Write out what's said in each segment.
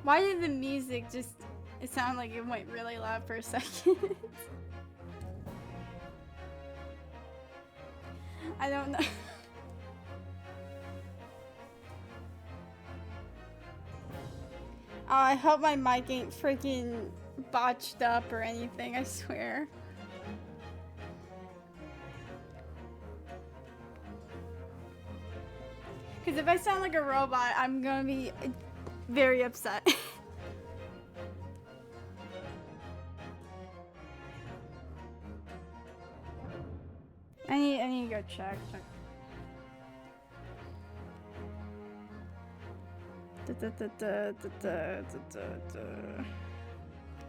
Why did the music just... It sounded like it went really loud for a second. I don't know. Oh, I hope my mic ain't freaking botched up or anything, I swear. Because if I sound like a robot, I'm gonna be very upset. I need to go check.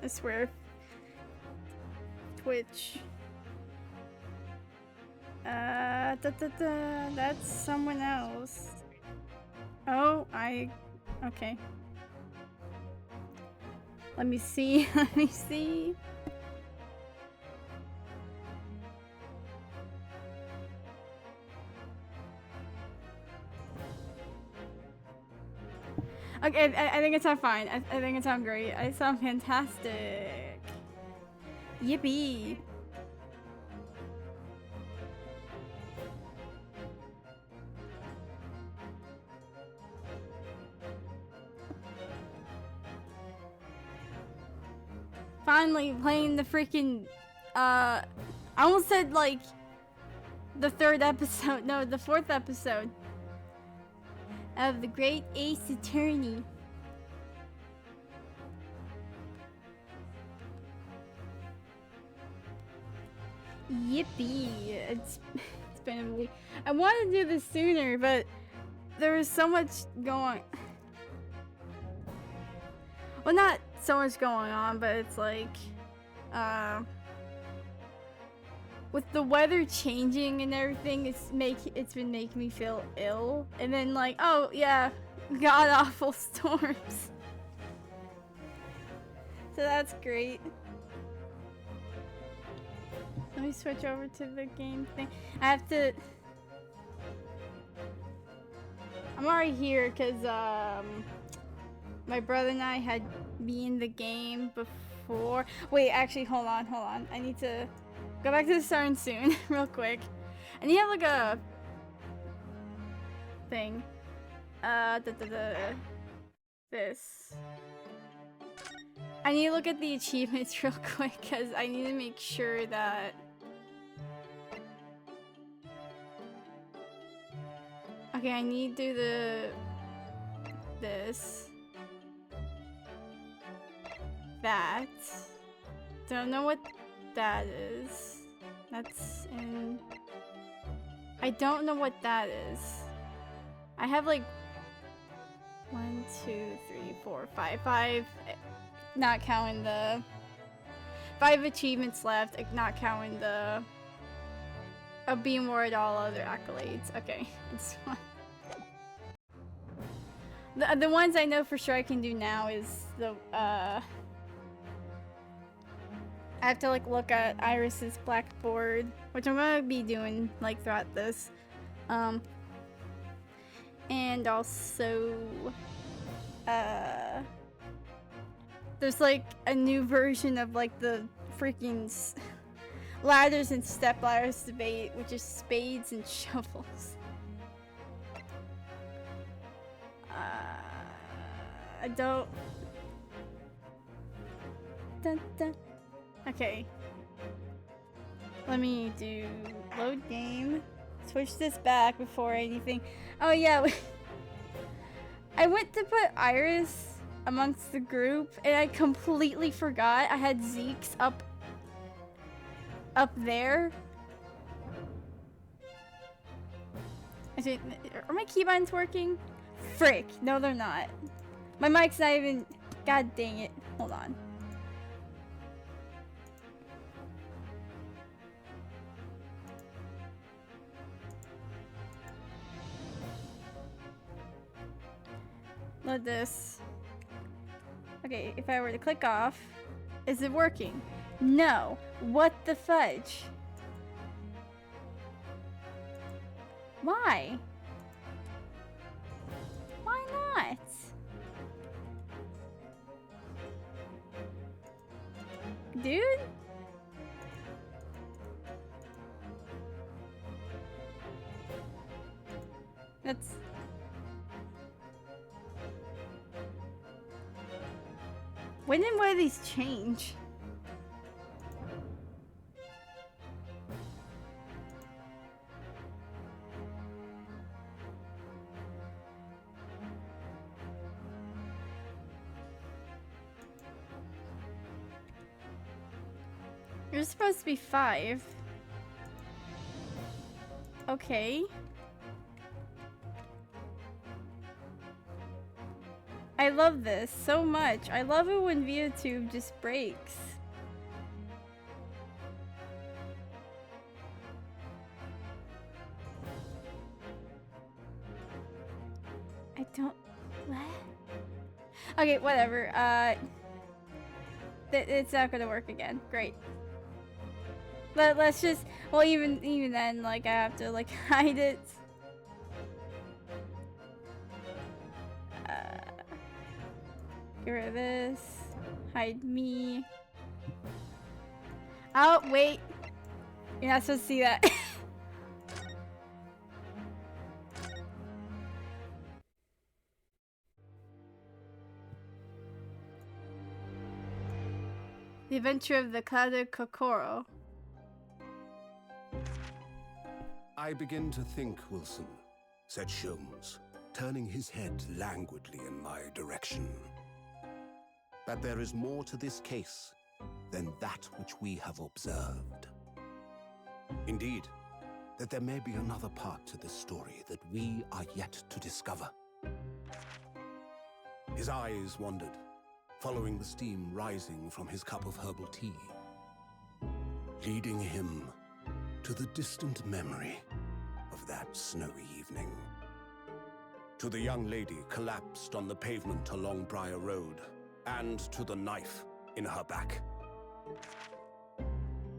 I swear. Twitch. That's someone else. Oh, okay. Let me see. Let me see. Okay, I think it sounds fine. I think it sounds great. I sound fantastic. Yippee. Finally playing the freaking, I almost said like the third episode, no, the fourth episode of the Great Ace Attorney. Yippee! It's been a week. I wanted to do this sooner, but there was so much going. Well, not so much going on, but it's like, with the weather changing and everything, it's been making me feel ill. And then like, oh yeah, god awful storms. So that's great. Let me switch over to the game thing. I have to. I'm already here because my brother and I had been in the game before. Wait, actually, hold on. I need to go back to the starting soon, real quick. And you have like a thing. This. I need to look at the achievements real quick because I need to make sure that. Okay, I need to do this. That. Don't know what that is. That's in. I don't know what that is. I have like 1, 2, 3, 4, 5. Not counting the 5 achievements left. Not counting the being awarded all other accolades. Okay, it's fine. The ones I know for sure I can do now is the I have to like look at Iris's blackboard, which I'm gonna be doing like throughout this, and also there's like a new version of like the freaking ladders and step ladders debate, which is spades and shovels. I don't. Dun, dun. Okay. Let me do load game. Switch this back before anything. Oh yeah. I went to put Iris amongst the group and I completely forgot I had Zeke's up there. Are my keybinds working? Frick. No, they're not. My mic's not even... God dang it. Hold on. Load this. Okay, if I were to click off, is it working? No. What the fudge? Why? Why not? dude? That's... When and where these change? You're supposed to be 5. Okay. I love this so much. I love it when ViewTube just breaks. I don't... What? Okay, whatever. It's not gonna work again. Great. Let's just... Well, even then, like, I have to, like, hide it. Get rid of this. Hide me. Oh, wait. You're not supposed to see that. The Adventure of the Clouded Kokoro. I begin to think, Wilson, said Sholmes, turning his head languidly in my direction, that there is more to this case than that which we have observed. Indeed, that there may be another part to this story that we are yet to discover. His eyes wandered, following the steam rising from his cup of herbal tea, leading him to the distant memory of that snowy evening. To the young lady collapsed on the pavement along Briar Road, and to the knife in her back.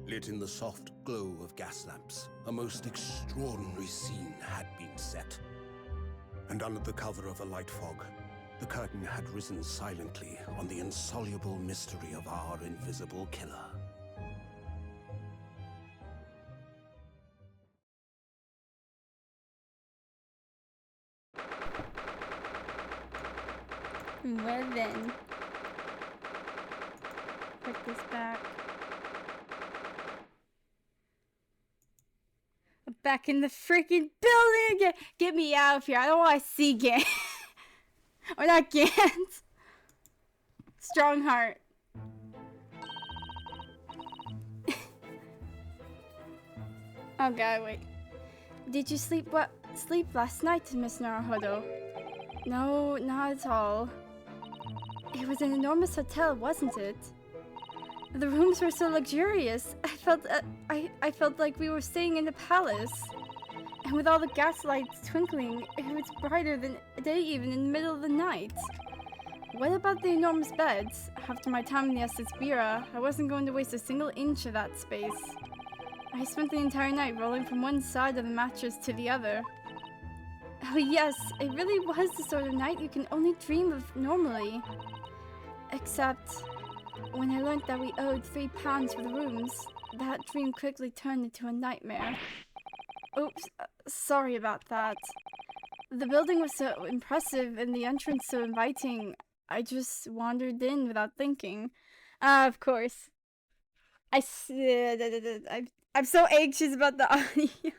Lit in the soft glow of gas lamps, a most extraordinary scene had been set. And under the cover of a light fog, the curtain had risen silently on the insoluble mystery of our invisible killer. Well then. Put this back. I'm back in the freaking building again! Get me out of here. I don't want to see Gant. Or not Gant. Strongheart. Oh god, wait. Did you sleep last night, Miss Naruhodo? No, not at all. It was an enormous hotel, wasn't it? The rooms were so luxurious. I felt like we were staying in a palace. And with all the gas lights twinkling, it was brighter than day even in the middle of the night. What about the enormous beds? After my time in the Estes Bira, I wasn't going to waste a single inch of that space. I spent the entire night rolling from one side of the mattress to the other. Oh yes, it really was the sort of night you can only dream of normally. Except, when I learned that we owed £3 for the rooms, that dream quickly turned into a nightmare. Oops, sorry about that. The building was so impressive and the entrance so inviting, I just wandered in without thinking. Of course. I'm so anxious about the audio.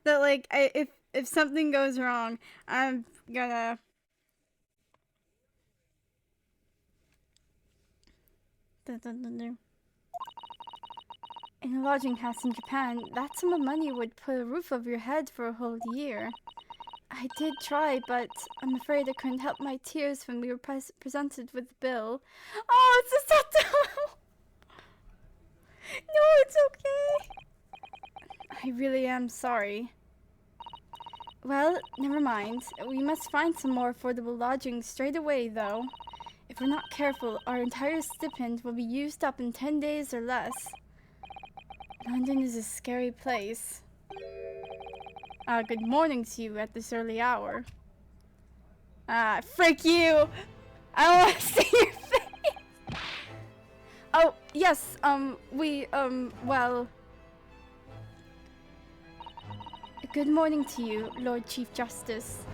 That, like, if something goes wrong, I'm gonna... In a lodging house in Japan, that sum of money would put a roof over your head for a whole year. I did try, but I'm afraid I couldn't help my tears when we were presented with the bill. Oh, it's a subtitle! No, it's okay. I really am sorry. Well, never mind. We must find some more affordable lodging straight away, though. If we're not careful, our entire stipend will be used up in 10 days or less. London is a scary place. Good morning to you at this early hour. Frick you! I don't want to see your face! Oh, Yes, well... Good morning to you, Lord Chief Justice.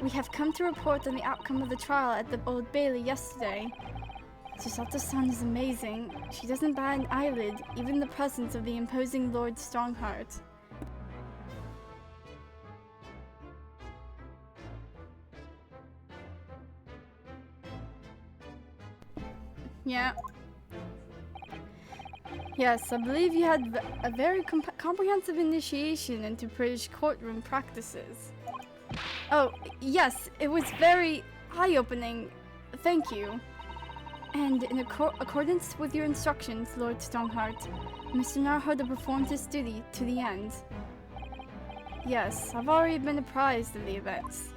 We have come to report on the outcome of the trial at the Old Bailey yesterday. Chisato-san is amazing. She doesn't bat an eyelid, even in the presence of the imposing Lord Strongheart. Yeah. Yes, I believe you had a very comprehensive initiation into British courtroom practices. Oh, yes, it was very eye-opening. Thank you. And in accordance with your instructions, Lord Strongheart, Mr. Naruhodo performed his duty to the end. Yes, I've already been apprised of the events.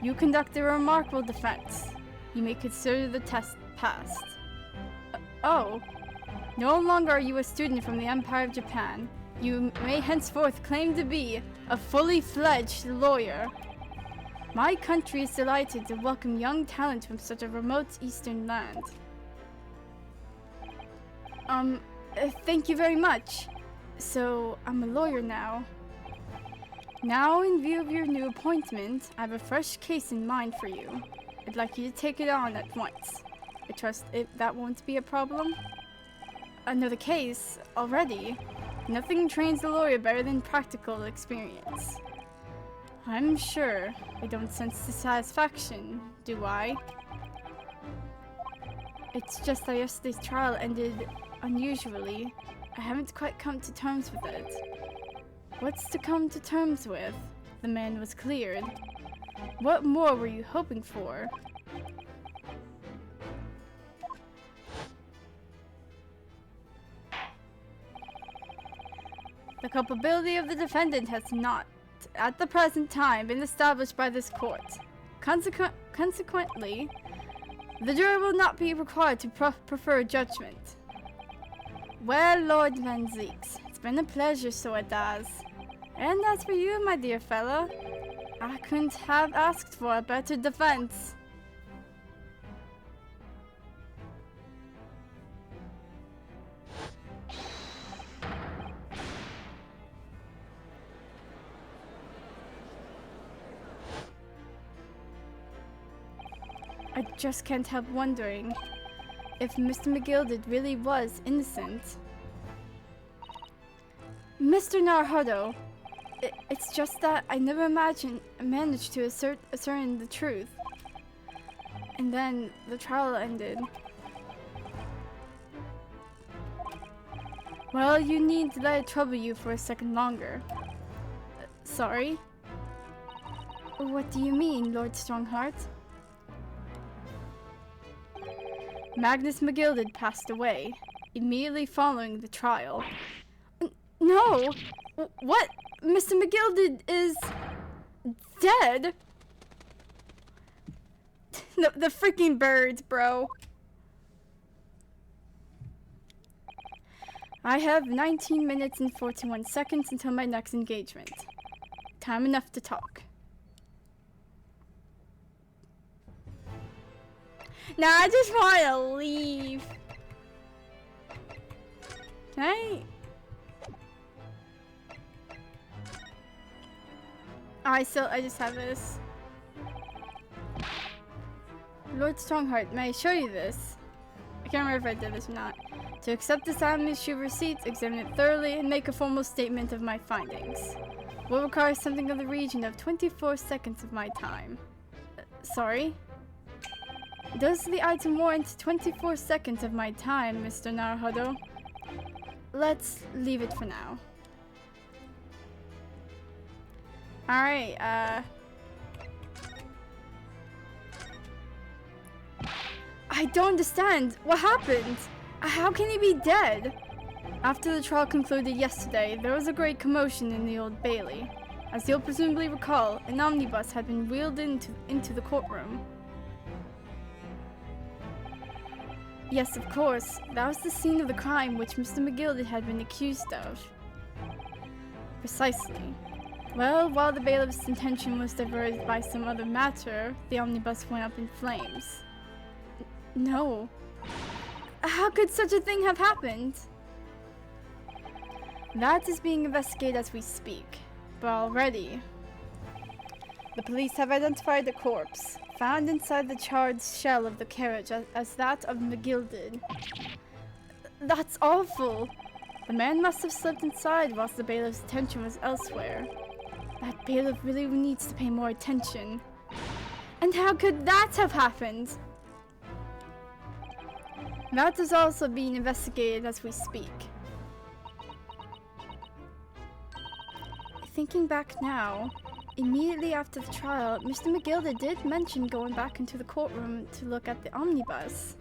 You conducted a remarkable defense. You may consider the test passed. Oh, no longer are you a student from the Empire of Japan. You may henceforth claim to be a fully fledged lawyer. My country is delighted to welcome young talent from such a remote eastern land. Thank you very much. So, I'm a lawyer now. Now, in view of your new appointment, I have a fresh case in mind for you. I'd like you to take it on at once. I trust that won't be a problem. Another case? Already? Nothing trains a lawyer better than practical experience. I'm sure I don't sense dissatisfaction, do I? It's just that yesterday's trial ended unusually. I haven't quite come to terms with it. What's to come to terms with? The man was cleared. What more were you hoping for? The culpability of the defendant has not, at the present time, been established by this court. Consequently, the jury will not be required to prefer a judgment. Well, Lord Van Zeeks, it's been a pleasure, so it does. And as for you, my dear fellow, I couldn't have asked for a better defense. I just can't help wondering if Mr. McGilded really was innocent. Mr. Naruhodo, it's just that I never managed to ascertain the truth. And then the trial ended. Well, you need to let it trouble you for a second longer. Sorry? What do you mean, Lord Strongheart? Magnus McGilded passed away, immediately following the trial. No! What? Mr. McGilded is... dead? The freaking birds, bro. I have 19 minutes and 41 seconds until my next engagement. Time enough to talk. Nah, I just want to leave. Can I? Oh, I just have this. Lord Strongheart, may I show you this? I can't remember if I did this or not. To accept this item, issue receipts, examine it thoroughly, and make a formal statement of my findings. Will require something of the region of 24 seconds of my time. Sorry? Does the item warrant 24 seconds of my time, Mr. Naruhodo? Let's leave it for now. Alright, I don't understand. What happened? How can he be dead? After the trial concluded yesterday, there was a great commotion in the Old Bailey. As you'll presumably recall, an omnibus had been wheeled into the courtroom. Yes, of course. That was the scene of the crime which Mr. McGilded had been accused of. Precisely. Well, while the bailiff's attention was diverted by some other matter, the omnibus went up in flames. No. How could such a thing have happened? That is being investigated as we speak. But already, the police have identified the corpse, found inside the charred shell of the carriage as that of McGilded. That's awful! The man must have slipped inside whilst the bailiff's attention was elsewhere. That bailiff really needs to pay more attention. And how could that have happened? That is also being investigated as we speak. Thinking back now, immediately after the trial, Mr. McGilda did mention going back into the courtroom to look at the omnibus.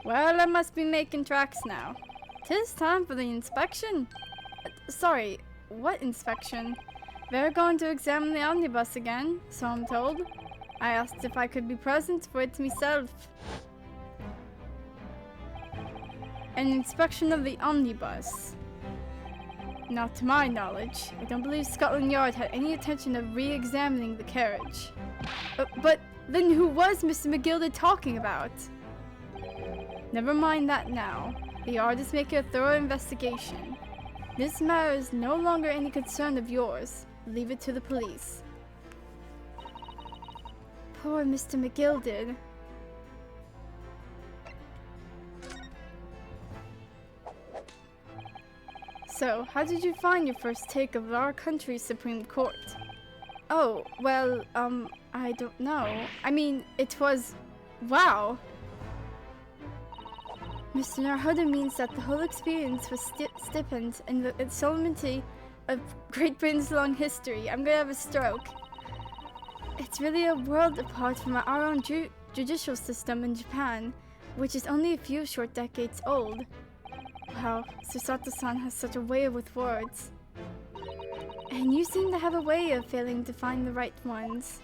Well, I must be making tracks now. 'Tis time for the inspection. Sorry, what inspection? They're going to examine the omnibus again, so I'm told. I asked if I could be present for it myself. An inspection of the omnibus. Not to my knowledge. I don't believe Scotland Yard had any intention of re-examining the carriage. But then who was Mr. McGilda talking about? Never mind that now. The Yard is making a thorough investigation. This matter is no longer any concern of yours. Leave it to the police. Poor Mr. McGilded. So, how did you find your first take of our country's Supreme Court? Oh, well, I don't know. I mean, it was... wow! Mr. Narhuda means that the whole experience was stipend in the solemnity of Great Britain's long history. I'm gonna have a stroke. It's really a world apart from our own judicial system in Japan, which is only a few short decades old. Wow, Susato-san has such a way with words. And you seem to have a way of failing to find the right ones.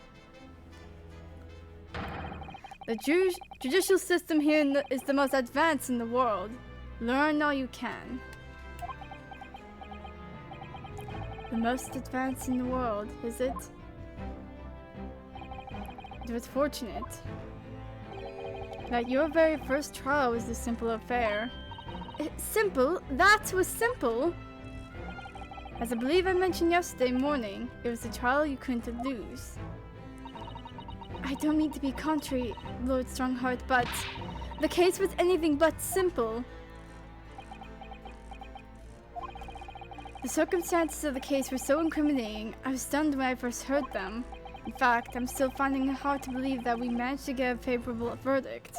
The judicial system here is the most advanced in the world. Learn all you can. The most advanced in the world, is it? It was fortunate that your very first trial was a simple affair. Simple? That was simple? As I believe I mentioned yesterday morning, it was a trial you couldn't lose. I don't mean to be contrary, Lord Strongheart, but the case was anything but simple. The circumstances of the case were so incriminating, I was stunned when I first heard them. In fact, I'm still finding it hard to believe that we managed to get a favorable verdict.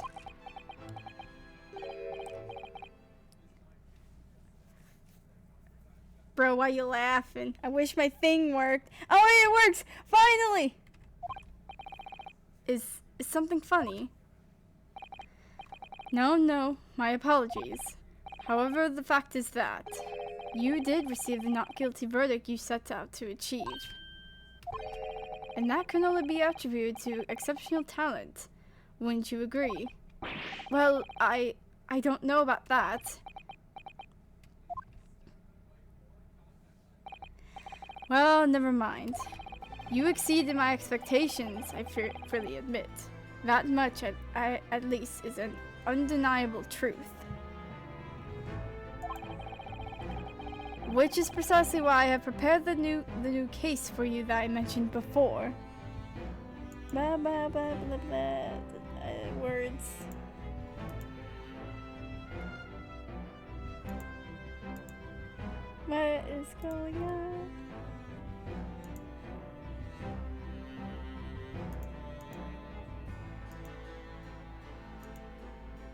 Bro, why you laughing? I wish my thing worked. Oh, it works! Finally! Is something funny? No, my apologies. However, the fact is that you did receive the not guilty verdict you set out to achieve. And that can only be attributed to exceptional talent. Wouldn't you agree? Well, I don't know about that. Well, never mind. You exceeded my expectations, I freely admit. That much, at least, is an undeniable truth. Which is precisely why I have prepared the new case for you that I mentioned before. Blah, blah, blah, blah, blah. Words. What is going on?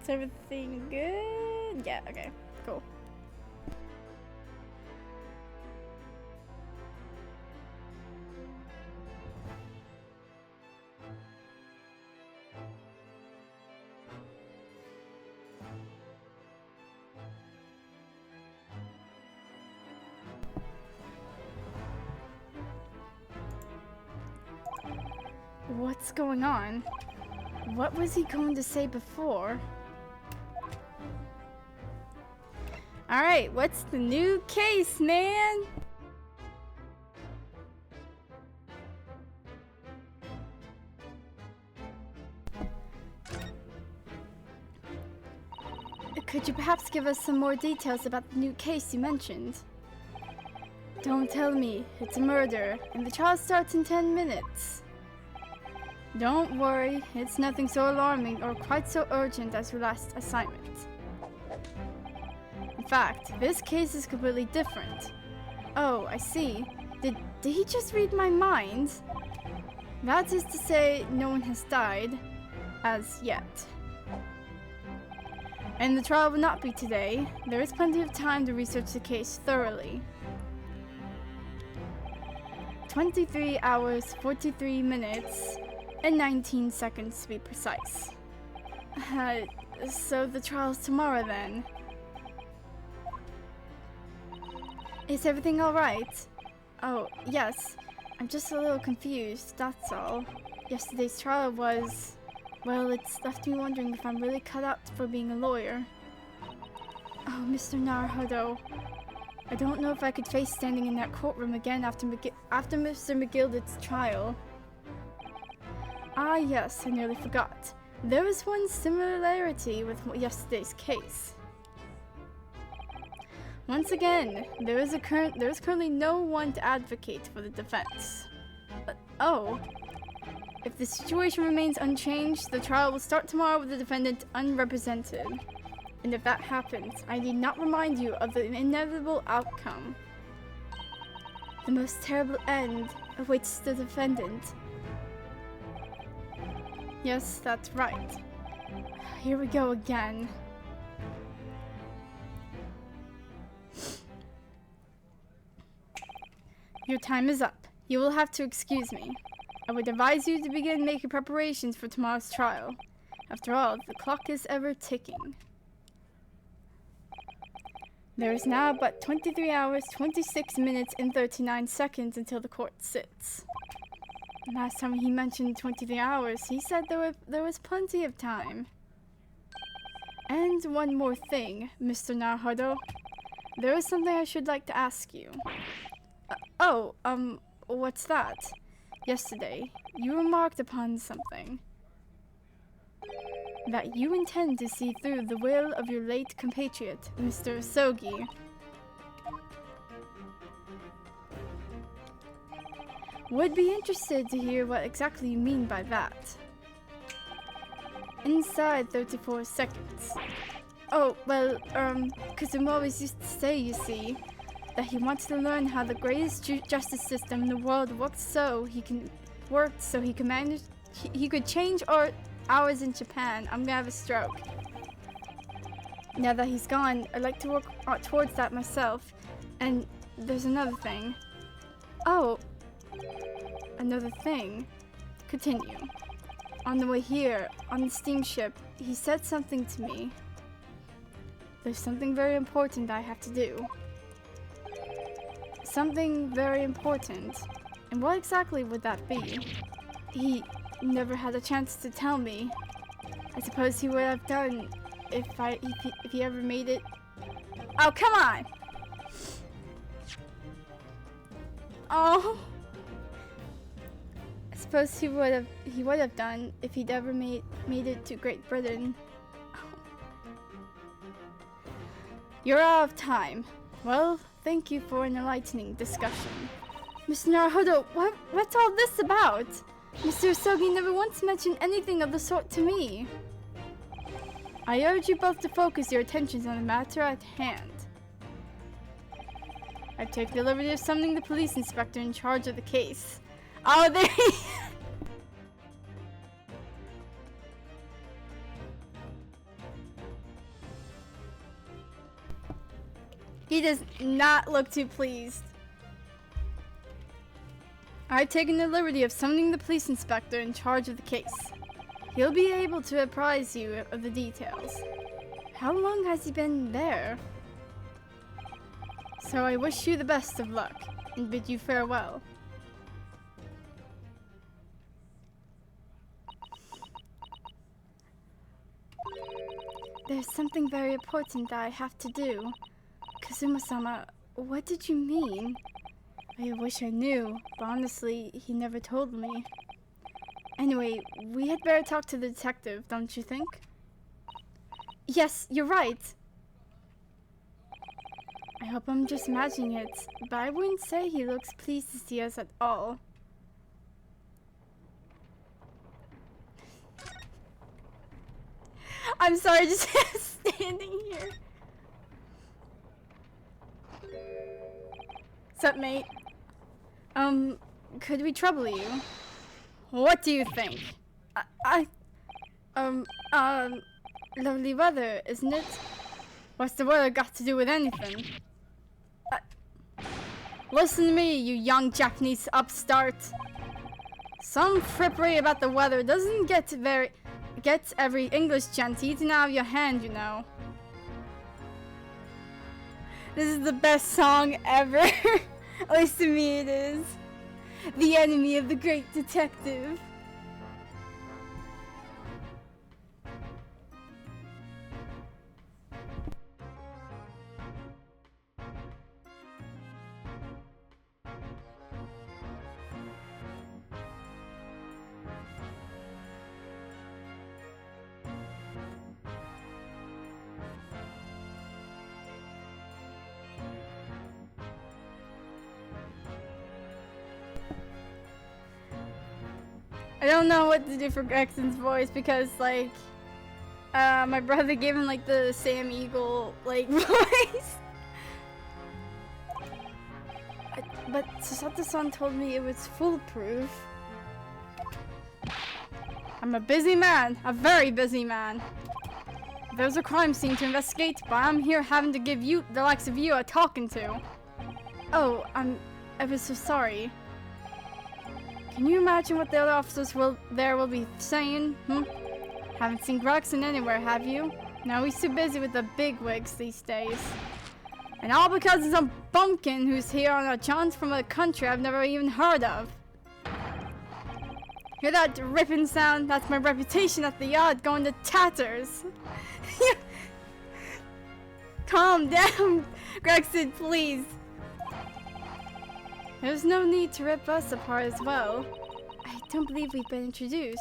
Is everything good? Yeah, okay, cool. What's going on? What was he going to say before? Alright, what's the new case, man? Could you perhaps give us some more details about the new case you mentioned? Don't tell me. It's a murder, and the trial starts in 10 minutes. Don't worry, it's nothing so alarming or quite so urgent as your last assignment. In fact, this case is completely different. Oh, I see. Did he just read my mind? That is to say, no one has died. As yet. And the trial will not be today. There is plenty of time to research the case thoroughly. 23 hours, 43 minutes, and 19 seconds to be precise. So the trial's tomorrow then. Is everything alright? Oh, yes. I'm just a little confused, that's all. Yesterday's trial was... well, it's left me wondering if I'm really cut out for being a lawyer. Oh, Mr. Naruhodo. I don't know if I could face standing in that courtroom again after Mr. McGilded's trial. Ah yes, I nearly forgot. There was one similarity with yesterday's case. Once again, there is currently no one to advocate for the defense. Oh. If the situation remains unchanged, the trial will start tomorrow with the defendant unrepresented. And if that happens, I need not remind you of the inevitable outcome. The most terrible end awaits the defendant. Yes, that's right. Here we go again. Your time is up. You will have to excuse me. I would advise you to begin making preparations for tomorrow's trial. After all, the clock is ever ticking. There is now but 23 hours, 26 minutes, and 39 seconds until the court sits. Last time he mentioned 23 hours, he said there was plenty of time. And one more thing, Mr. Naruhodo. There is something I should like to ask you. What's that? Yesterday, you remarked upon something. That you intend to see through the will of your late compatriot, Mr. Asogi. Would be interested to hear what exactly you mean by that. Inside 34 seconds. Oh, well, Kazuma always used to say, you see, that he wants to learn how the greatest justice system in the world works so he can manage, he could change hours in Japan. I'm gonna have a stroke. Now that he's gone, I'd like to work towards that myself. And there's another thing. Oh, another thing. Continue. On the way here, on the steamship, he said something to me. There's something very important I have to do. Something very important. And what exactly would that be? He never had a chance to tell me. I suppose he would have done if he ever made it. Oh, come on! Oh. I suppose he would have done if he'd ever made it to Great Britain. You're out of time. Well, thank you for an enlightening discussion. Mr. Naruhodo, what's all this about? Mr. Asogi never once mentioned anything of the sort to me. I urge you both to focus your attentions on the matter at hand. I take the liberty of summoning the police inspector in charge of the case. Oh, there he does not look too pleased. I've taken the liberty of summoning the police inspector in charge of the case. He'll be able to apprise you of the details. How long has he been there? So I wish you the best of luck, and bid you farewell. There's something very important that I have to do. Kazuma-sama, what did you mean? I wish I knew, but honestly, he never told me. Anyway, we had better talk to the detective, don't you think? Yes, you're right. I hope I'm just imagining it, but I wouldn't say he looks pleased to see us at all. I'm sorry, just standing here. Sup, mate? Could we trouble you? What do you think? Lovely weather, isn't it? What's the weather got to do with anything? Listen to me, you young Japanese upstart. Some frippery about the weather doesn't get every English gent eaten out of your hand, you know. This is the best song ever. At least to me it is. The enemy of the great detective. I don't know what to do for Gregson's voice because, like, my brother gave him, like, the Sam Eagle, like, voice. But Susato-san told me it was foolproof. I'm a busy man, a very busy man. There's a crime scene to investigate, but I'm here having to give you, the likes of you, a talking to. Oh, I was so sorry. Can you imagine what the other officers will be saying? Haven't seen Gregson anywhere, have you? No, he's too busy with the bigwigs these days. And all because of some bumpkin who's here on a jaunt from a country I've never even heard of. Hear that ripping sound? That's my reputation at the yard going to tatters. Calm down, Gregson, please. There's no need to rip us apart as well. I don't believe we've been introduced.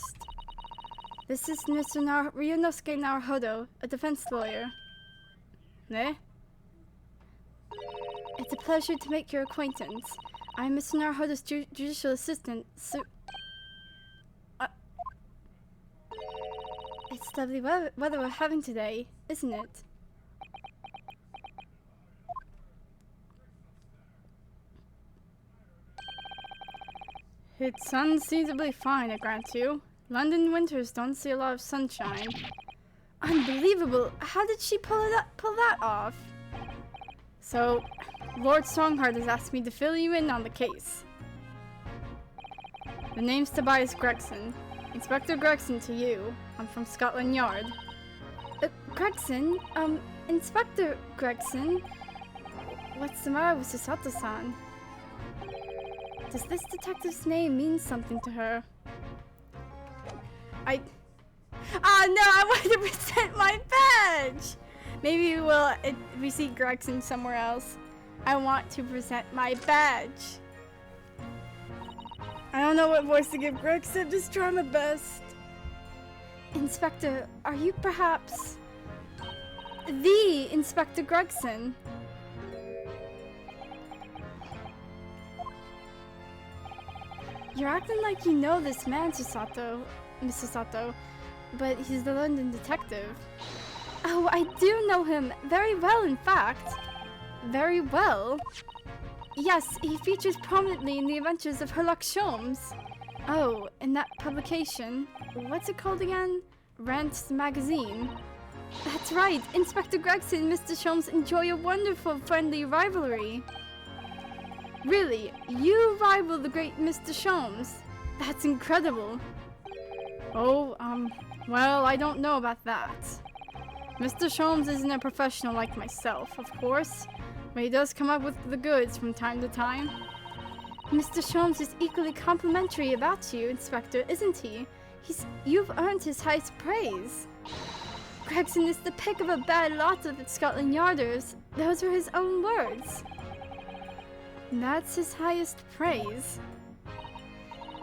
This is Mr. Ryunosuke Naruhodo, a defense lawyer. Eh? It's a pleasure to make your acquaintance. I'm Mr. Naruhodo's judicial assistant, It's lovely weather we're having today, isn't it? It's unseasonably fine, I grant you. London winters don't see a lot of sunshine. Unbelievable! How did she pull that off? So, Lord Strongheart has asked me to fill you in on the case. The name's Tobias Gregson. Inspector Gregson to you. I'm from Scotland Yard. Gregson? Inspector Gregson? What's the matter with Susato-san? Does this detective's name mean something to her? No, I want to present my badge! Maybe we see Gregson somewhere else. I want to present my badge. I don't know what voice to give Gregson, just try my best. Inspector, are you perhaps the Inspector Gregson? You're acting like you know this man, Mr. Sato, but he's the London detective. Oh, I do know him very well, in fact. Very well? Yes, he features prominently in the adventures of Herlock Sholmes. Oh, in that publication. What's it called again? Rant's magazine. That's right, Inspector Gregson and Mr. Sholmes enjoy a wonderful friendly rivalry. Really? You rival the great Mr. Sholmes? That's incredible. Oh, well, I don't know about that. Mr. Sholmes isn't a professional like myself, of course, but he does come up with the goods from time to time. Mr. Sholmes is equally complimentary about you, Inspector, isn't he? You've earned his highest praise. Gregson is the pick of a bad lot of the Scotland Yarders. Those are his own words. That's his highest praise.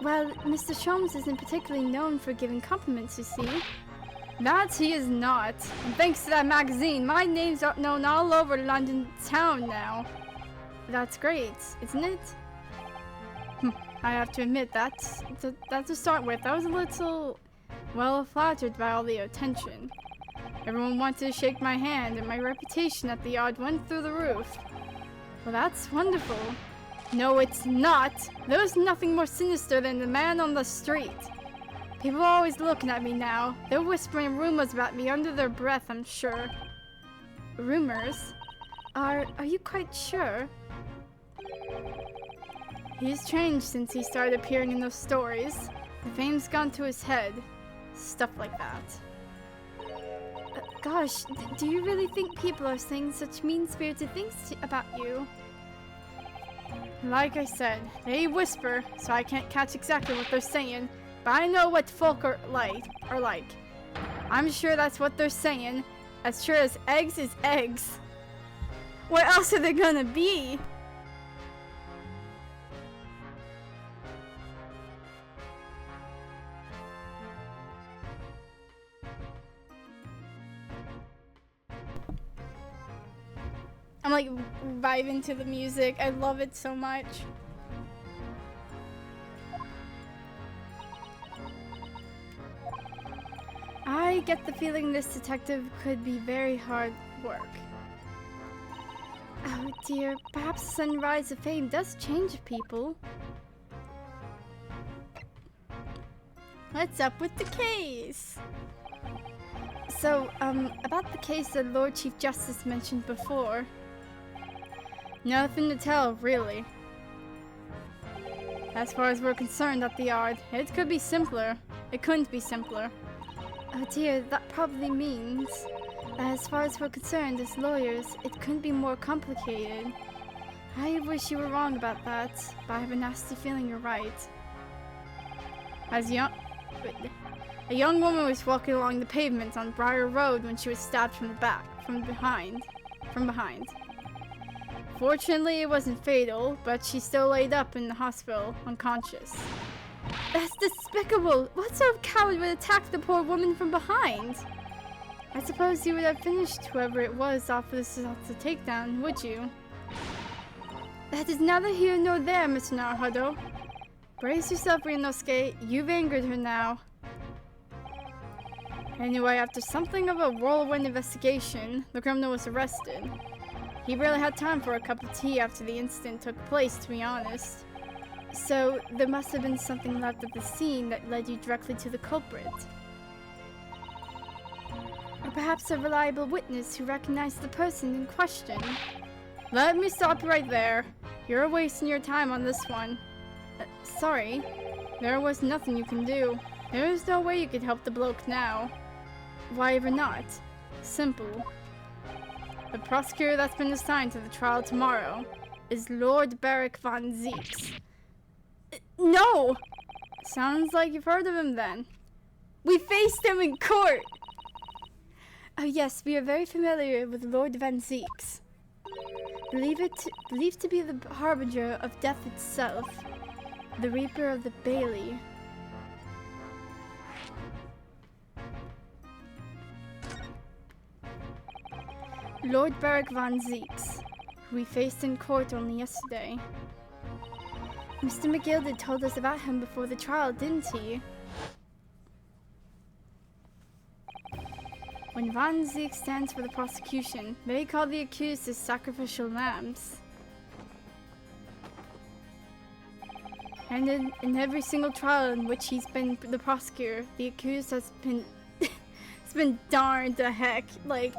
Well, Mr. Sholmes isn't particularly known for giving compliments, you see. That he is not. And thanks to that magazine, my name's known all over London town now. That's great, isn't it? I have to admit, that's to start with. I was a little, well, flattered by all the attention. Everyone wanted to shake my hand, and my reputation at the yard went through the roof. Well, that's wonderful. No, it's not. There's nothing more sinister than the man on the street. People are always looking at me now. They're whispering rumors about me under their breath, I'm sure. Rumors? Are you quite sure? He's changed since he started appearing in those stories. The fame's gone to his head. Stuff like that. Gosh, do you really think people are saying such mean-spirited things about you? Like I said, they whisper, so I can't catch exactly what they're saying, but I know what folk are like. I'm sure that's what they're saying, as sure as eggs is eggs. What else are they gonna be? I'm like vibing to the music. I love it so much. I get the feeling this detective could be very hard work. Oh dear, perhaps the sunrise of fame does change people. What's up with the case? So, about the case that Lord Chief Justice mentioned before. Nothing to tell, really. As far as we're concerned at the yard, it could be simpler. It couldn't be simpler. Oh dear, that probably means that as far as we're concerned as lawyers, it couldn't be more complicated. I wish you were wrong about that, but I have a nasty feeling you're right. A young woman was walking along the pavement on Briar Road when she was stabbed from behind. Fortunately, it wasn't fatal, but she's still laid up in the hospital, unconscious. That's despicable! What sort of coward would attack the poor woman from behind? I suppose you would have finished whoever it was off this takedown, would you? That is neither here nor there, Mr. Naruhodo. Brace yourself, Ryunosuke. You've angered her now. Anyway, after something of a whirlwind investigation, the criminal was arrested. He barely had time for a cup of tea after the incident took place, to be honest. So, there must have been something left at the scene that led you directly to the culprit. Or perhaps a reliable witness who recognized the person in question. Let me stop you right there. You're wasting your time on this one. Sorry. There was nothing you can do. There is no way you could help the bloke now. Why ever not? Simple. The prosecutor that's been assigned to the trial tomorrow is Lord Barrick von Zeeks. No! Sounds like you've heard of him then. We faced him in court! Oh yes, we are very familiar with Lord Van Zeeks. Believed to be the harbinger of death itself. The Reaper of the Bailey. Lord Barrick von Zeeks, who we faced in court only yesterday. Mr. McGilded told us about him before the trial, didn't he? When von Zeeks stands for the prosecution, they call the accused as sacrificial lambs. And in every single trial in which he's been the prosecutor, the accused has been it's been darned to heck. Like,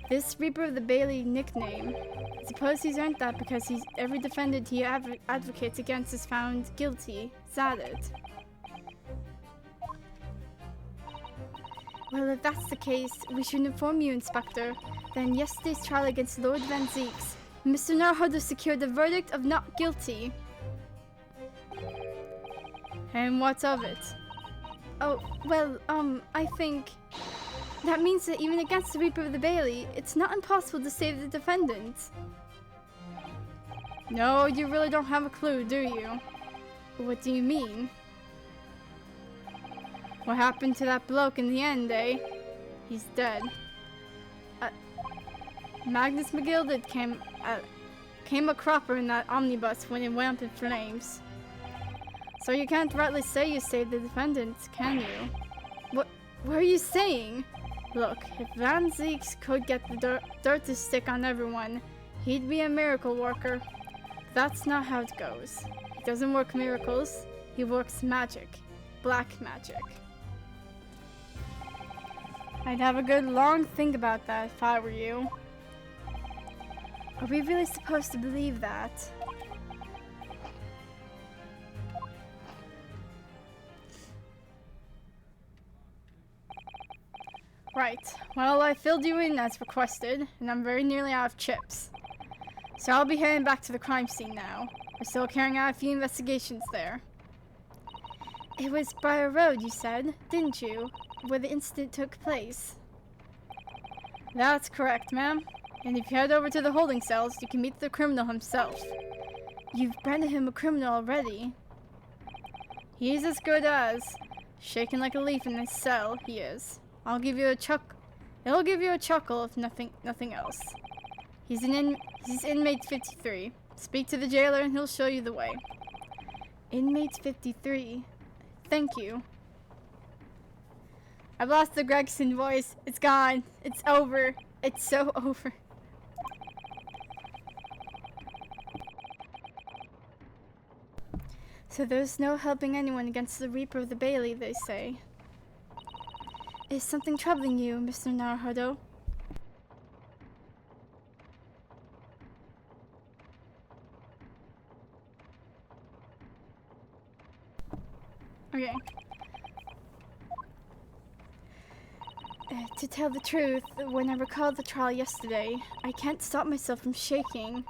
this Reaper of the Bailey nickname, I suppose he's earned that because every defendant he advocates against is found guilty. Is that it? Well, if that's the case, we should inform you, Inspector, that in yesterday's trial against Lord Van Zeeks, Mr. Naruhodo secured the verdict of not guilty. And what's of it? Oh, well, I think that means that even against the Reaper of the Bailey, it's not impossible to save the defendant. No, you really don't have a clue, do you? What do you mean? What happened to that bloke in the end, eh? He's dead. Magnus McGilded came a cropper in that omnibus when it went up in flames. So you can't rightly say you saved the defendant, can you? What are you saying? Look, if Van Zeeks could get the dirt to stick on everyone, he'd be a miracle worker. That's not how it goes. He doesn't work miracles, he works magic. Black magic. I'd have a good long think about that if I were you. Are we really supposed to believe that? Right, well, I filled you in as requested, and I'm very nearly out of chips. So I'll be heading back to the crime scene now. We're still carrying out a few investigations there. It was Briar Road, you said, didn't you? Where the incident took place. That's correct, ma'am. And if you head over to the holding cells, you can meet the criminal himself. You've branded him a criminal already. He's as good as. Shaking like a leaf in his cell, he is. It'll give you a chuckle if nothing else. He's inmate 53. Speak to the jailer and he'll show you the way. Inmate 53. Thank you. I've lost the Gregson voice. It's gone. It's over. It's so over. So there's no helping anyone against the Reaper of the Bailey, they say. Is something troubling you, Mr. Naruhodo? Okay. To tell the truth, when I recalled the trial yesterday, I can't stop myself from shaking.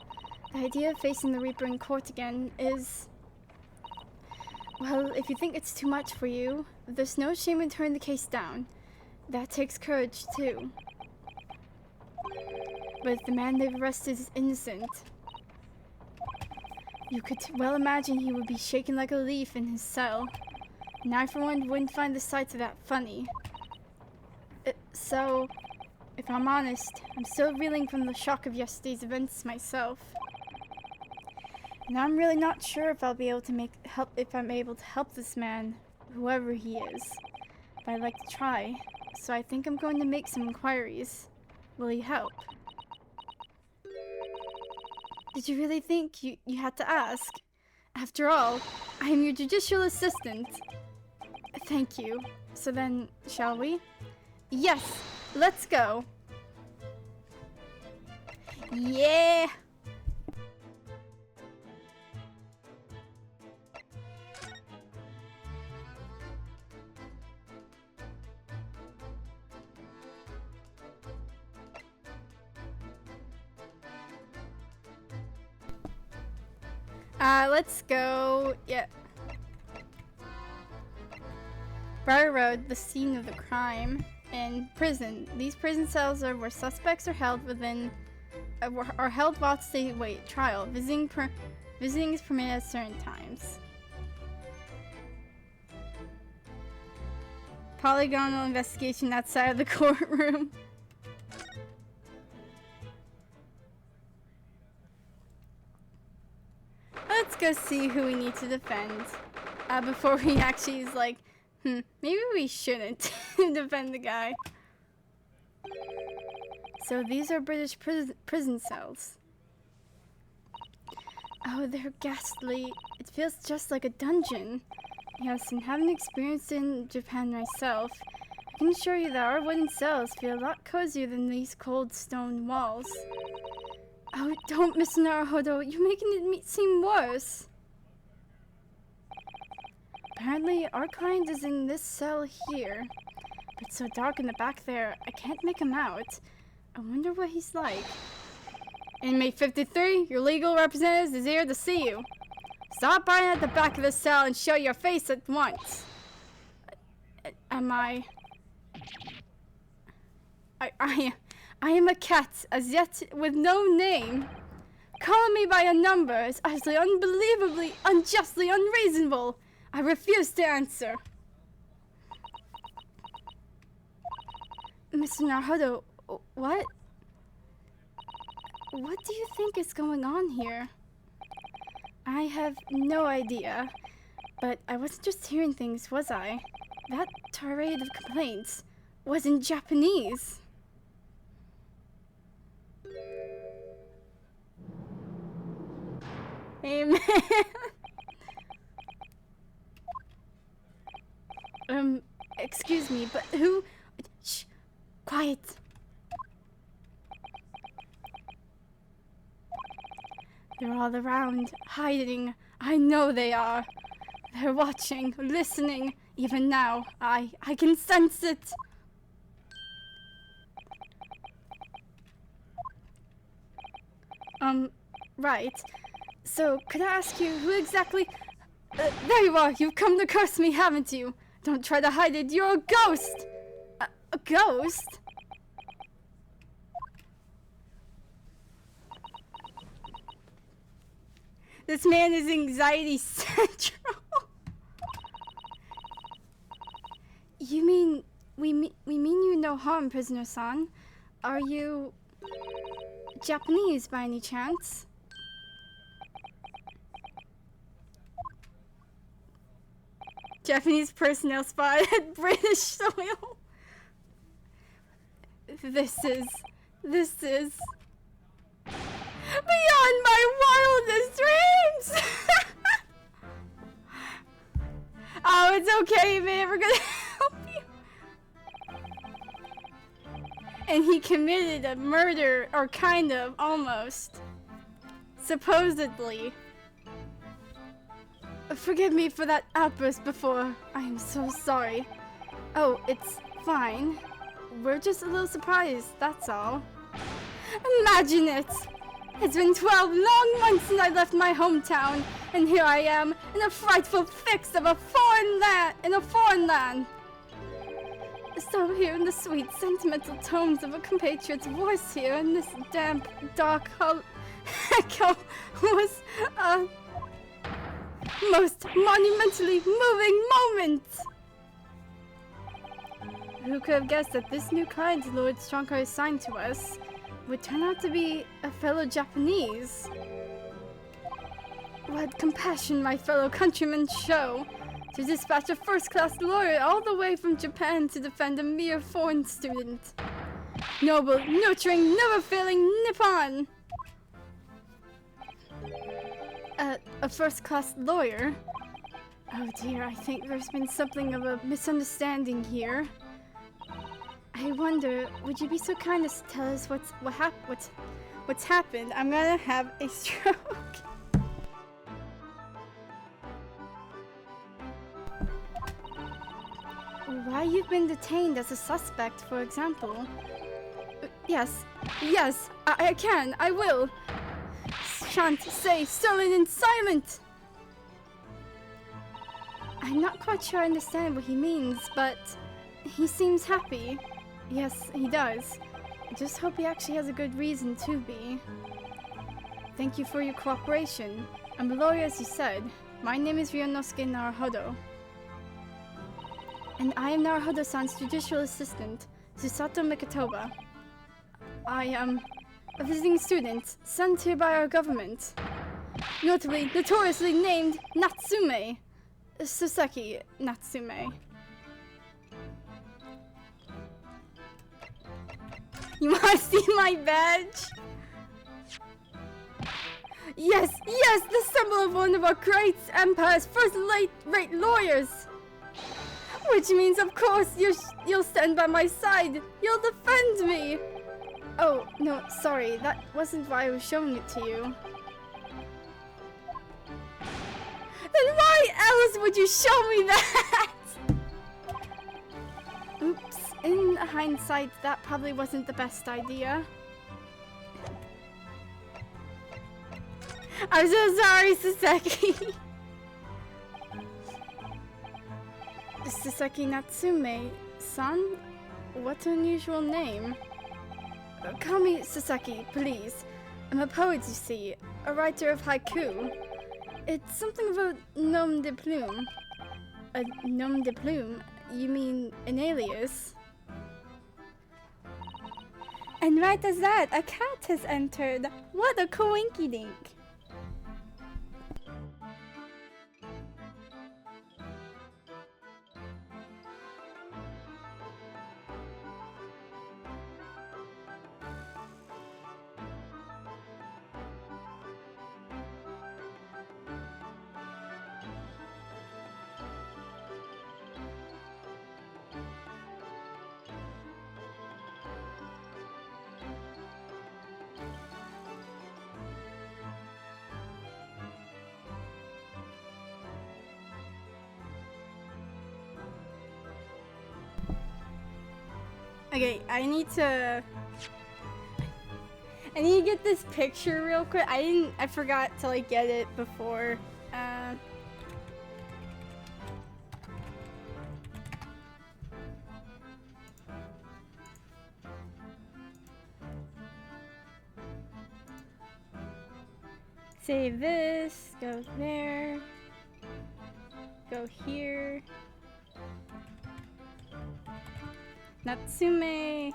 The idea of facing the Reaper in court again is... Well, if you think it's too much for you, there's no shame in turning the case down. That takes courage, too. But if the man they've arrested is innocent, you could well imagine he would be shaking like a leaf in his cell. And I, for one, wouldn't find the sight of that funny. So, if I'm honest, I'm still reeling from the shock of yesterday's events myself. And I'm really not sure if I'll be able to if I'm able to help this man, whoever he is. But I'd like to try, so I think I'm going to make some inquiries. Will he help? Did you really think you had to ask? After all, I am your judicial assistant. Thank you. So then, shall we? Yes! Let's go! Yeah! Let's go. Yeah. Briar Road, the scene of the crime, and prison. These prison cells are where suspects are held within, are held while they wait trial. Visiting is permitted at certain times. Polygonal investigation outside of the courtroom. Let's go see who we need to defend. Before we actually is like, maybe we shouldn't defend the guy. So these are British prison cells. Oh, they're ghastly. It feels just like a dungeon. Yes, and having experienced it in Japan myself, I can assure you that our wooden cells feel a lot cozier than these cold stone walls. Oh, don't, Mr. Naruhodo. You're making it seem worse. Apparently, our client is in this cell here. But it's so dark in the back there, I can't make him out. I wonder what he's like. Inmate 53, your legal representative is here to see you. Stop by at the back of the cell and show your face at once. I am a cat, as yet with no name. Calling me by a number is utterly unbelievably, unjustly unreasonable. I refuse to answer. Mr. Naruto, what? What do you think is going on here? I have no idea. But I wasn't just hearing things, was I? That tirade of complaints was in Japanese. Amen. Excuse me, but who? Shh, quiet. They're all around, hiding. I know they are. They're watching, listening. Even now, I can sense it. Right. So, could I ask you who exactly... there you are! You've come to curse me, haven't you? Don't try to hide it, you're a ghost! A ghost? This man is anxiety central. You mean... We mean you no harm, prisoner-san. Are you... Japanese by any chance? Japanese personnel spotted at British soil. This is beyond my wildest dreams. Oh, it's okay, man. We're gonna help you. And he committed a murder, or kind of, almost. Supposedly. Forgive me for that outburst before. I am so sorry. Oh, it's fine. We're just a little surprised, that's all. Imagine it! It's been 12 long months since I left my hometown, and here I am, in a frightful fix of a foreign land. So hearing the sweet, sentimental tones of a compatriot's voice here in this damp, dark echo was a most monumentally moving moment! Who could have guessed that this new client Lord Shankar assigned to us would turn out to be a fellow Japanese? What compassion my fellow countrymen show to dispatch a first-class lawyer all the way from Japan to defend a mere foreign student. Noble, nurturing, never-failing Nippon! A first-class lawyer? Oh dear, I think there's been something of a misunderstanding here. I wonder, would you be so kind as to tell us what's happened? I'm gonna have a stroke. Why you've been detained as a suspect, for example? Yes, I will. Shan't say sullen and silent. I'm not quite sure I understand what he means, but he seems happy. Yes, he does. I just hope he actually has a good reason to be. Thank you for your cooperation. I'm a lawyer, as you said. My name is Ryonosuke Naruhodo. And I am Naruhodo-san's judicial assistant, Susato Mikitoba. I am a visiting student sent here by our government. Notoriously named Natsume. Soseki Natsume. You wanna see my badge? Yes, the symbol of one of our great empire's first-rate lawyers. Which means, of course, you'll stand by my side. You'll defend me. Oh, no, sorry. That wasn't why I was showing it to you. Then why else would you show me that? Oops. In hindsight, that probably wasn't the best idea. I'm so sorry, Soseki. Soseki Natsume-san? What an unusual name. Call me Soseki, please. I'm a poet, you see. A writer of haiku. It's something of a nom de plume. A nom de plume? You mean an alias? And right as that, a cat has entered. What a coinky-dink. Okay, I need to get this picture real quick. I forgot to like get it before. Save this, go there, go here. Natsume.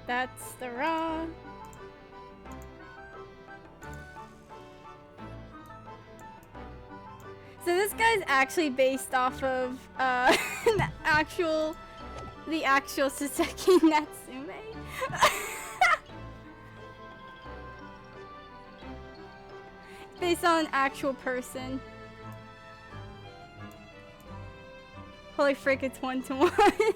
That's the wrong. So this guy's actually based off of the actual Saseki Natsume. Based on an actual person. Holy frick, it's 1-to-1.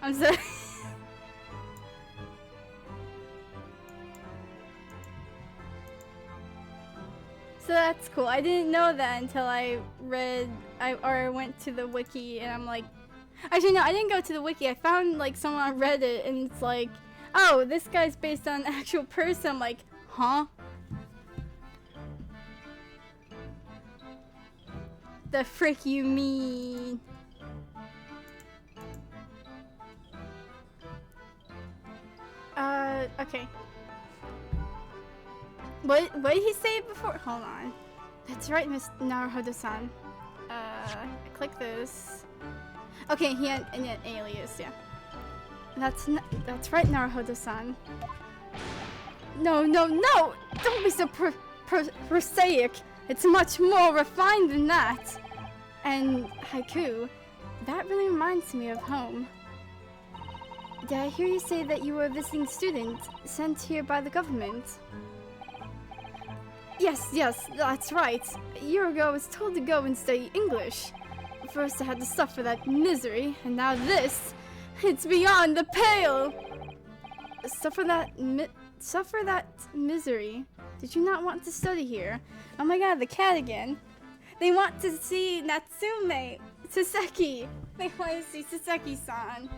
I'm sorry. So that's cool. I didn't know that until I went to the wiki and I'm like, actually no, I didn't go to the wiki. I found like someone on Reddit and it's like, oh, this guy's based on an actual person. I'm like, huh? The frick you mean? Okay. What did he say before? Hold on. That's right, Miss Naruhodo-san. Click this. Okay, he had an alias, yeah. That's right, Naruhodo-san. No! Don't be so prosaic. It's much more refined than that. And haiku, that really reminds me of home. Did I hear you say that you were a visiting student sent here by the government? Yes, that's right. A year ago I was told to go and study English. First I had to suffer that misery, and now this. It's beyond the pale! Suffer that misery. Did you not want to study here? Oh my god, the cat again. They want to see Natsume! Saseki! They want to see Saseki-san.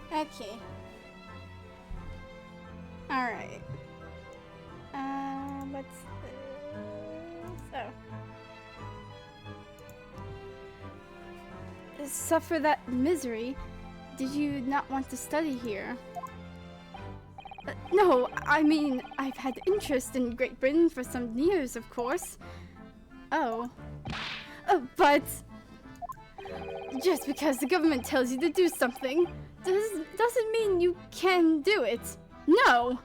Okay. Alright. What's this? Oh. Suffer that misery? Did you not want to study here? No, I mean, I've had interest in Great Britain for some years, of course. Oh. But just because the government tells you to do something doesn't mean you can do it. No!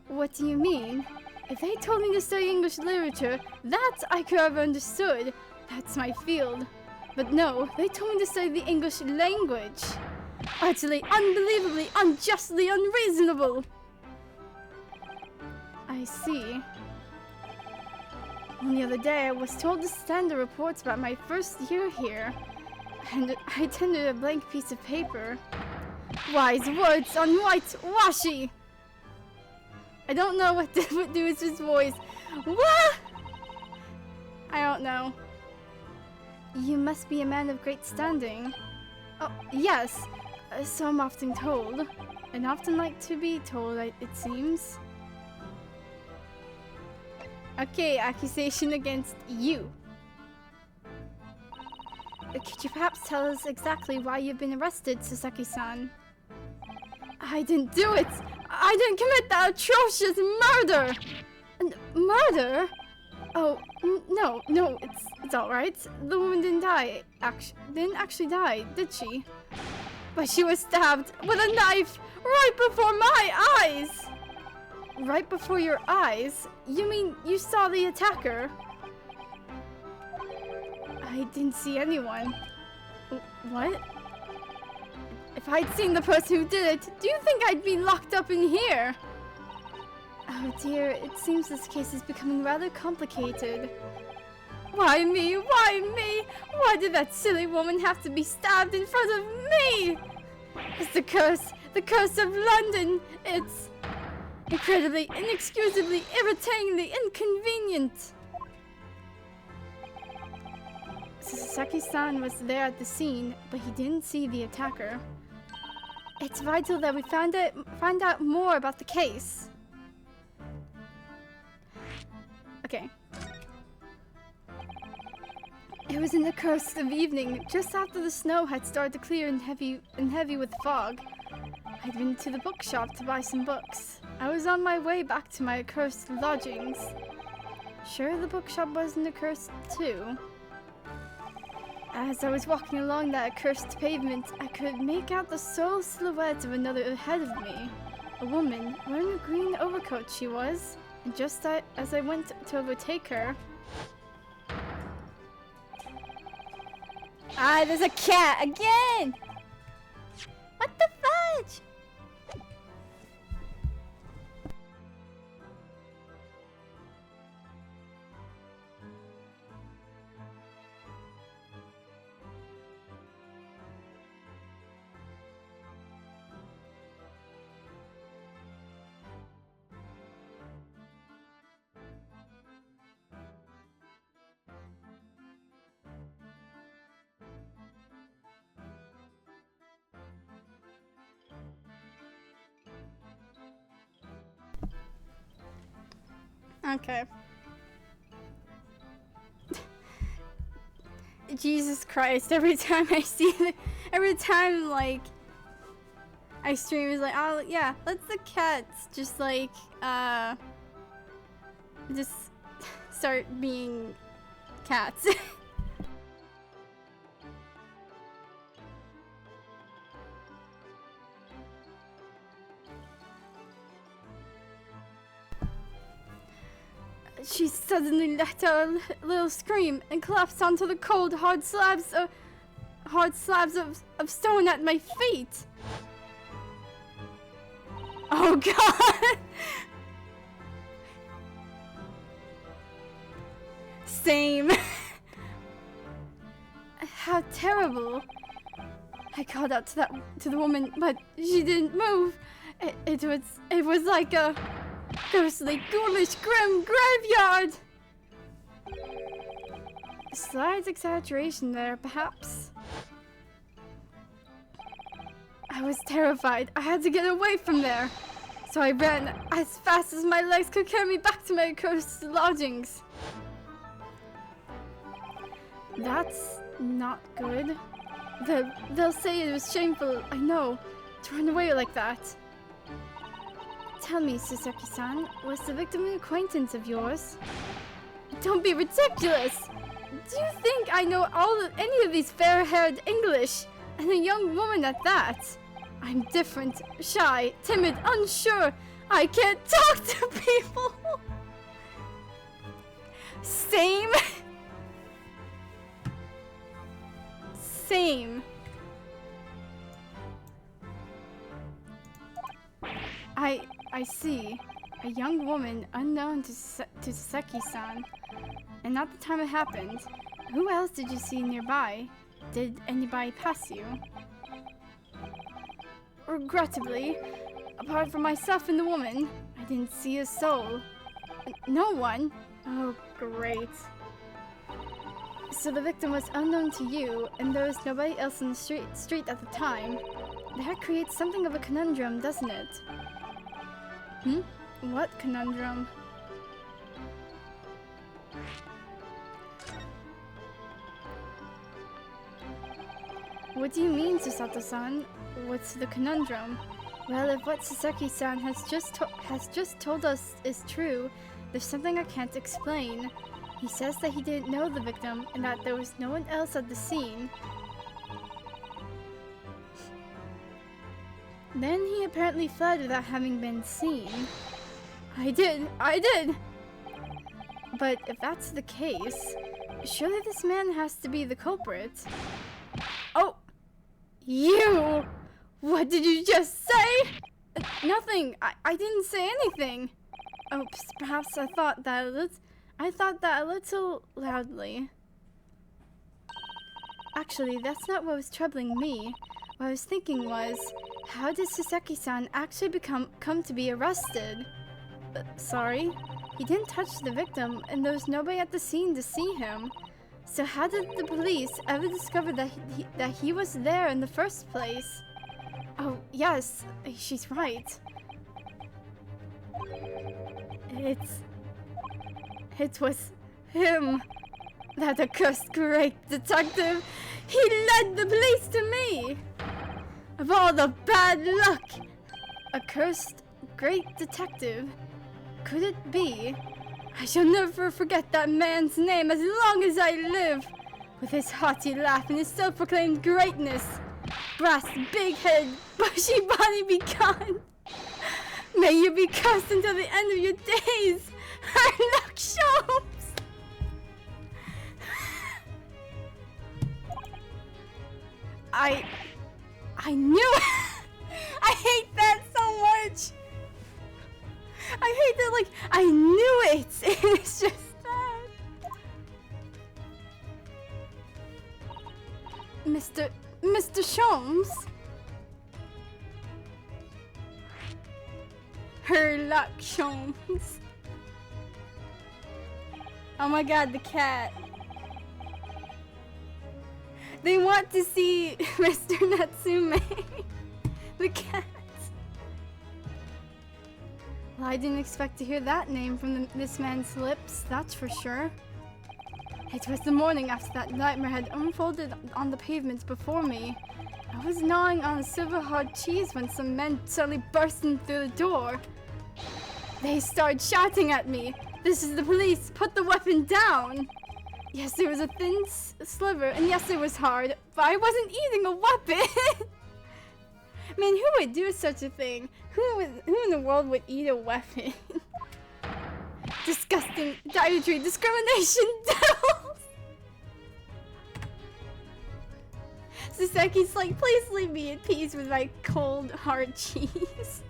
What do you mean? If they told me to study English literature, that I could have understood. That's my field. But no, they told me to study the English language. Utterly, unbelievably, unjustly unreasonable. I see. On the other day, I was told to stand the reports about my first year here. And I tendered a blank piece of paper. Wise words on white washi! I don't know what to do with his voice. What? I don't know. You must be a man of great standing. Oh, yes. So I'm often told. And often like to be told, it seems. Okay, accusation against you. Could you perhaps tell us exactly why you've been arrested, Sasaki-san? I didn't do it! I didn't commit that atrocious murder! Murder? Oh, no, it's alright. The woman didn't die. Didn't actually die, did she? But she was stabbed with a knife right before my eyes! Right before your eyes? You mean you saw the attacker? I didn't see anyone. What? If I'd seen the person who did it, do you think I'd be locked up in here? Oh dear, it seems this case is becoming rather complicated. Why me? Why me? Why did that silly woman have to be stabbed in front of me? It's the curse of London. It's incredibly, inexcusably, irritatingly inconvenient. Sasaki-san was there at the scene, but he didn't see the attacker. It's vital that we find out more about the case. Okay. It was in the course of evening, just after the snow had started to clear and heavy with fog. I'd been to the bookshop to buy some books. I was on my way back to my accursed lodgings. Sure the bookshop wasn't accursed too? As I was walking along that accursed pavement, I could make out the sole silhouette of another ahead of me. A woman, wearing a green overcoat she was, and just as I went to overtake her... Ah, there's a cat again! What the fudge? Okay. Jesus Christ, every time I see it, every time, like, I stream, is like, oh, yeah, let the cats just, like, just start being cats. She suddenly let out a little scream and collapsed onto the cold, hard slabs of stone at my feet. Oh God! Same. How terrible! I called out to the woman, but she didn't move. It was like a ghostly, ghoulish, grim graveyard! A slight exaggeration there, perhaps. I was terrified. I had to get away from there. So I ran as fast as my legs could carry me back to my cursed lodgings. That's not good. They'll say it was shameful, I know, to run away like that. Tell me, Sasaki-san, was the victim an acquaintance of yours? Don't be ridiculous! Do you think I know any of these fair-haired English? And a young woman at that? I'm different, shy, timid, unsure. I can't talk to people! Same? Same. I see. A young woman unknown to Sasaki-san. And at the time it happened, who else did you see nearby? Did anybody pass you? Regrettably, apart from myself and the woman, I didn't see a soul. No one? Oh, great. So the victim was unknown to you, and there was nobody else in the street at the time. That creates something of a conundrum, doesn't it? What conundrum? What do you mean, Susato-san? What's the conundrum? Well, if what Sasaki-san has just told us is true, there's something I can't explain. He says that he didn't know the victim and that there was no one else at the scene. Then he apparently fled without having been seen. I did! But if that's the case, surely this man has to be the culprit. Oh! You! What did you just say? Nothing! I didn't say anything! Oops, perhaps I thought that a little loudly. Actually, that's not what was troubling me. What I was thinking was, how did Sasaki-san actually come to be arrested? Sorry? He didn't touch the victim, and there was nobody at the scene to see him. So how did the police ever discover that he was there in the first place? Oh, yes, she's right. It was him. That accursed great detective. He led the police to me. Of all the bad luck. Accursed great detective. Could it be? I shall never forget that man's name as long as I live. With his haughty laugh and his self-proclaimed greatness. Brass, big head, bushy body be gone. May you be cursed until the end of your days. Herlock Sholmes! I knew it! I hate that so much! I hate that, like, I knew it! It's just that. Mr. Sholmes? Herlock Sholmes. Oh my god, the cat. They want to see Mr. Natsume. The cat. Well, I didn't expect to hear that name from this man's lips, that's for sure. It was the morning after that nightmare had unfolded on the pavement before me. I was gnawing on a silver-hard cheese when some men suddenly burst in through the door. They started shouting at me. This is the police, put the weapon down! Yes, there was a thin sliver, and yes, it was hard, but I wasn't eating a weapon! Man, who would do such a thing? Who in the world would eat a weapon? Disgusting, dietary discrimination devils! Sasaki's like, please leave me at peace with my cold, hard cheese.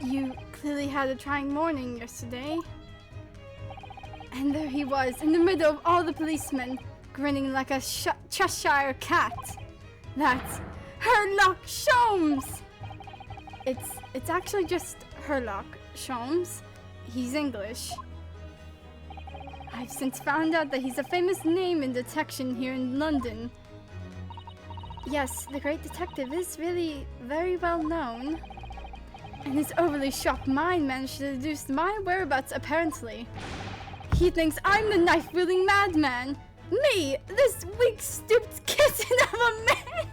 You clearly had a trying morning yesterday. And there he was, in the middle of all the policemen, grinning like a Cheshire cat. That's Herlock Sholmes! It's actually just Herlock Sholmes. He's English. I've since found out that he's a famous name in detection here in London. Yes, the great detective is really very well known. And his overly sharp mind managed to deduce my whereabouts apparently. He thinks I'm the knife-wielding madman. Me, this weak, stooped kitten of a man!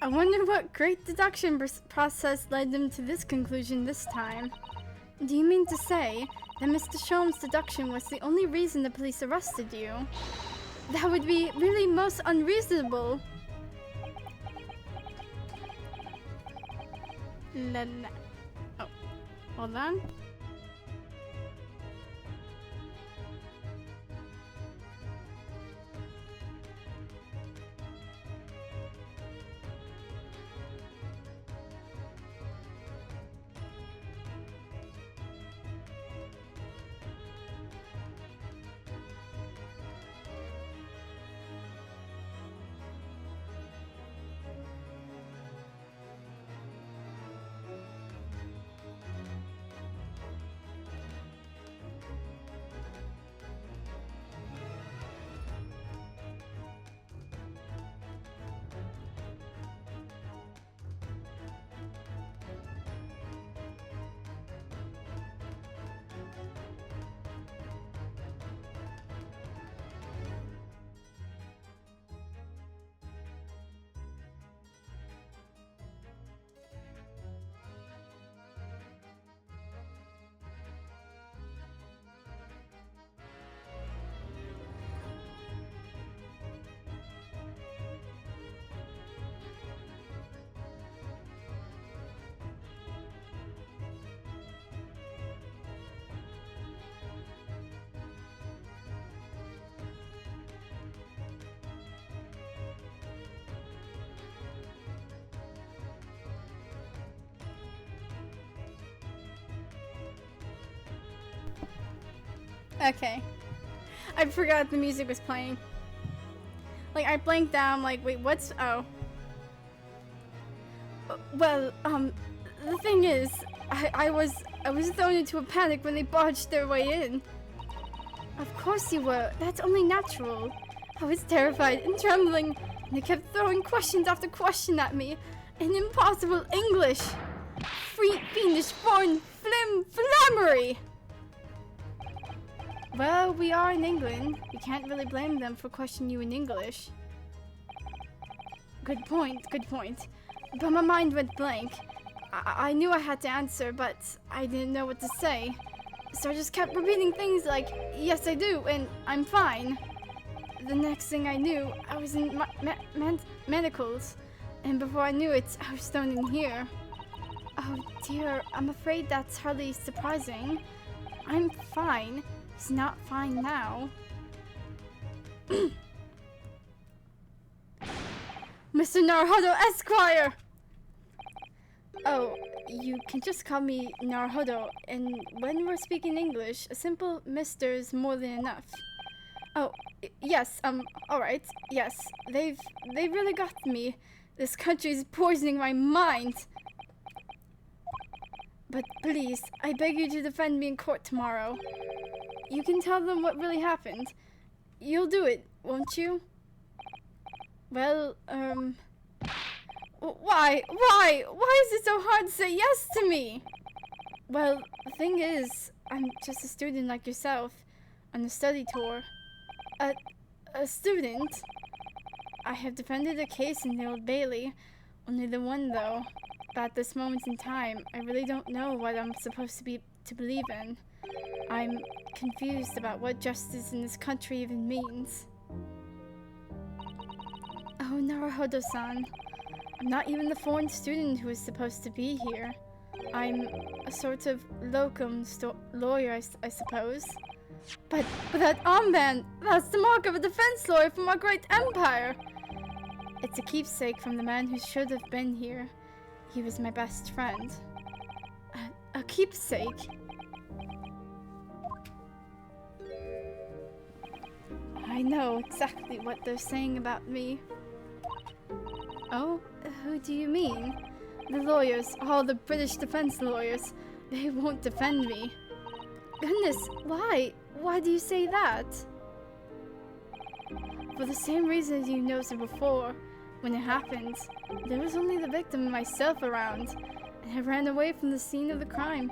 I wonder what great deduction process led them to this conclusion this time. Do you mean to say that Mr. Sholmes' deduction was the only reason the police arrested you? That would be really most unreasonable. Oh, hold on. Okay. I forgot the music was playing. Like, I blanked out. I'm like, wait, what's... Oh. Well, the thing is, I was thrown into a panic when they barged their way in. Of course you were. That's only natural. I was terrified and trembling, and they kept throwing questions after question at me in impossible English. Fiendish foreign flammery. Well, we are in England. You can't really blame them for questioning you in English. Good point, good point. But my mind went blank. I knew I had to answer, but I didn't know what to say. So I just kept repeating things like, yes I do, and I'm fine. The next thing I knew, I was in manacles. And before I knew it, I was thrown in here. Oh dear, I'm afraid that's hardly surprising. I'm fine. He's not fine now. Mr. Naruhodo Esquire! Oh, you can just call me Naruhodo, and when we're speaking English, a simple Mr. is more than enough. Oh, yes, alright, yes, they really got me. This country's poisoning my mind. But please, I beg you to defend me in court tomorrow. You can tell them what really happened. You'll do it, won't you? Well, why is it so hard to say yes to me? Well, the thing is, I'm just a student like yourself, on a study tour. A student? I have defended a case in the Old Bailey, only the one though. But at this moment in time, I really don't know what I'm supposed to believe in. I'm confused about what justice in this country even means. Oh, Naruhodo-san. I'm not even the foreign student who is supposed to be here. I'm a sort of locum lawyer, I suppose. But that armband, that's the mark of a defense lawyer from our great empire. It's a keepsake from the man who should have been here. He was my best friend. A keepsake? I know exactly what they're saying about me. Oh, who do you mean? The lawyers, all the British defense lawyers. They won't defend me. Goodness, why? Why do you say that? For the same reason as you noted before. When it happened, there was only the victim and myself around, and I ran away from the scene of the crime.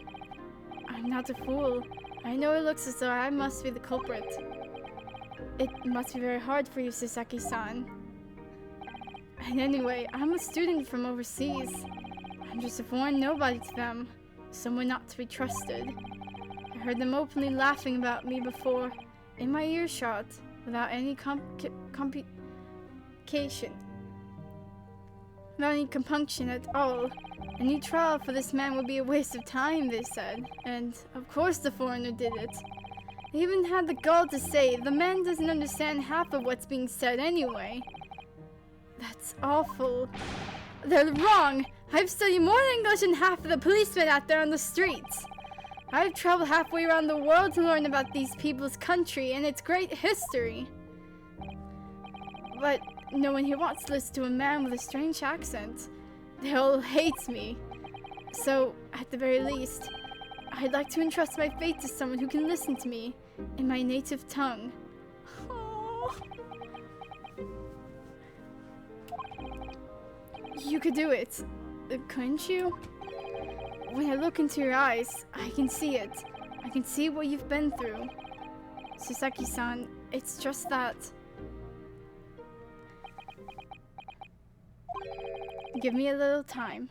I'm not a fool. I know it looks as though I must be the culprit. It must be very hard for you, Sasaki-san. And anyway, I'm a student from overseas. I'm just a foreign nobody to them, someone not to be trusted. I heard them openly laughing about me before, in my earshot, without any without any compunction at all. Any trial for this man would be a waste of time, they said. And, of course the foreigner did it. They even had the gall to say, the man doesn't understand half of what's being said anyway. That's awful. They're wrong! I've studied more English than half of the policemen out there on the streets. I've traveled halfway around the world to learn about these people's country and its great history. But no one here wants to listen to a man with a strange accent. They all hate me. So, at the very least, I'd like to entrust my fate to someone who can listen to me in my native tongue. Oh. You could do it, couldn't you? When I look into your eyes, I can see it. I can see what you've been through. Sasaki-san, it's just that. Give me a little time,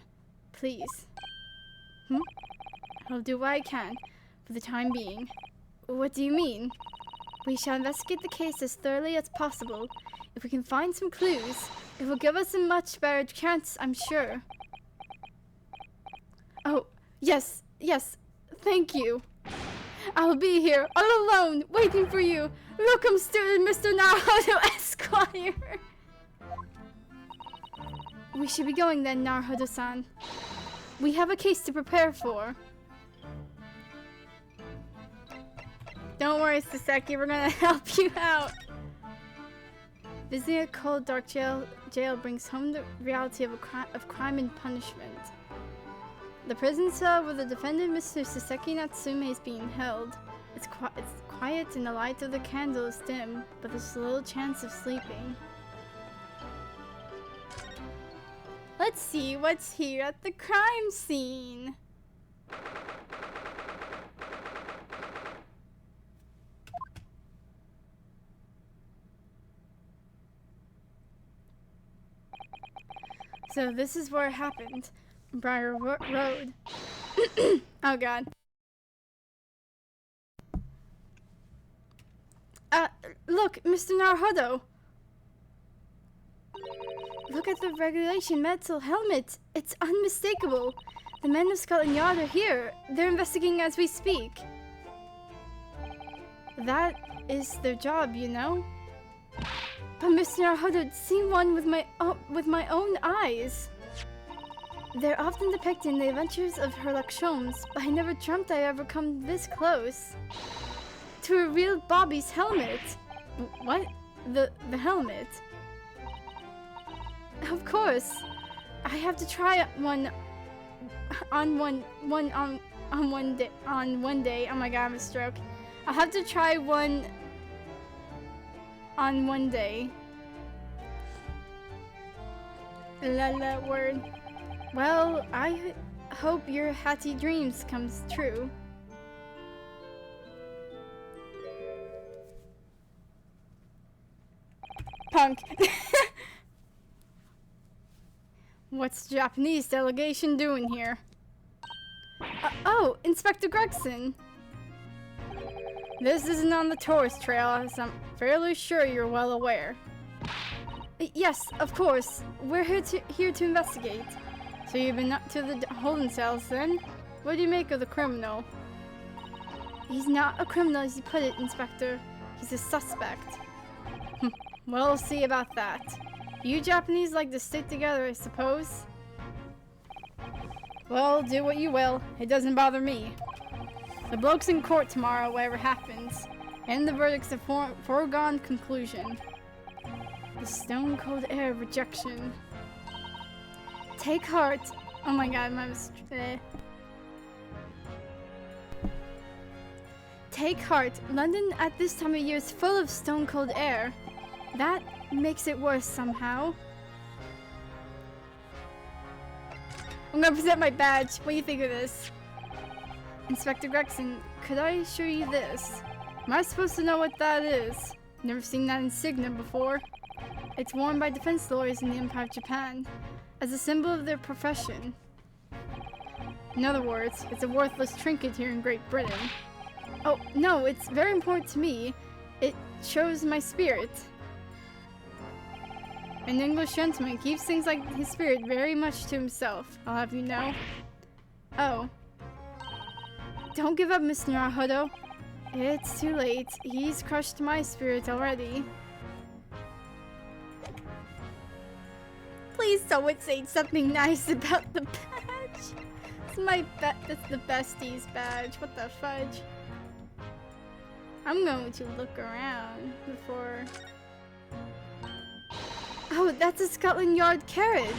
please. I'll do what I can, for the time being. What do you mean? We shall investigate the case as thoroughly as possible. If we can find some clues, it will give us a much better chance, I'm sure. Oh, yes, thank you. I'll be here, all alone, waiting for you. Welcome, student Mr. Naruhodo Esquire. We should be going then, Naruhodo-san. We have a case to prepare for. Don't worry, Saseki, we're gonna help you out. Visiting a cold, dark jail brings home the reality of crime and punishment. The prison cell where the defendant, Mr. Saseki Natsume, is being held. It's quiet and the light of the candle is dim, but there's little chance of sleeping. Let's see what's here at the crime scene. So this is where it happened. Briar Road. Oh god. Look, Mr. Naruhodo. Look at the regulation metal helmet. It's unmistakable. The men of Scotland Yard are here. They're investigating as we speak. That is their job, you know. But Mr. Naruhodo, I'd seen one with my own eyes. They're often depicted in the adventures of Sherlock Holmes, but I never dreamt I'd ever come this close to a real Bobby's helmet. What? The helmet? Of course. I have to try one on one day. Oh my god, I'm a stroke. I'll have to try one on one day. La word. Well, I hope your happy dreams comes true. Punk. What's the Japanese delegation doing here? Oh, Inspector Gregson. This isn't on the tourist trail, as I'm fairly sure you're well aware. Yes, of course. We're here to investigate. So you've been up to the holding cells then? What do you make of the criminal? He's not a criminal as you put it, Inspector. He's a suspect. Well, we'll see about that. You Japanese like to stick together, I suppose? Well, do what you will. It doesn't bother me. The bloke's in court tomorrow, whatever happens. And the verdict's a foregone conclusion. The stone-cold air of rejection. Take heart. Oh my god, my mistake. Take heart. London at this time of year is full of stone-cold air. That makes it worse somehow. I'm gonna present my badge. What do you think of this? Inspector Gregson, could I show you this? Am I supposed to know what that is? Never seen that insignia before. It's worn by defense lawyers in the Empire of Japan as a symbol of their profession. In other words, it's a worthless trinket here in Great Britain. Oh, no, it's very important to me. It shows my spirit. An English gentleman keeps things like his spirit very much to himself, I'll have you know. Oh. Don't give up, Mr. Naruhodo. It's too late. He's crushed my spirit already. Please someone say something nice about the badge. That's the bestie's badge. What the fudge? I'm going to look around before... Oh, that's a Scotland Yard carriage.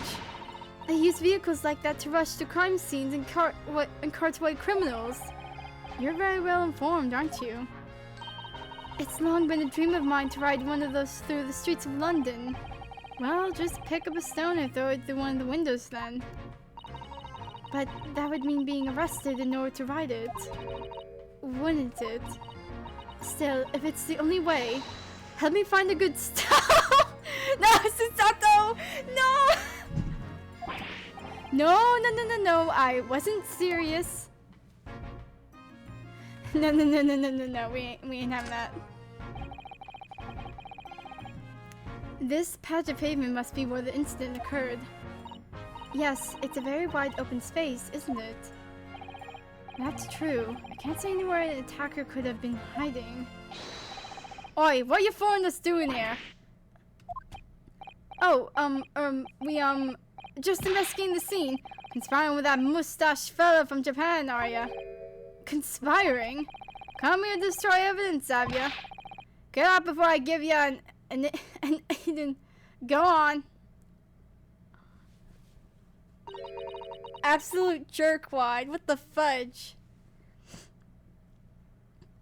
They use vehicles like that to rush to crime scenes and cart away criminals. You're very well informed, aren't you? It's long been a dream of mine to ride one of those through the streets of London. Well, just pick up a stone and throw it through one of the windows then. But that would mean being arrested in order to ride it. Wouldn't it? Still, if it's the only way, help me find a good stone! No, Susato! No! No, I wasn't serious. No, we ain't having that. This patch of pavement must be where the incident occurred. Yes, it's a very wide open space, isn't it? That's true. I can't see anywhere an attacker could have been hiding. Oi, what you foreigners doing here? Oh, we, just investigating the scene. Conspiring with that mustache fella from Japan, are ya? Conspiring? Come here to destroy evidence, have ya? Get out before I give you an Aiden. Go on. Absolute jerkwad. What the fudge?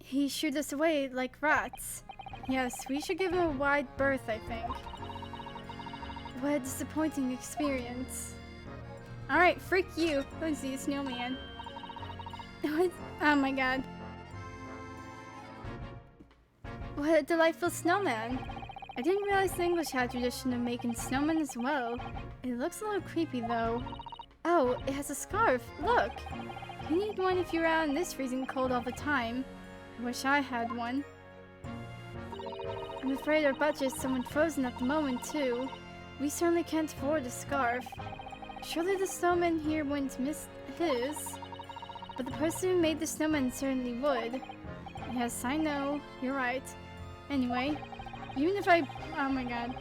He shooed us away like rats. Yes, we should give him a wide berth, I think. What a disappointing experience. Alright, freak you. Let's see a snowman. What? Oh my god. What a delightful snowman. I didn't realize the English had a tradition of making snowmen as well. It looks a little creepy though. Oh, it has a scarf. Look! You need one if you're out in this freezing cold all the time. I wish I had one. I'm afraid our budget's somewhat frozen at the moment too. We certainly can't afford a scarf. Surely the snowman here wouldn't miss his. But the person who made the snowman certainly would. Yes, I know. You're right. Anyway, even if I... Oh my god.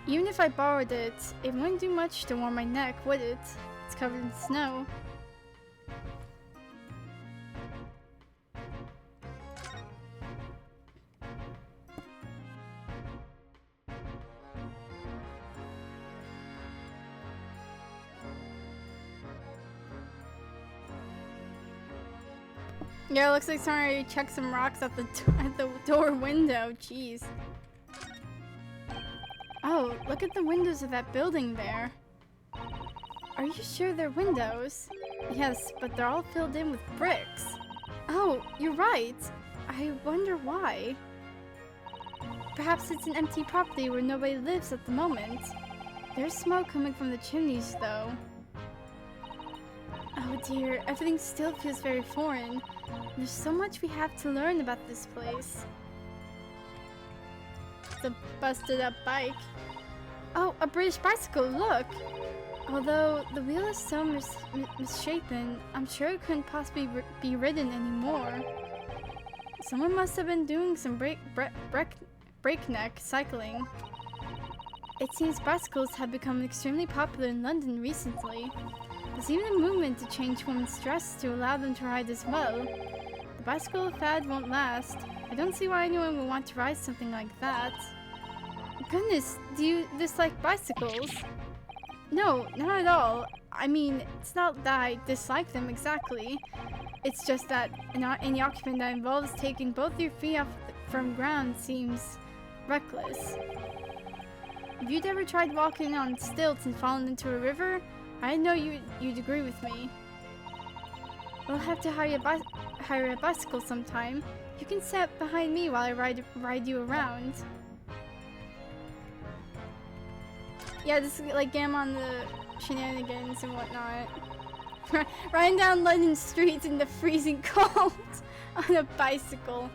Even if I borrowed it, it wouldn't do much to warm my neck, would it? It's covered in snow. Yeah, it looks like someone already checked some rocks at the door window. Jeez. Oh, look at the windows of that building there. Are you sure they're windows? Yes, but they're all filled in with bricks. Oh, you're right. I wonder why. Perhaps it's an empty property where nobody lives at the moment. There's smoke coming from the chimneys, though. Oh dear, everything still feels very foreign. There's so much we have to learn about this place. It's a busted up bike. Oh, a British bicycle, look! Although the wheel is so misshapen, I'm sure it couldn't possibly be ridden anymore. Someone must have been doing some breakneck cycling. It seems bicycles have become extremely popular in London recently. There's even a movement to change women's dress to allow them to ride as well. The bicycle fad won't last. I don't see why anyone would want to ride something like that. Goodness, do you dislike bicycles? No, not at all. I mean, it's not that I dislike them exactly. It's just that any occupant that involves taking both your feet off from ground seems reckless. If you'd ever tried walking on stilts and fallen into a river, I know you'd agree with me. We'll have to hire a bicycle sometime. You can sit behind me while I ride you around. Yeah, just like get him on the shenanigans and whatnot. Riding down London streets in the freezing cold on a bicycle.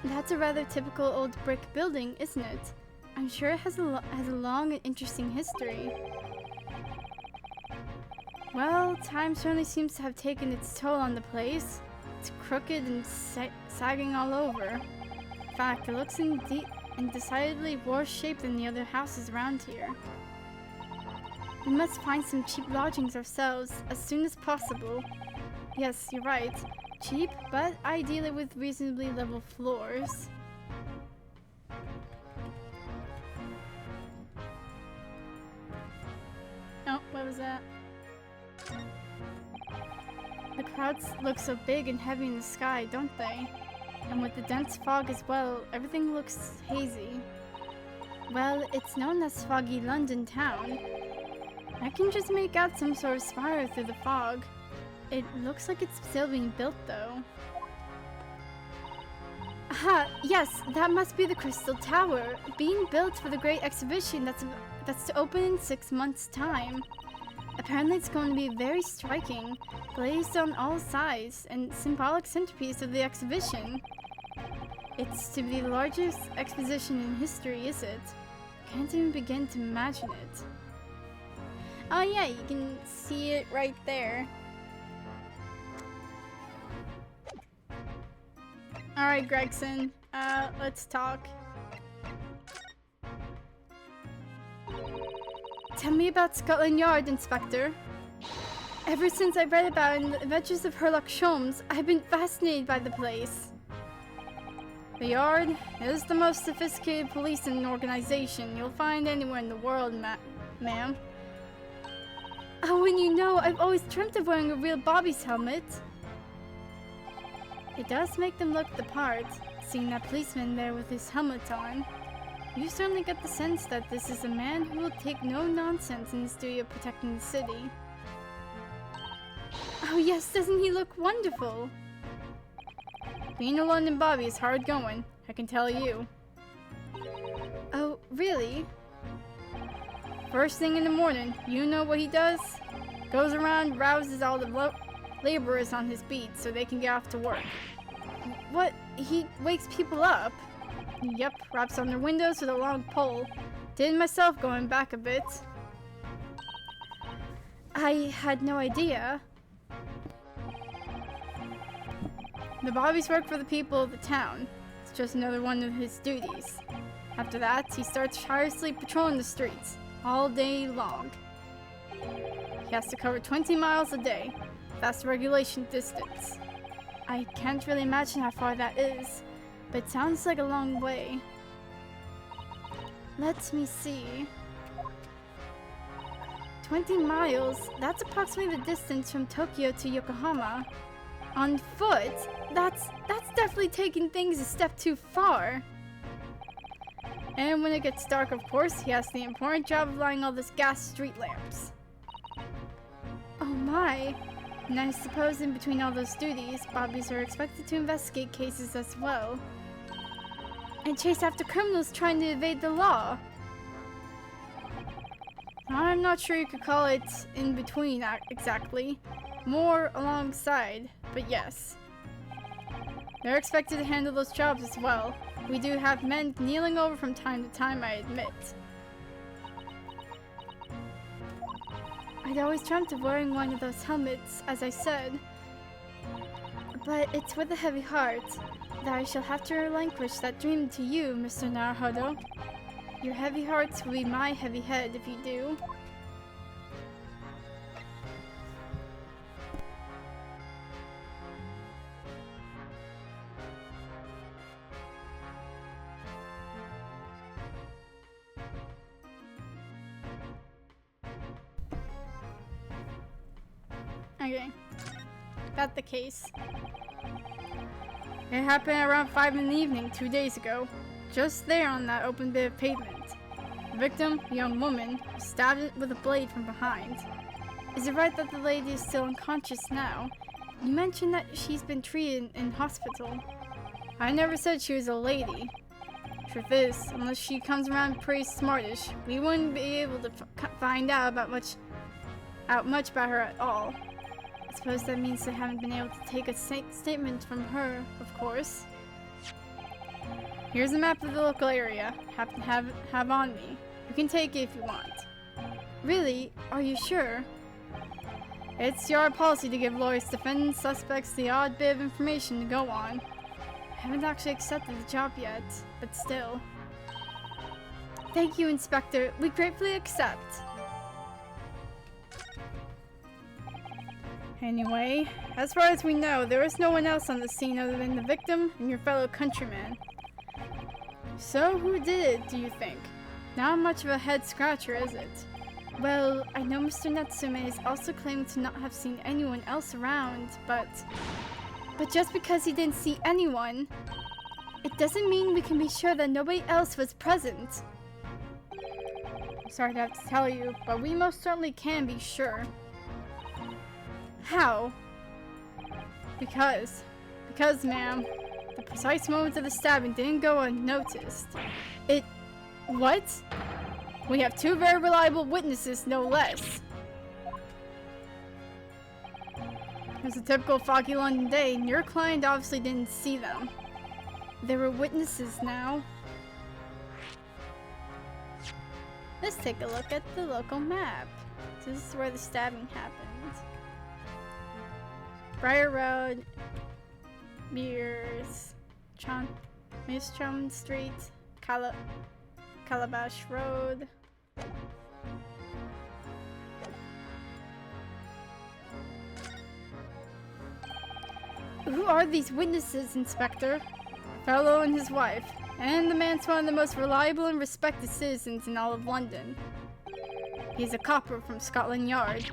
That's a rather typical old brick building, isn't it? I'm sure it has a long and interesting history. Well, time certainly seems to have taken its toll on the place. It's crooked and sagging all over. In fact, it looks in decidedly worse shape than the other houses around here. We must find some cheap lodgings ourselves as soon as possible. Yes, you're right. Cheap, but ideally with reasonably level floors. Oh, what was that? The clouds look so big and heavy in the sky, don't they? And with the dense fog as well, everything looks hazy. Well, it's known as Foggy London Town. I can just make out some sort of spiral through the fog. It looks like it's still being built, though. Aha! Yes, that must be the Crystal Tower, being built for the great exhibition that's to open in 6 months' time. Apparently it's going to be very striking, glazed on all sides, and symbolic centerpiece of the exhibition. It's to be the largest exposition in history, is it? Can't even begin to imagine it. Oh yeah, you can see it right there. Alright, Gregson, let's talk. Tell me about Scotland Yard, Inspector. Ever since I read about it in the Adventures of Herlock Sholmes, I've been fascinated by the place. The Yard is the most sophisticated policing organization you'll find anywhere in the world, ma'am. Oh, and you know, I've always dreamt of wearing a real Bobby's helmet. It does make them look the part, seeing that policeman there with his helmet on. You certainly get the sense that this is a man who will take no nonsense in his duty of protecting the city. Oh yes, doesn't he look wonderful? Being a London Bobby is hard going, I can tell you. Oh, really? First thing in the morning, you know what he does? Goes around, rouses all the laborers on his beat so they can get off to work. What? He wakes people up? Yep, raps on their windows with a long pole. Did myself going back a bit. I had no idea. The Bobbies work for the people of the town. It's just another one of his duties. After that, he starts tirelessly patrolling the streets, all day long. He has to cover 20 miles a day. That's the regulation distance. I can't really imagine how far that is, but it sounds like a long way. Let me see. 20 miles? That's approximately the distance from Tokyo to Yokohama. On foot? That's definitely taking things a step too far. And when it gets dark, of course, he has the important job of lighting all this gas street lamps. Oh my. And I suppose in between all those duties, Bobbies are expected to investigate cases as well. And chase after criminals trying to evade the law. I'm not sure you could call it in between exactly. More alongside, but yes. They're expected to handle those jobs as well. We do have men kneeling over from time to time, I admit. I'd always dreamt of wearing one of those helmets, as I said. But it's with a heavy heart that I shall have to relinquish that dream to you, Mr. Naruhodo. Your heavy hearts will be my heavy head if you do. Okay, that's the case. It happened around 5 in the evening 2 days ago, just there on that open bit of pavement. The victim, a young woman, was stabbed with a blade from behind. Is it right that the lady is still unconscious now? You mentioned that she's been treated in hospital. I never said she was a lady. Truth is, unless she comes around pretty smartish, we wouldn't be able to find out much about her at all. I suppose that means they haven't been able to take a statement from her, of course. Here's a map of the local area. Happen to have on me. You can take it if you want. Really? Are you sure? It's your policy to give lawyers, defendants, suspects the odd bit of information to go on. I haven't actually accepted the job yet, but still. Thank you, Inspector. We gratefully accept. Anyway, as far as we know, there is no one else on the scene other than the victim and your fellow countryman. So, who did it, do you think? Not much of a head-scratcher, is it? Well, I know Mr. Natsume is also claiming to not have seen anyone else around, but just because he didn't see anyone, it doesn't mean we can be sure that nobody else was present. I'm sorry to have to tell you, but we most certainly can be sure. How? Because, ma'am, the precise moments of the stabbing didn't go unnoticed. What? We have 2 very reliable witnesses, no less. It was a typical foggy London day, and your client obviously didn't see them. There were witnesses now. Let's take a look at the local map. So this is where the stabbing happened. Briar Road, Mistrom Street, Calabash Road. Who are these witnesses, Inspector? Fellow and his wife, and the man's one of the most reliable and respected citizens in all of London. He's a copper from Scotland Yard.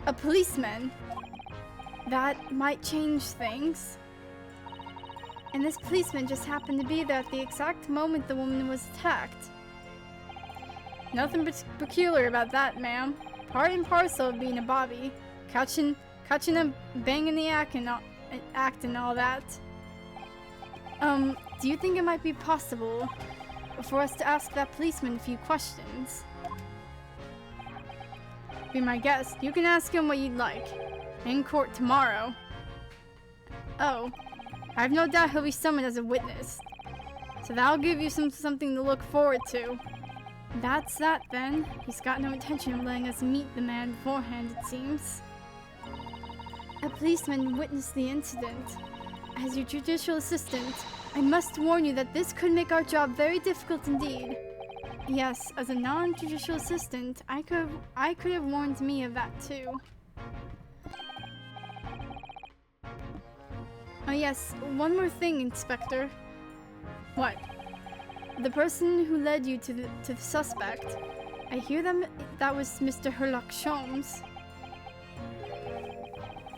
A policeman. That might change things. And this policeman just happened to be there at the exact moment the woman was attacked. Nothing peculiar about that, ma'am. Part and parcel of being a bobby. Catching them banging the act and all that. Do you think it might be possible for us to ask that policeman a few questions? Be my guest. You can ask him what you'd like. In court tomorrow. Oh, I have no doubt he'll be summoned as a witness. So that'll give you something to look forward to. That's that then. He's got no intention of letting us meet the man beforehand, it seems. A policeman witnessed the incident. As your judicial assistant, I must warn you that this could make our job very difficult indeed. Yes, as a non-judicial assistant, I could have warned me of that too. Oh yes, one more thing, Inspector. What? The person who led you to the suspect. I hear that was Mr. Herlock Sholmes.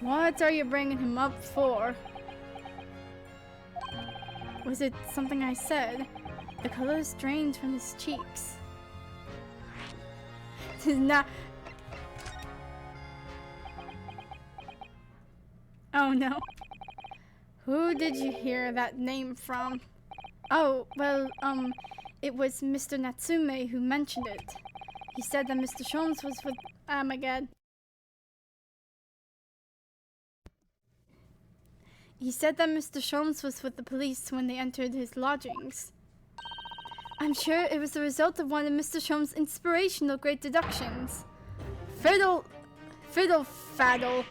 What are you bringing him up for? Was it something I said? The color is drained from his cheeks. This is not... Oh no. Who did you hear that name from? Oh, well, it was Mr. Natsume who mentioned it. He said that Mr. Sholmes was with... Oh my god. He said that Mr. Sholmes was with the police when they entered his lodgings. I'm sure it was the result of one of Mr. Sholmes' inspirational great deductions. Fiddle faddle.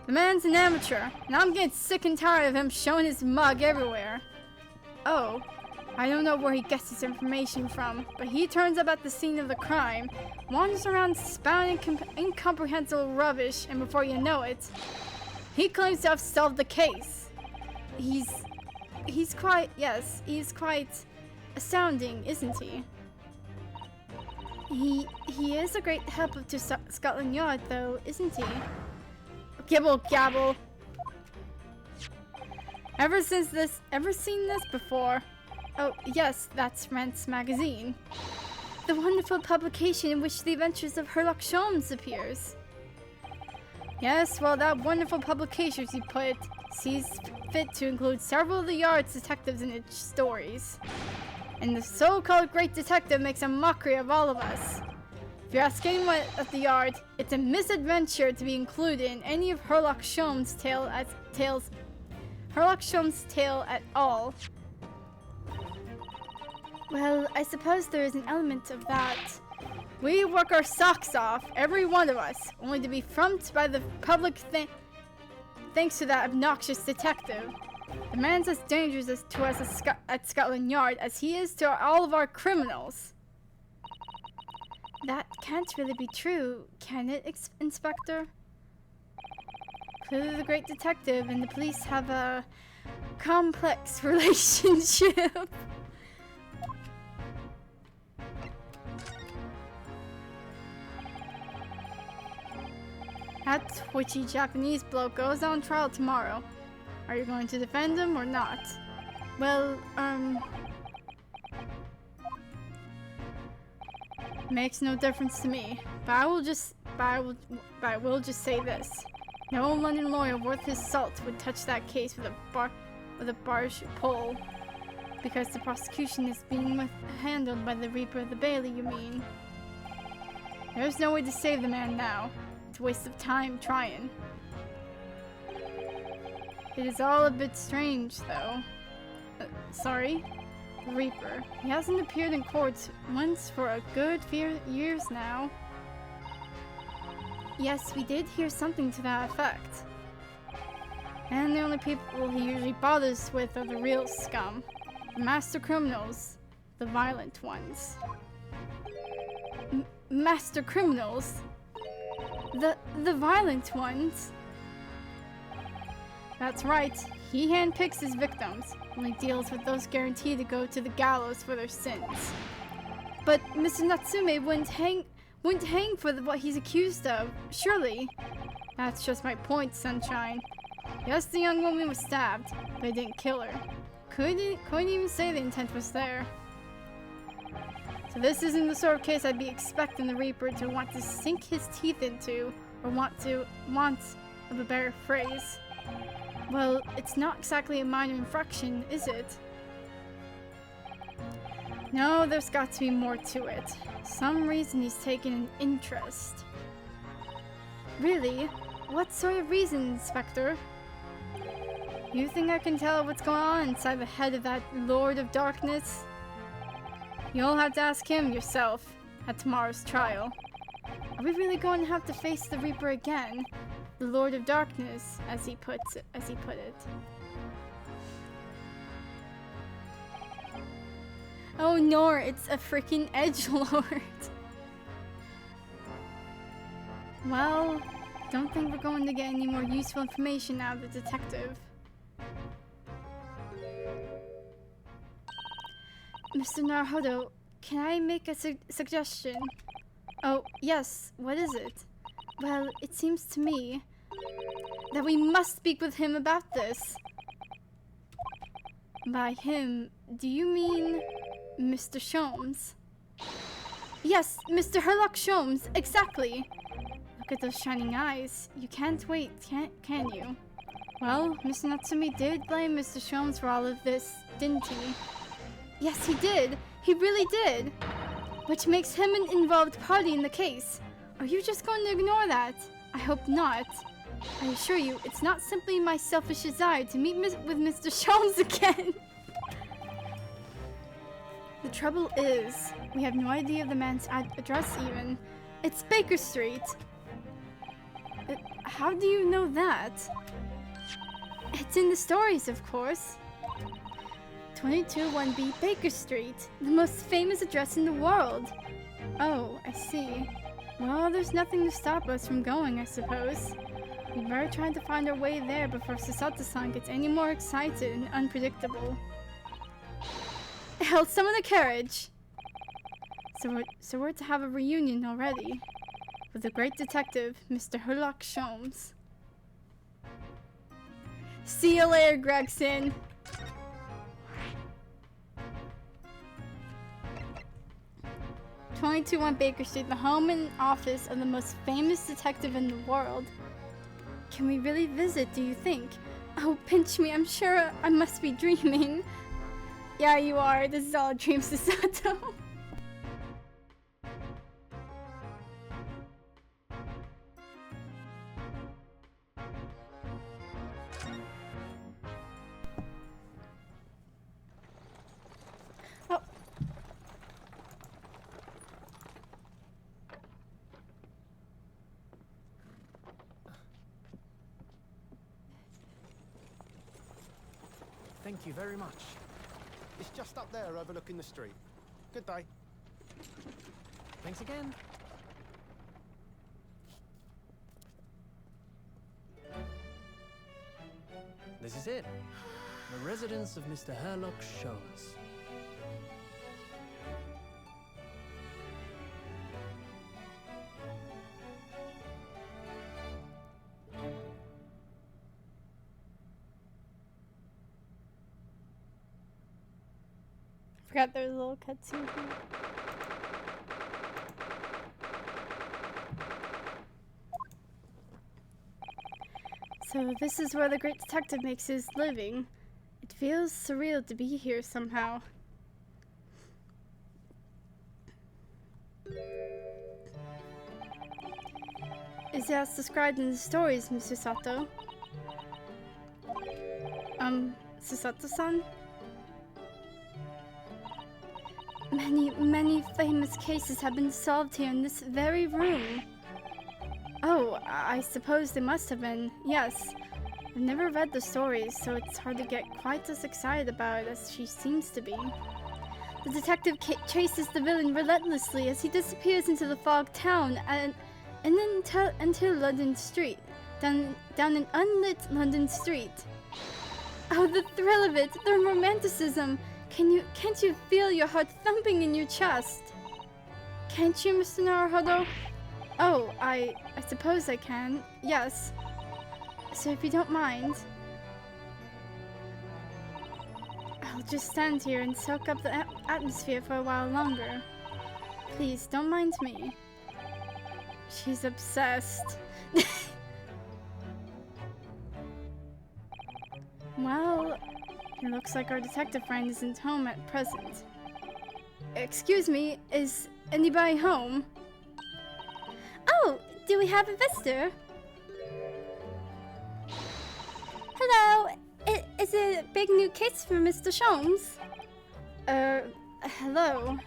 The man's an amateur, and I'm getting sick and tired of him showing his mug everywhere. Oh, I don't know where he gets his information from, but he turns up at the scene of the crime, wanders around spouting incomprehensible rubbish, and before you know it, he claims to have solved the case. He's quite astounding, isn't he? He is a great help to Scotland Yard, though, isn't he? Gibble gabble. Ever seen this before? Oh, yes, that's Rent's magazine. The wonderful publication in which the adventures of Herlock Sholmes appears. Yes, well, that wonderful publication, as you put it, sees fit to include several of the Yard's detectives in its stories. And the so-called great detective makes a mockery of all of us. If you ask anyone at the Yard, it's a misadventure to be included in any of Herlock Sholmes' tale at all. Well, I suppose there is an element of that. We work our socks off, every one of us, only to be frumped by the public thanks to that obnoxious detective. The man's as dangerous to us at Scotland Yard as he is to all of our criminals. That can't really be true, can it, Inspector? Clearly the great detective and the police have a complex relationship. That twitchy Japanese bloke goes on trial tomorrow. Are you going to defend him or not? Well, makes no difference to me. But I will just say this: no London lawyer worth his salt would touch that case with a barge pole, because the prosecution is being handled by the Reaper of the Bailey. You mean? There's no way to save the man now. It's a waste of time trying. It is all a bit strange, though. Sorry? The Reaper. He hasn't appeared in court once for a good few years now. Yes, we did hear something to that effect. And the only people he usually bothers with are the real scum. The master criminals. The violent ones. Master criminals? The violent ones. That's right. He handpicks his victims, only deals with those guaranteed to go to the gallows for their sins. But Mr. Natsume wouldn't hang for what he's accused of, surely. That's just my point, Sunshine. Yes, the young woman was stabbed, but I didn't kill her. Couldn't even say the intent was there. So this isn't the sort of case I'd be expecting the Reaper to want to sink his teeth into, or want of a better phrase. Well, it's not exactly a minor infraction, is it? No, there's got to be more to it. Some reason he's taken an interest. Really? What sort of reason, Inspector? You think I can tell what's going on inside the head of that Lord of Darkness? You'll have to ask him yourself at tomorrow's trial. Are we really going to have to face the Reaper again? The Lord of Darkness, as he put it. Oh no, it's a freaking edgelord. Well, don't think we're going to get any more useful information out of the detective. Mr. Naruhodo, can I make a suggestion? Oh, yes, what is it? Well, it seems to me that we must speak with him about this. By him, do you mean Mr. Sholmes? Yes, Mr. Herlock Sholmes, exactly. Look at those shining eyes. You can't wait, can you? Well, Mr. Natsume did blame Mr. Sholmes for all of this, didn't he? Yes, he did. He really did. Which makes him an involved party in the case. Are you just going to ignore that? I hope not. I assure you, it's not simply my selfish desire to meet with Mr. Sholmes again. The trouble is, we have no idea of the man's address even. It's Baker Street. How do you know that? It's in the stories, of course. 221B Baker Street, the most famous address in the world. Oh, I see. Well, there's nothing to stop us from going, I suppose. We better try to find our way there before Susato-san gets any more excited and unpredictable. I'll summon a carriage! So we're to have a reunion already. With the great detective, Mr. Herlock Sholmes. See you later, Gregson! (22-1 Baker Street, the home and office of the most famous detective in the world. Can we really visit, do you think? Oh, pinch me, I'm sure I must be dreaming. Yeah, you are. This is all a dream, Susato. Oh. Thank you very much. It's just up there overlooking the street. Good day. Thanks again. This is it. The residence of Mr. Herlock Sholmes. Forgot there was a little cutscene here. So this is where the great detective makes his living. It feels surreal to be here somehow. Is it as described in the stories, Mr. Sato? Susato-san? Many famous cases have been solved here in this very room. Oh, I suppose they must have been, yes. I've never read the stories, so it's hard to get quite as excited about it as she seems to be. The detective chases the villain relentlessly as he disappears into the fog town, and And then until London Street. Down an unlit London street. Oh, the thrill of it, the romanticism. Can't you feel your heart thumping in your chest? Can't you, Mr. Naruhodo? Oh, I suppose I can. Yes. So if you don't mind, I'll just stand here and soak up the atmosphere for a while longer. Please, don't mind me. She's obsessed. Well, it looks like our detective friend isn't home at present. Excuse me, is anybody home? Oh, do we have a visitor? Hello, is it a big new case for Mr. Sholmes? Hello.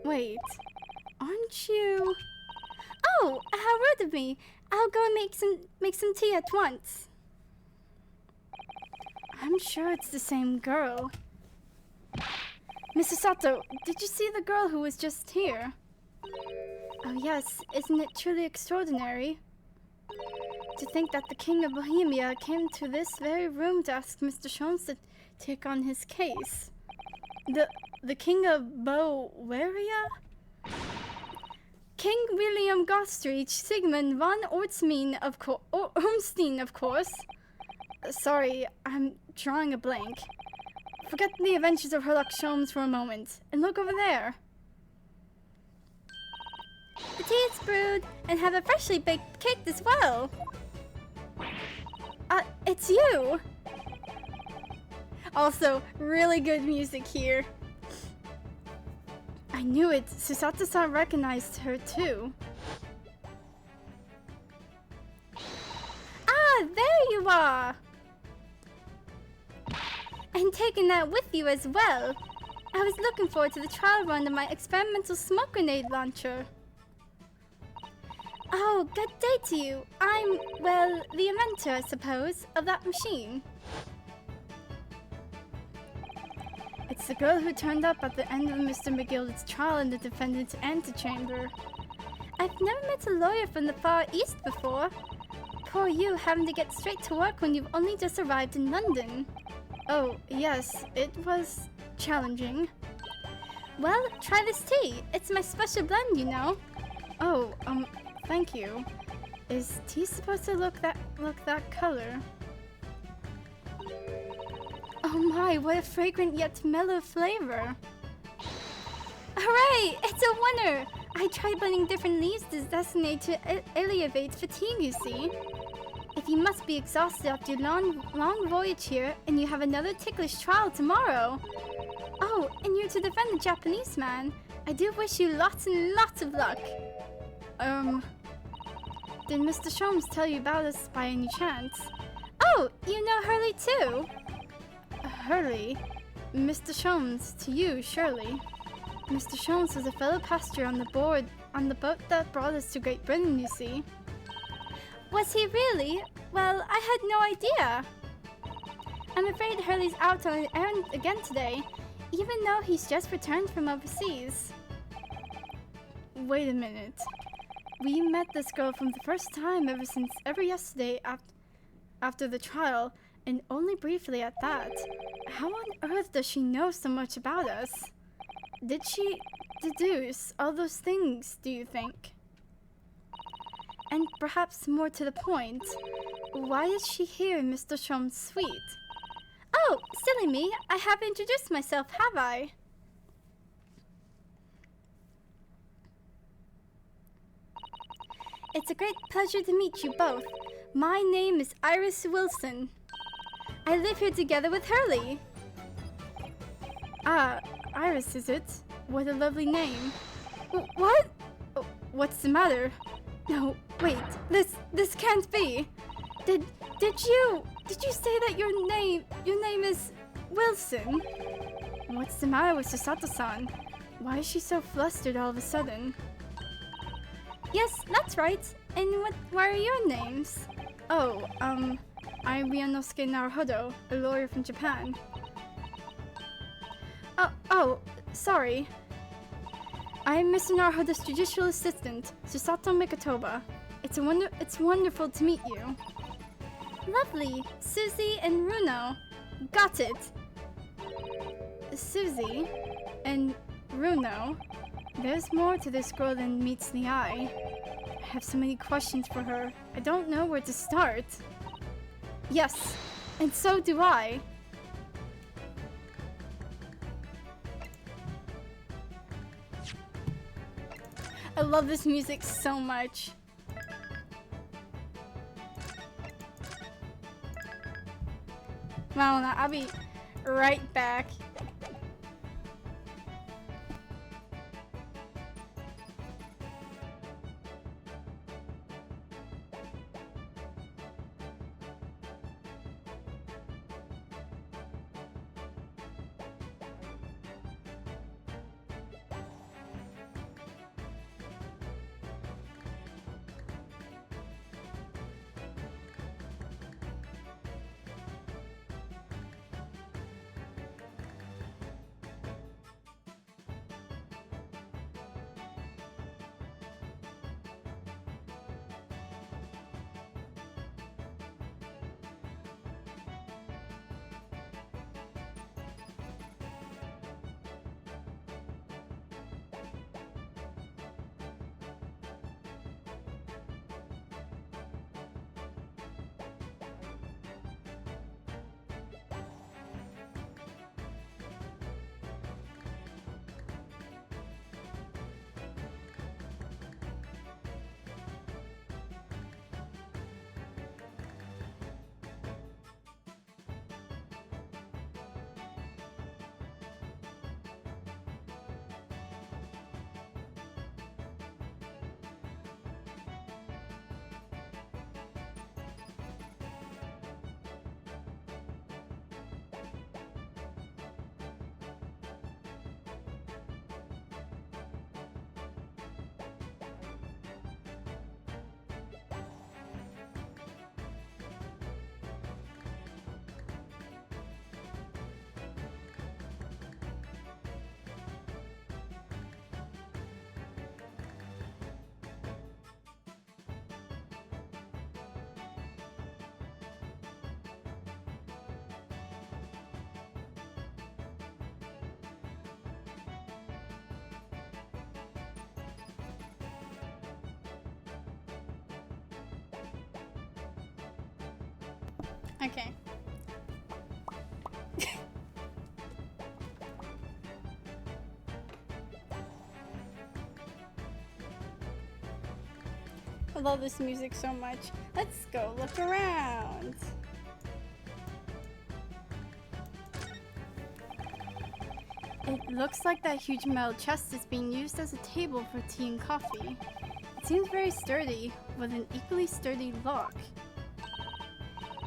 Wait, aren't you? Oh, how rude of me. I'll go and make some tea at once. I'm sure it's the same girl. Mrs. Sato, did you see the girl who was just here? Oh yes, isn't it truly extraordinary? To think that the King of Bohemia came to this very room to ask Mr. Sholmes to take on his case. The King of Bohemia? King William Gotstrich Sigmund von Ormstein, of course. Sorry, I'm drawing a blank. Forget the adventures of Herlock Sholmes for a moment, and look over there. The tea is brewed, and have a freshly baked cake as well. It's you! Also, really good music here. I knew it. Susato-san recognized her too. Ah, there you are! And taking that with you as well. I was looking forward to the trial run of my experimental smoke grenade launcher. Oh, good day to you. I'm, well, the inventor, I suppose, of that machine. It's the girl who turned up at the end of Mr. McGilde's trial in the defendant's antechamber. I've never met a lawyer from the Far East before. Poor you, having to get straight to work when you've only just arrived in London. Oh, yes, it was challenging. Well, try this tea. It's my special blend, you know. Oh, thank you. Is tea supposed to look that color? Oh my, what a fragrant yet mellow flavor. Hooray! It's a winner! I tried blending different leaves designated to alleviate fatigue, you see. If you must be exhausted after your long voyage here, and you have another ticklish trial tomorrow. Oh, and you're to defend the Japanese man. I do wish you lots and lots of luck. Did Mr. Sholmes tell you about us by any chance? Oh, you know Hurley too? Hurley? Mr. Sholmes, to you, surely. Mr. Sholmes was a fellow passenger on the boat that brought us to Great Britain, you see. Was he really? Well, I had no idea. I'm afraid Hurley's out on an errand again today, even though he's just returned from overseas. Wait a minute. We met this girl from the first time ever yesterday after the trial, and only briefly at that. How on earth does she know so much about us? Did she deduce all those things, do you think? And perhaps more to the point, why is she here in Mr. Sholmes' suite? Oh, silly me, I haven't introduced myself, have I? It's a great pleasure to meet you both. My name is Iris Wilson. I live here together with Hurley. Ah, Iris, is it? What a lovely name. What? Oh, what's the matter? No, wait, this can't be. Did you say that your name is Wilson? What's the matter with Susato-san? Why is she so flustered all of a sudden? Yes, that's right. And what are your names? Oh, I'm Ryanosuke Naruhodo, a lawyer from Japan. Oh, sorry. I am Mr. Naruhodo's judicial assistant, Susato Mikotoba. It's wonderful to meet you. Lovely, Susie and Runo. Got it. Susie and Runo. There's more to this girl than meets the eye. I have so many questions for her. I don't know where to start. Yes, and so do I. I love this music so much. Well, I'll be right back. Okay. I love this music so much. Let's go look around. It looks like that huge metal chest is being used as a table for tea and coffee. It seems very sturdy, with an equally sturdy lock.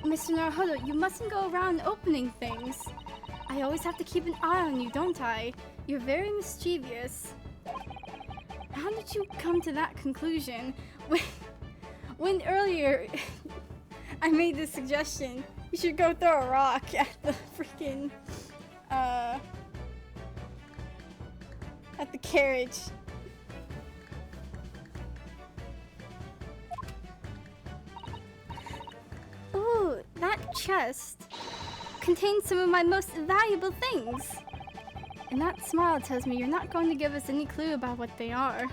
Mr. Naruhodo, you mustn't go around opening things. I always have to keep an eye on you, don't I? You're very mischievous. How did you come to that conclusion? When earlier I made this suggestion, you should go throw a rock at the freaking, at the carriage. Ooh, that chest contains some of my most valuable things. And that smile tells me you're not going to give us any clue about what they are.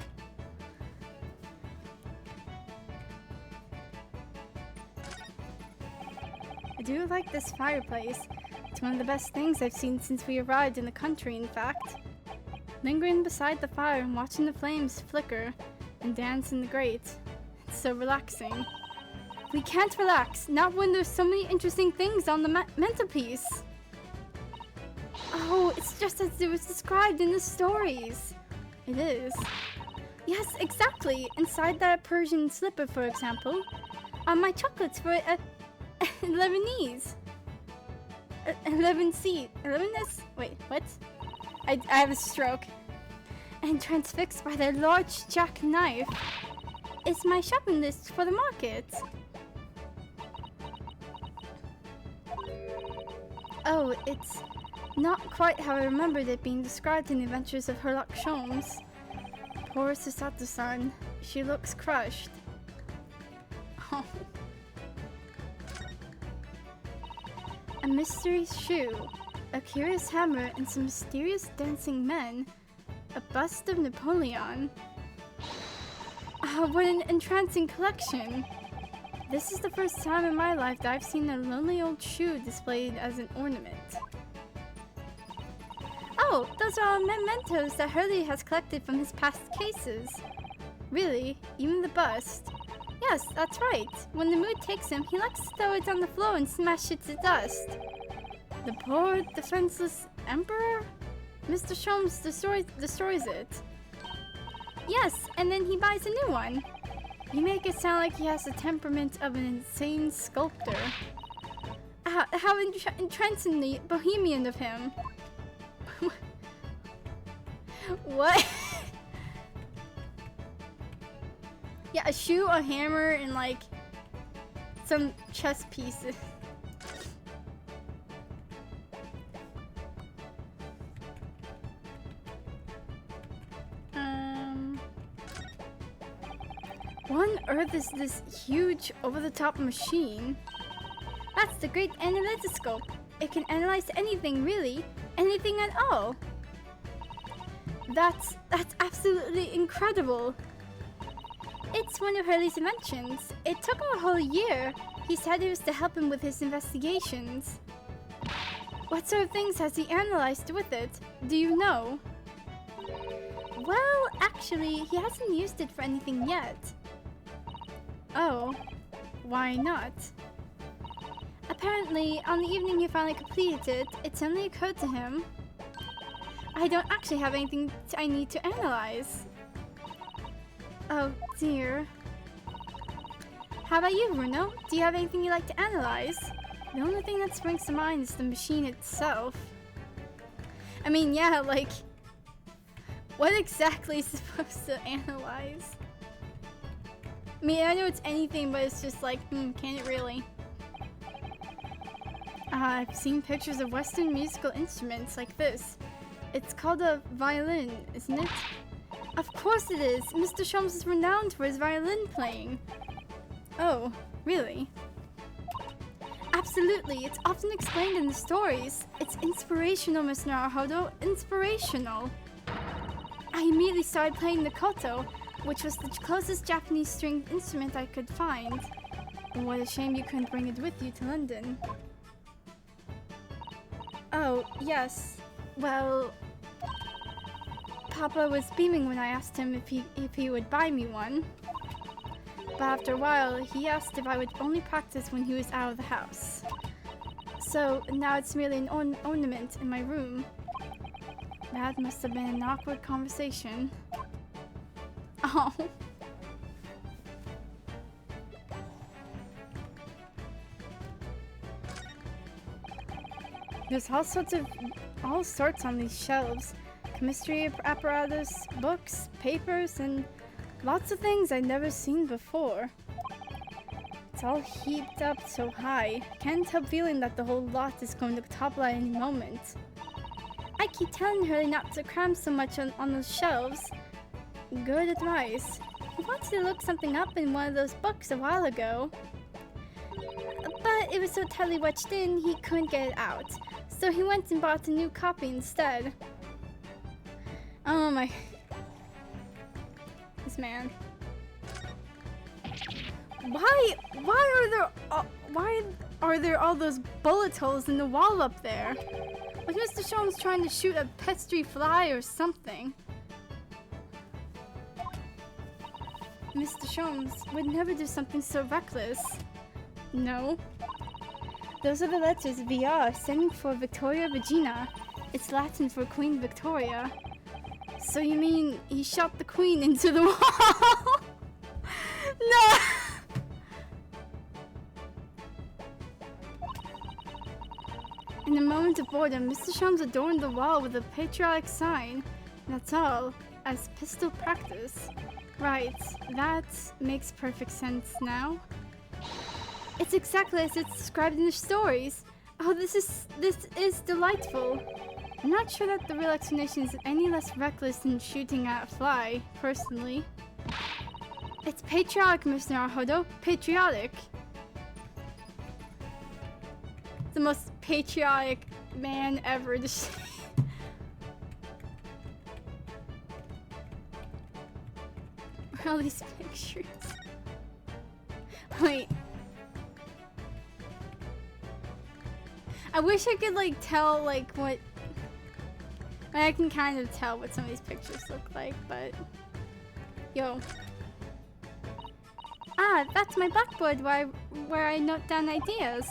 I do like this fireplace. It's one of the best things I've seen since we arrived in the country, in fact. Lingering beside the fire and watching the flames flicker and dance in the grate. It's so relaxing. We can't relax, not when there's so many interesting things on the mantelpiece. Oh, it's just as it was described in the stories. It is. Yes, exactly. Inside that Persian slipper, for example, are my chocolates for 11's. 11C. 11's? Wait, what? I have a stroke. And transfixed by their large jackknife is my shopping list for the market. Oh, it's not quite how I remembered it being described in the Adventures of Sherlock Holmes. Poor Susato-san. She looks crushed. Oh. A mystery shoe, a curious hammer, and some mysterious dancing men. A bust of Napoleon. What an entrancing collection! This is the first time in my life that I've seen a lonely old shoe displayed as an ornament. Oh, those are all mementos that Hurley has collected from his past cases. Really? Even the bust? Yes, that's right. When the mood takes him, he likes to throw it on the floor and smash it to dust. The poor, defenseless emperor? Mr. Sholmes destroys it. Yes, and then he buys a new one. You make it sound like he has the temperament of an insane sculptor. How entrancingly bohemian of him. What? Yeah, a shoe, a hammer, and like some chess pieces. What on earth is this huge over-the-top machine? That's the great analytoscope. It can analyze anything, really. Anything at all. That's absolutely incredible. It's one of Hurley's inventions. It took him a whole year. He said it was to help him with his investigations. What sort of things has he analyzed with it? Do you know? Well, actually, he hasn't used it for anything yet. Oh, why not? Apparently, on the evening he finally completed it, it suddenly occurred to him. I don't actually have anything I need to analyze. Oh dear. How about you, Bruno? Do you have anything you'd like to analyze? The only thing that springs to mind is the machine itself. I mean, yeah, like, what exactly is supposed to analyze? I mean, I know it's anything, but it's just like, can it really? I've seen pictures of Western musical instruments like this. It's called a violin, isn't it? Of course it is! Mr. Sholmes is renowned for his violin playing. Oh, really? Absolutely, it's often explained in the stories. It's inspirational, Mr. Naruhodo, inspirational. I immediately started playing the koto, which was the closest Japanese stringed instrument I could find. What a shame you couldn't bring it with you to London. Oh, yes. Well, Papa was beaming when I asked him if he would buy me one. But after a while, he asked if I would only practice when he was out of the house. So now it's merely an ornament in my room. That must have been an awkward conversation. Oh. There's all sorts on these shelves. Chemistry apparatus, books, papers, and lots of things I've never seen before. It's all heaped up so high. Can't help feeling that the whole lot is going to topple at any moment. I keep telling her not to cram so much on those shelves. Good advice. He wanted to look something up in one of those books a while ago. But it was so tightly wedged in, he couldn't get it out. So he went and bought a new copy instead. Oh my... This man. Why are there all those bullet holes in the wall up there? Was Mr. Sholmes trying to shoot a pestry fly or something? Mr. Sholmes would never do something so reckless. No. Those are the letters VR standing for Victoria Regina. It's Latin for Queen Victoria. So you mean he shot the queen into the wall? No! In a moment of boredom, Mr. Sholmes adorned the wall with a patriotic sign. That's all, as pistol practice. Right, that makes perfect sense now. It's exactly as it's described in the stories. Oh, this is delightful. I'm not sure that the real explanation is any less reckless than shooting at a fly, personally. It's patriotic, Mr. Naruhodo. Patriotic. The most patriotic man ever to say. Where are all these pictures? Wait. I wish I could like tell like what I can kind of tell what some of these pictures look like, but yo. Ah, that's my blackboard where I note down ideas.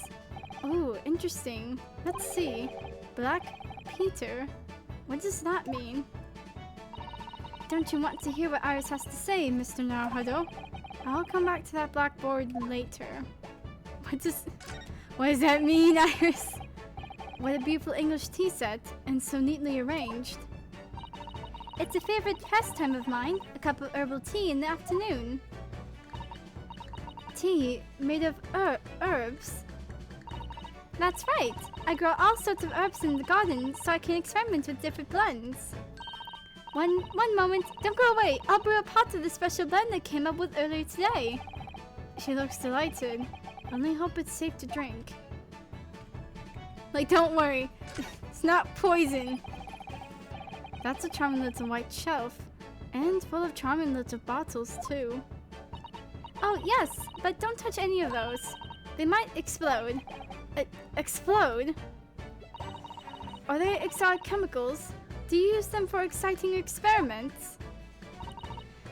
Oh, interesting. Let's see. Black Peter. What does that mean? Don't you want to hear what Iris has to say, Mr. Naruhodo? I'll come back to that blackboard later. What does that mean, Iris? What a beautiful English tea set, and so neatly arranged. It's a favorite pastime of mine, a cup of herbal tea in the afternoon. Tea made of herbs? That's right. I grow all sorts of herbs in the garden, so I can experiment with different blends. One moment. Don't go away. I'll brew a pot of the special blend I came up with earlier today. She looks delighted. Only hope it's safe to drink. Like, don't worry. It's not poison. That's a charming little white shelf. And full of charming little bottles, too. Oh, yes, but don't touch any of those. They might explode. Explode? Are they exotic chemicals? Do you use them for exciting experiments?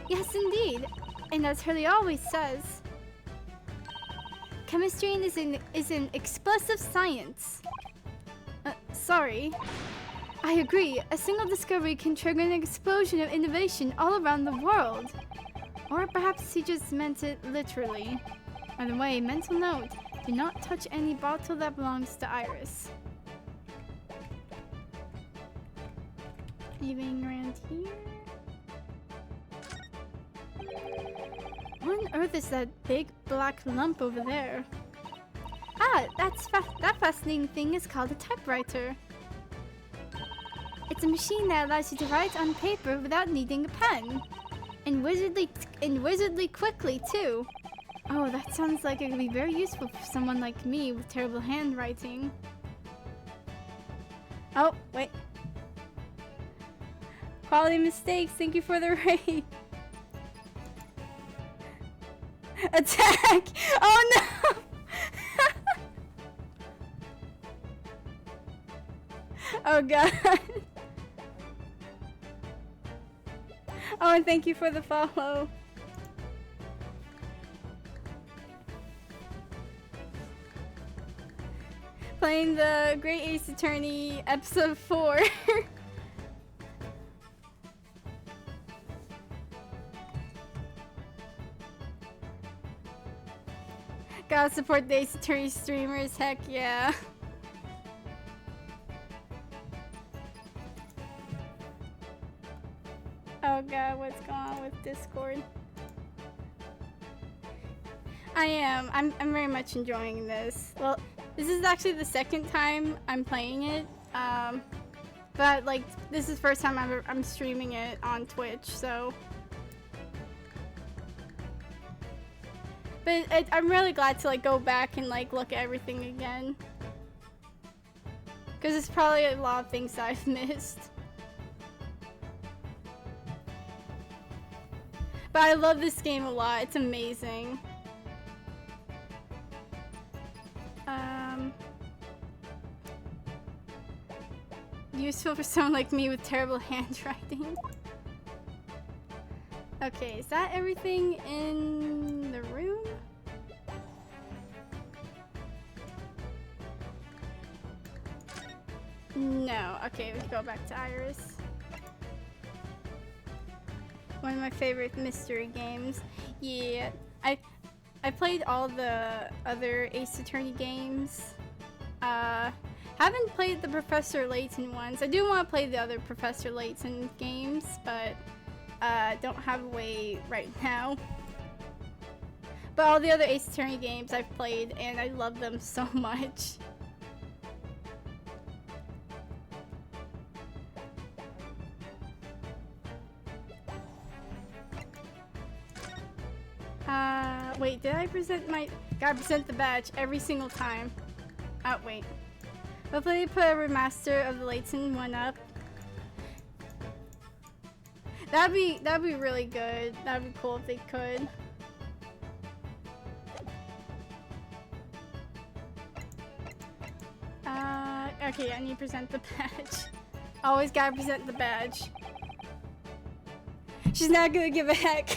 Yes, indeed. And as Hurley always says, chemistry is an explosive science. Sorry. I agree. A single discovery can trigger an explosion of innovation all around the world. Or perhaps he just meant it literally. By the way, mental note, do not touch any bottle that belongs to Iris. Anything around here? What on earth is that big black lump over there? Ah, that fascinating thing is called a typewriter. It's a machine that allows you to write on paper without needing a pen. And wizardly quickly, too. Oh, that sounds like it could be very useful for someone like me with terrible handwriting. Oh, wait. Quality mistakes, thank you for the raid. Attack! Oh no! Oh god. Oh, and thank you for the follow. Playing the Great Ace Attorney episode 4. Gotta support the Ace Attorney streamers, heck yeah. Oh god, what's going on with Discord? I am. I'm very much enjoying this. Well, this is actually the second time I'm playing it. But like this is the first time I'm streaming it on Twitch, so. But I'm really glad to like go back and like look at everything again. Cause it's probably a lot of things that I've missed. But I love this game a lot. It's amazing. Useful for someone like me with terrible handwriting. Okay, is that everything in the room? No. Okay, we can go back to Iris. One of my favorite mystery games. Yeah, I played all the other Ace Attorney games. Haven't played the Professor Layton ones. I do want to play the other Professor Layton games, but don't have a way right now. But all the other Ace Attorney games I've played, and I love them so much. Wait, did I present my... Gotta present the badge every single time. Oh, wait. Hopefully put a remaster of the Layton one up. That'd be really good. That'd be cool if they could. Okay, I need to present the badge. Always gotta present the badge. She's not gonna give a heck.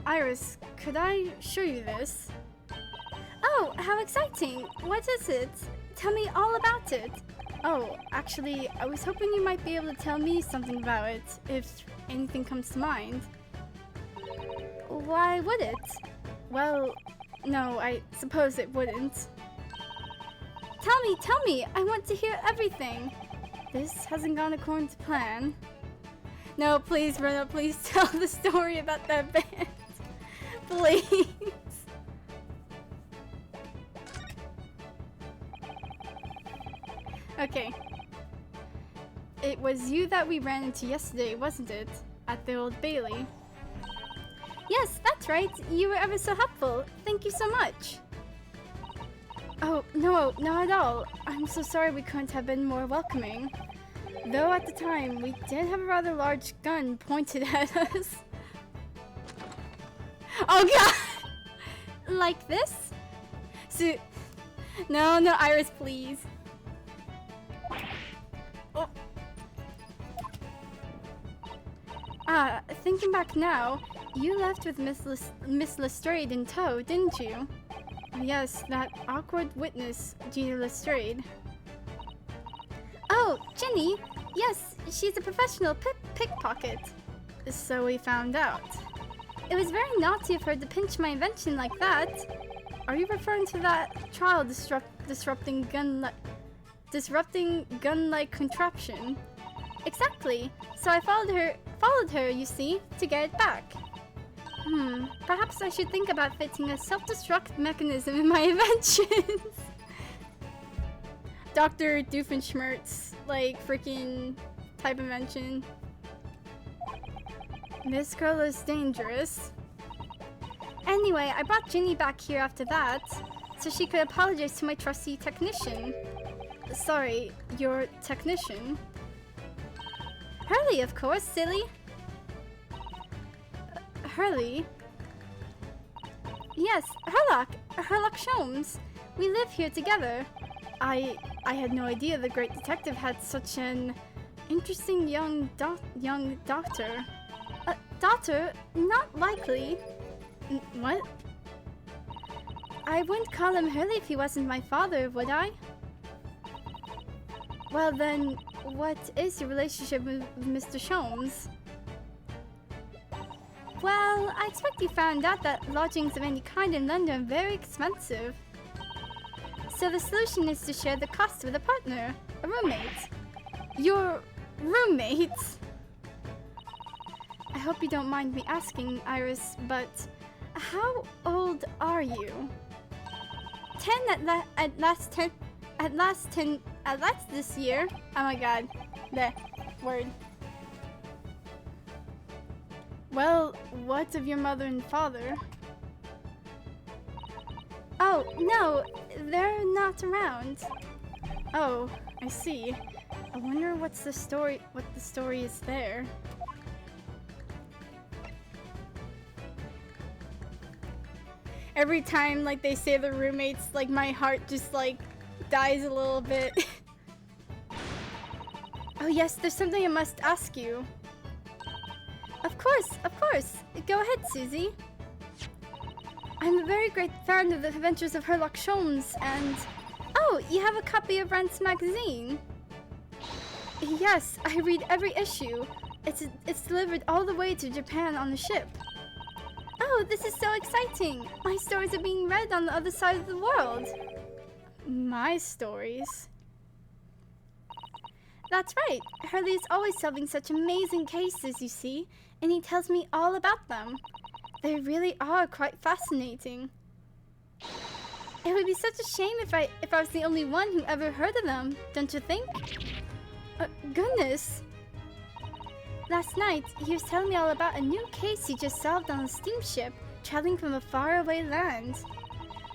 Iris, could I show you this? Oh, how exciting! What is it? Tell me all about it. Oh, actually, I was hoping you might be able to tell me something about it, if anything comes to mind. Why would it? Well, no, I suppose it wouldn't. Tell me! I want to hear everything! This hasn't gone according to plan. No, please, Brenna, please tell the story about that band. Please. Okay. It was you that we ran into yesterday, wasn't it? At the Old Bailey. Yes, that's right. You were ever so helpful. Thank you so much. Oh, no, not at all. I'm so sorry we couldn't have been more welcoming. Though at the time, we did have a rather large gun pointed at us. Oh god! Like this? So, no, Iris, please. Oh. Thinking back now, you left with Miss Lestrade in tow, didn't you? Yes, that awkward witness, Gina Lestrade. Oh, Jenny! Yes, she's a professional pickpocket. So we found out. It was very naughty of her to pinch my invention like that. Are you referring to that trial disrupting gun-like contraption? Exactly. So I followed her, you see, to get it back. Perhaps I should think about fitting a self-destruct mechanism in my inventions. Dr. Doofenshmirtz, like, freaking type invention. This girl is dangerous. Anyway, I brought Ginny back here after that, so she could apologize to my trusty technician. Sorry, your technician? Hurley, of course, silly. Hurley? Yes, Herlock Sholmes. We live here together. I had no idea the great detective had such an interesting young daughter. Daughter? Not likely. What? I wouldn't call him Hurley if he wasn't my father, would I? Well then, what is your relationship with Mr. Sholmes? Well, I expect you found out that lodgings of any kind in London are very expensive. So the solution is to share the cost with a partner, a roommate. Your roommate? I hope you don't mind me asking, Iris, but how old are you? 10 at last this year. Oh my god. The word. Well, what of your mother and father? Oh, no, they're not around. Oh, I see. I wonder what the story is there. Every time, like, they say the roommates, like, my heart just, like, dies a little bit. Oh yes, there's something I must ask you. Of course. Go ahead, Susie. I'm a very great fan of the adventures of Herlock Sholmes, and... Oh, you have a copy of Rant's magazine? Yes, I read every issue. It's delivered all the way to Japan on the ship. Oh, this is so exciting! My stories are being read on the other side of the world. My stories? That's right. Hurley is always solving such amazing cases, you see, and he tells me all about them. They really are quite fascinating. It would be such a shame if I was the only one who ever heard of them, don't you think? Goodness. last night, he was telling me all about a new case he just solved on a steamship traveling from a faraway land.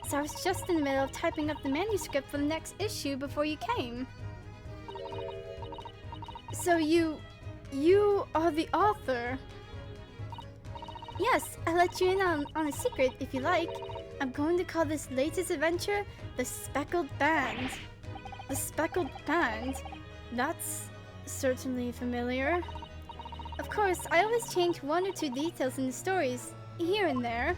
So I was just in the middle of typing up the manuscript for the next issue before you came. So you are the author? Yes, I'll let you in on a secret if you like. I'm going to call this latest adventure The Speckled Band. The Speckled Band? That's certainly familiar. Of course, I always change one or two details in the stories, here and there.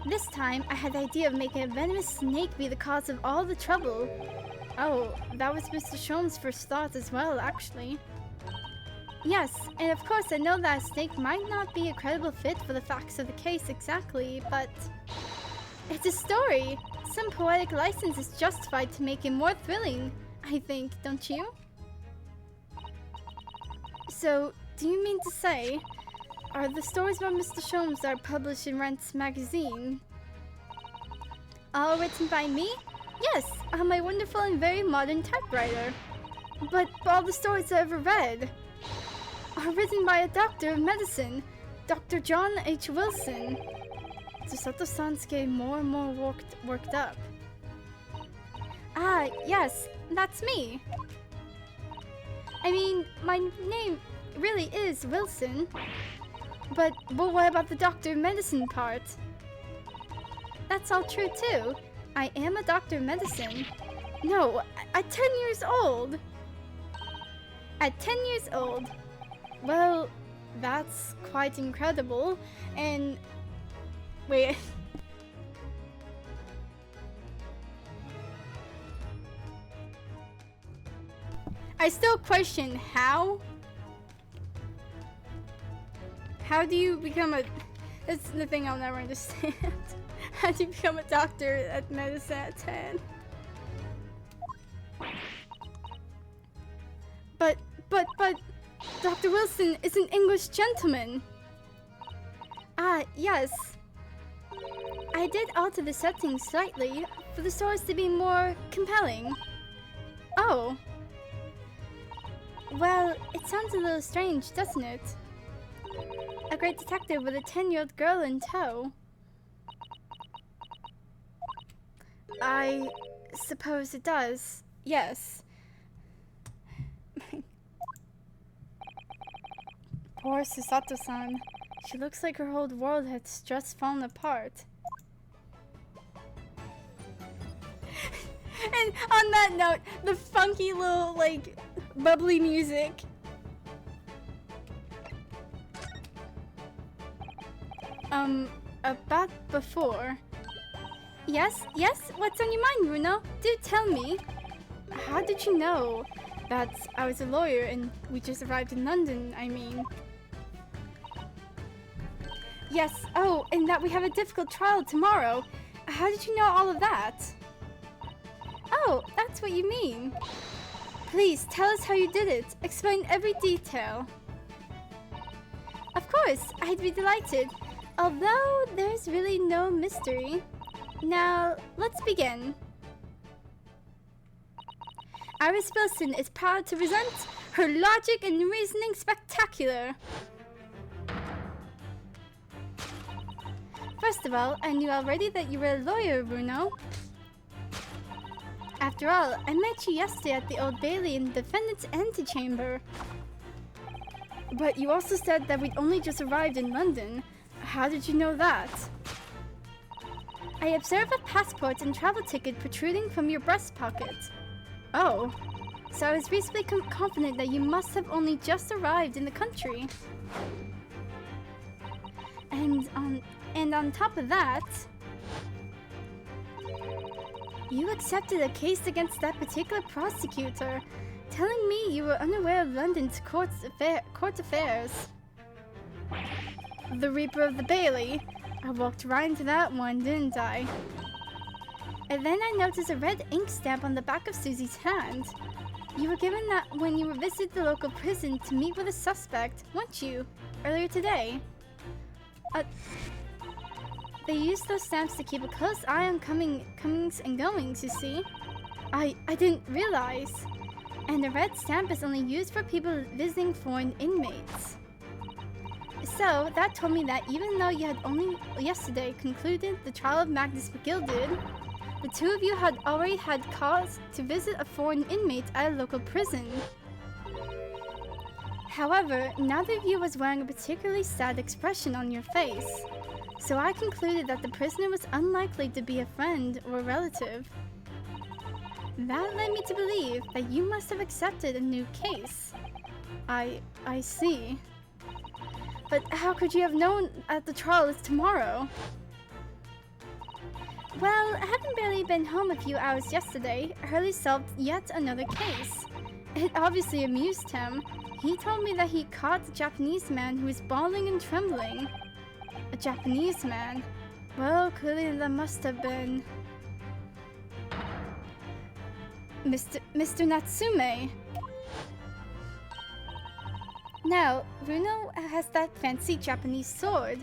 This time, I had the idea of making a venomous snake be the cause of all the trouble. Oh, that was Mr. Sholm's first thought as well, actually. Yes, and of course I know that a snake might not be a credible fit for the facts of the case exactly, but it's a story. Some poetic license is justified to make it more thrilling, I think, don't you? So, do you mean to say, are the stories about Mr. Sholmes that are published in Rent's magazine all written by me? Yes, on my wonderful and very modern typewriter. But all the stories I've ever read are written by a doctor of medicine, Dr. John H. Wilson. Sato-san's getting more and more worked up. Ah, yes, that's me. I mean, my name really is Wilson. But what about the doctor of medicine part? That's all true too. I am a doctor of medicine. No, at 10 years old. At 10 years old. Well, that's quite incredible. And wait. I still question how. How do you become a... That's the thing I'll never understand. How do you become a doctor at medicine at 10? But, Dr. Wilson is an English gentleman. Ah, yes. I did alter the setting slightly for the stories to be more compelling. Oh. Well, it sounds a little strange, doesn't it? A great detective with a 10-year-old girl in tow. I suppose it does. Yes. Poor Susato-san. She looks like her whole world has just fallen apart. And on that note, the funky little, like, bubbly music. About before. Yes? What's on your mind, Bruno? Do tell me. How did you know that I was a lawyer and we just arrived in London, I mean? Yes, oh, and that we have a difficult trial tomorrow. How did you know all of that? Oh, that's what you mean. Please, tell us how you did it. Explain every detail. Of course, I'd be delighted. Although there's really no mystery. Now, let's begin. Iris Wilson is proud to present her logic and reasoning spectacular. First of all, I knew already that you were a lawyer, Bruno. After all, I met you yesterday at the Old Bailey in the defendant's antechamber. But you also said that we'd only just arrived in London. How did you know that? I observed a passport and travel ticket protruding from your breast pocket. Oh, so I was reasonably confident that you must have only just arrived in the country. And on top of that, you accepted a case against that particular prosecutor, telling me you were unaware of London's court affairs. The Reaper of the Bailey. I walked right into that one, didn't I? And then I noticed a red ink stamp on the back of Susie's hand. You were given that when you visited the local prison to meet with a suspect, weren't you? Earlier today. They used those stamps to keep a close eye on comings and goings, you see. I didn't realize. And the red stamp is only used for people visiting foreign inmates. So, that told me that even though you had only yesterday concluded the trial of Magnus McGilded, the two of you had already had cause to visit a foreign inmate at a local prison. However, neither of you was wearing a particularly sad expression on your face, so I concluded that the prisoner was unlikely to be a friend or a relative. That led me to believe that you must have accepted a new case. I see. But how could you have known that the trial is tomorrow? Well, having barely been home a few hours yesterday, Hurley solved yet another case. It obviously amused him. He told me that he caught a Japanese man who was bawling and trembling. A Japanese man? Well, clearly that must have been... Mr. Natsume. Now, Runo has that fancy Japanese sword.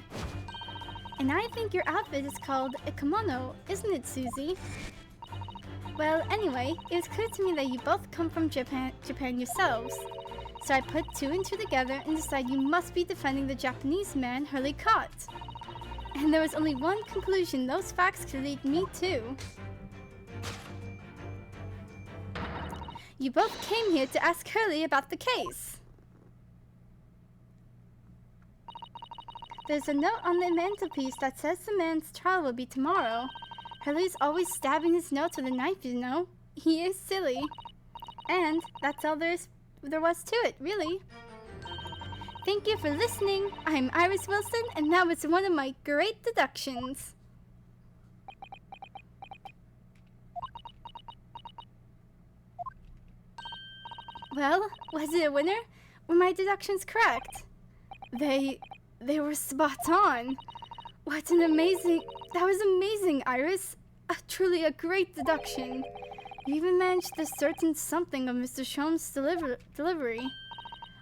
And I think your outfit is called a kimono, isn't it, Susie? Well, anyway, it was clear to me that you both come from Japan yourselves. So I put two and two together and decided you must be defending the Japanese man Hurley caught. And there was only one conclusion those facts could lead me to. You both came here to ask Hurley about the case. There's a note on the mantelpiece that says the man's trial will be tomorrow. Hurley's always stabbing his notes with a knife, you know. He is silly. And that's all there was to it, really. Thank you for listening. I'm Iris Wilson, and that was one of my great deductions. Well, was it a winner? Were my deductions correct? They were spot on. What an amazing... That was amazing, Iris. Truly a great deduction. You even managed to certain something of Mr. Sholm's delivery.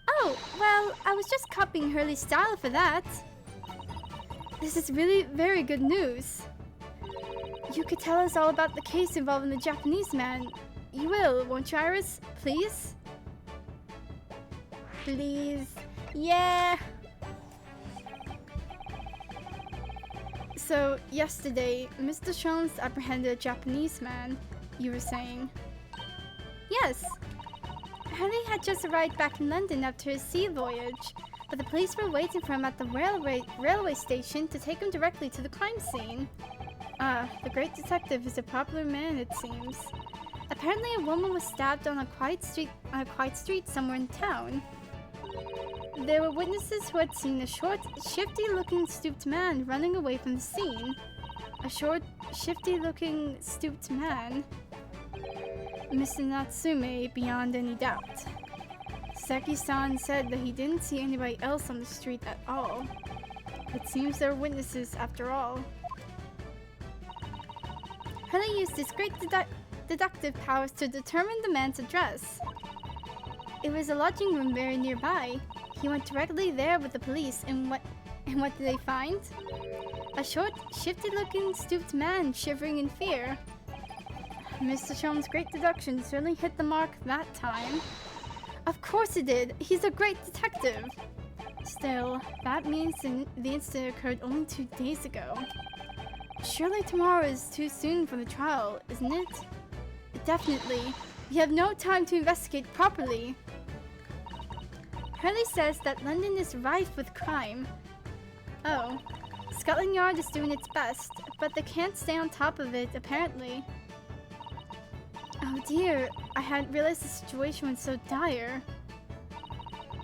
Oh, well, I was just copying Hurley's style for that. This is really very good news. You could tell us all about the case involving the Japanese man. You will, won't you, Iris? Please? Please. Yeah! So, yesterday, Mr. Sholmes apprehended a Japanese man, you were saying. Yes. Hurley had just arrived back in London after his sea voyage, but the police were waiting for him at the railway station to take him directly to the crime scene. The great detective is a popular man, it seems. Apparently a woman was stabbed on a quiet street somewhere in town. There were witnesses who had seen a short, shifty-looking stooped man running away from the scene. A short, shifty-looking stooped man. Mr. Natsume, beyond any doubt. Seki-san said that he didn't see anybody else on the street at all. It seems there were witnesses after all. Hurley used his great deductive powers to determine the man's address. It was a lodging room very nearby. He went directly there with the police, and what did they find? A short, shifty-looking, stooped man shivering in fear. Mr. Sholmes' great deduction certainly hit the mark that time. Of course it did! He's a great detective! Still, that means the incident occurred only 2 days ago. Surely tomorrow is too soon for the trial, isn't it? Definitely. We have no time to investigate properly. Hurley says that London is rife with crime. Oh. Scotland Yard is doing its best, but they can't stay on top of it, apparently. Oh dear, I hadn't realized the situation was so dire.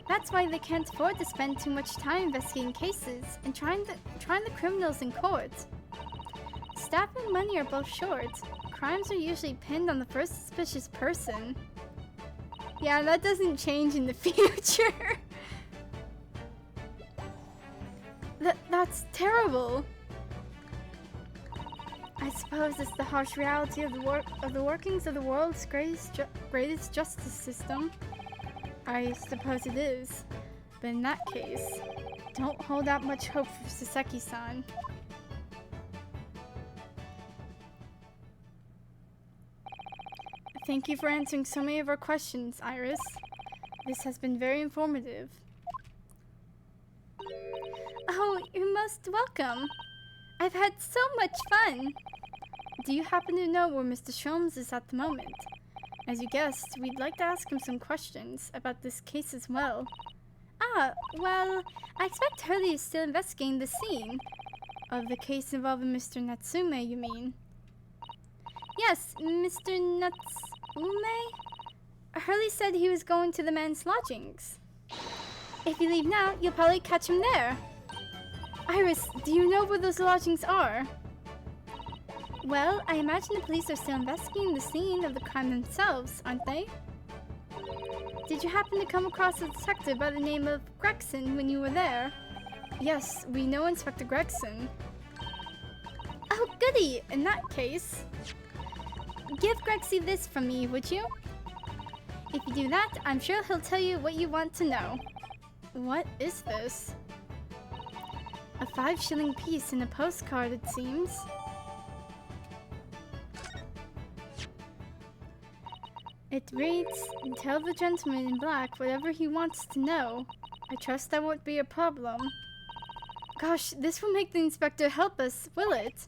That's why they can't afford to spend too much time investigating cases and trying the criminals in court. Staff and money are both short. Crimes are usually pinned on the first suspicious person. Yeah, that doesn't change in the future. That's terrible. I suppose it's the harsh reality of the workings of the world's greatest justice system. I suppose it is. But in that case, don't hold out much hope for Saseki-san. Thank you for answering so many of our questions, Iris. This has been very informative. Oh, you're most welcome. I've had so much fun. Do you happen to know where Mr. Sholmes is at the moment? As you guessed, we'd like to ask him some questions about this case as well. Ah, well, I expect Hurley is still investigating the scene. Of the case involving Mr. Natsume, you mean? Yes, Mr. Natsume? Hurley said he was going to the man's lodgings. If you leave now, you'll probably catch him there. Iris, do you know where those lodgings are? Well, I imagine the police are still investigating the scene of the crime themselves, aren't they? Did you happen to come across a detective by the name of Gregson when you were there? Yes, we know Inspector Gregson. Oh, goody! In that case, give Gregsy this from me, would you? If you do that, I'm sure he'll tell you what you want to know. What is this? A 5-shilling piece in a postcard, it seems. It reads, "Tell the gentleman in black whatever he wants to know. I trust that won't be a problem." Gosh, this will make the inspector help us, will it?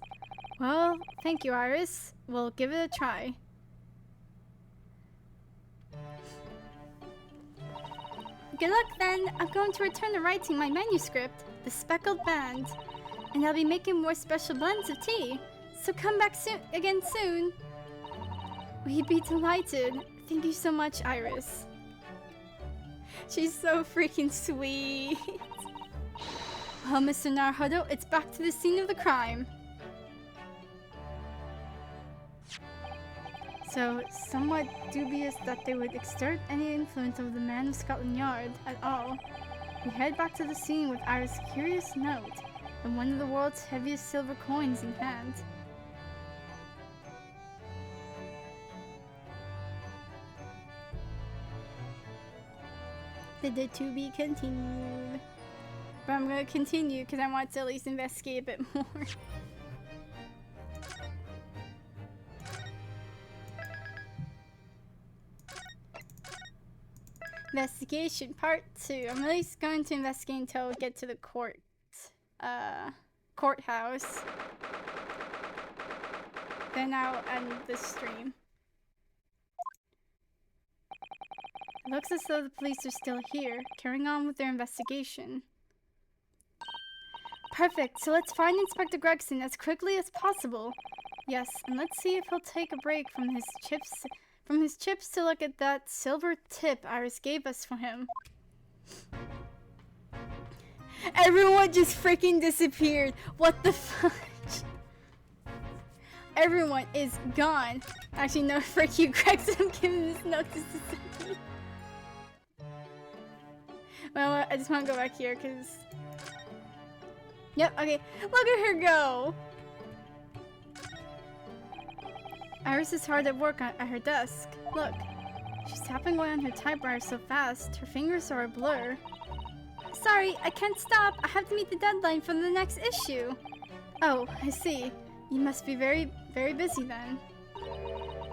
Well, thank you, Iris. We'll give it a try. Good luck then. I'm going to return to writing my manuscript, The Speckled Band. And I'll be making more special blends of tea. So come back again soon. We'd be delighted. Thank you so much, Iris. She's so freaking sweet. Well, Mr. Naruhodo, it's back to the scene of the crime. So, somewhat dubious that they would exert any influence over the man of Scotland Yard at all. We head back to the scene with Iris' curious note and one of the world's heaviest silver coins in hand. The to be continued. But I'm gonna continue because I want to at least investigate a bit more. Investigation part 2. I'm at least going to investigate until we get to the courthouse. Then I'll end the stream. It looks as though the police are still here, carrying on with their investigation. Perfect, so let's find Inspector Gregson as quickly as possible. Yes, and let's see if he'll take a break from his chips to look at that silver tip Iris gave us for him. Everyone just freaking disappeared. What the fudge? Everyone is gone. Actually, no, frick you, Gregson. I'm giving this note to society. Well, I just want to go back here because... Yep, okay. Look at her go! Iris is hard at work at her desk. Look, she's tapping away on her typewriter so fast, her fingers are a blur. Sorry, I can't stop. I have to meet the deadline for the next issue. Oh, I see. You must be very, very busy then.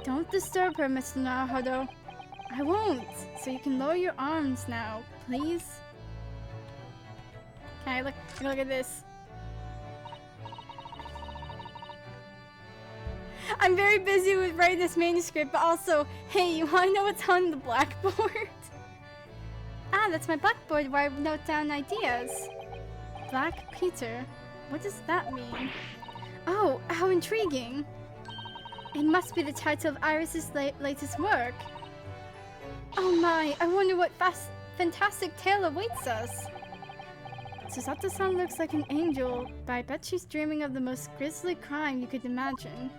Don't disturb her, Mr. Naruhodo. I won't. So you can lower your arms now, please. Can I look at this? I'm very busy with writing this manuscript, but also, hey, you wanna know what's on the blackboard? Ah, that's my blackboard where I note down ideas. Black Peter. What does that mean? Oh, how intriguing. It must be the title of Iris' latest work. Oh my, I wonder what fantastic tale awaits us. Susato-san looks like an angel, but I bet she's dreaming of the most grisly crime you could imagine.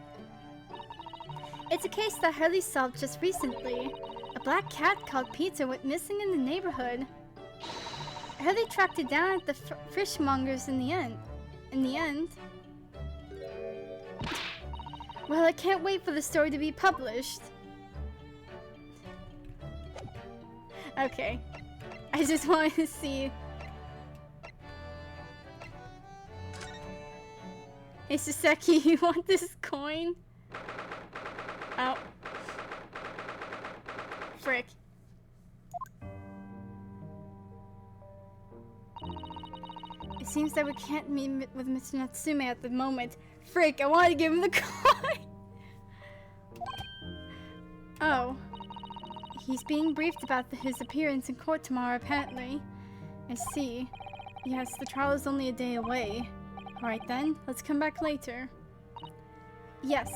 It's a case that Hurley solved just recently. A black cat called Peter went missing in the neighborhood. Hurley tracked it down at the fishmonger's in the end. Well, I can't wait for the story to be published. Okay. I just wanted to see. Hey, Saseki, you want this coin? Oh. frick. It seems that we can't meet with Mr. Natsume at the moment. Frick, I wanted to give him the coin! Oh. He's being briefed about his appearance in court tomorrow, apparently. I see. Yes, the trial is only a day away. Alright then, let's come back later. Yes.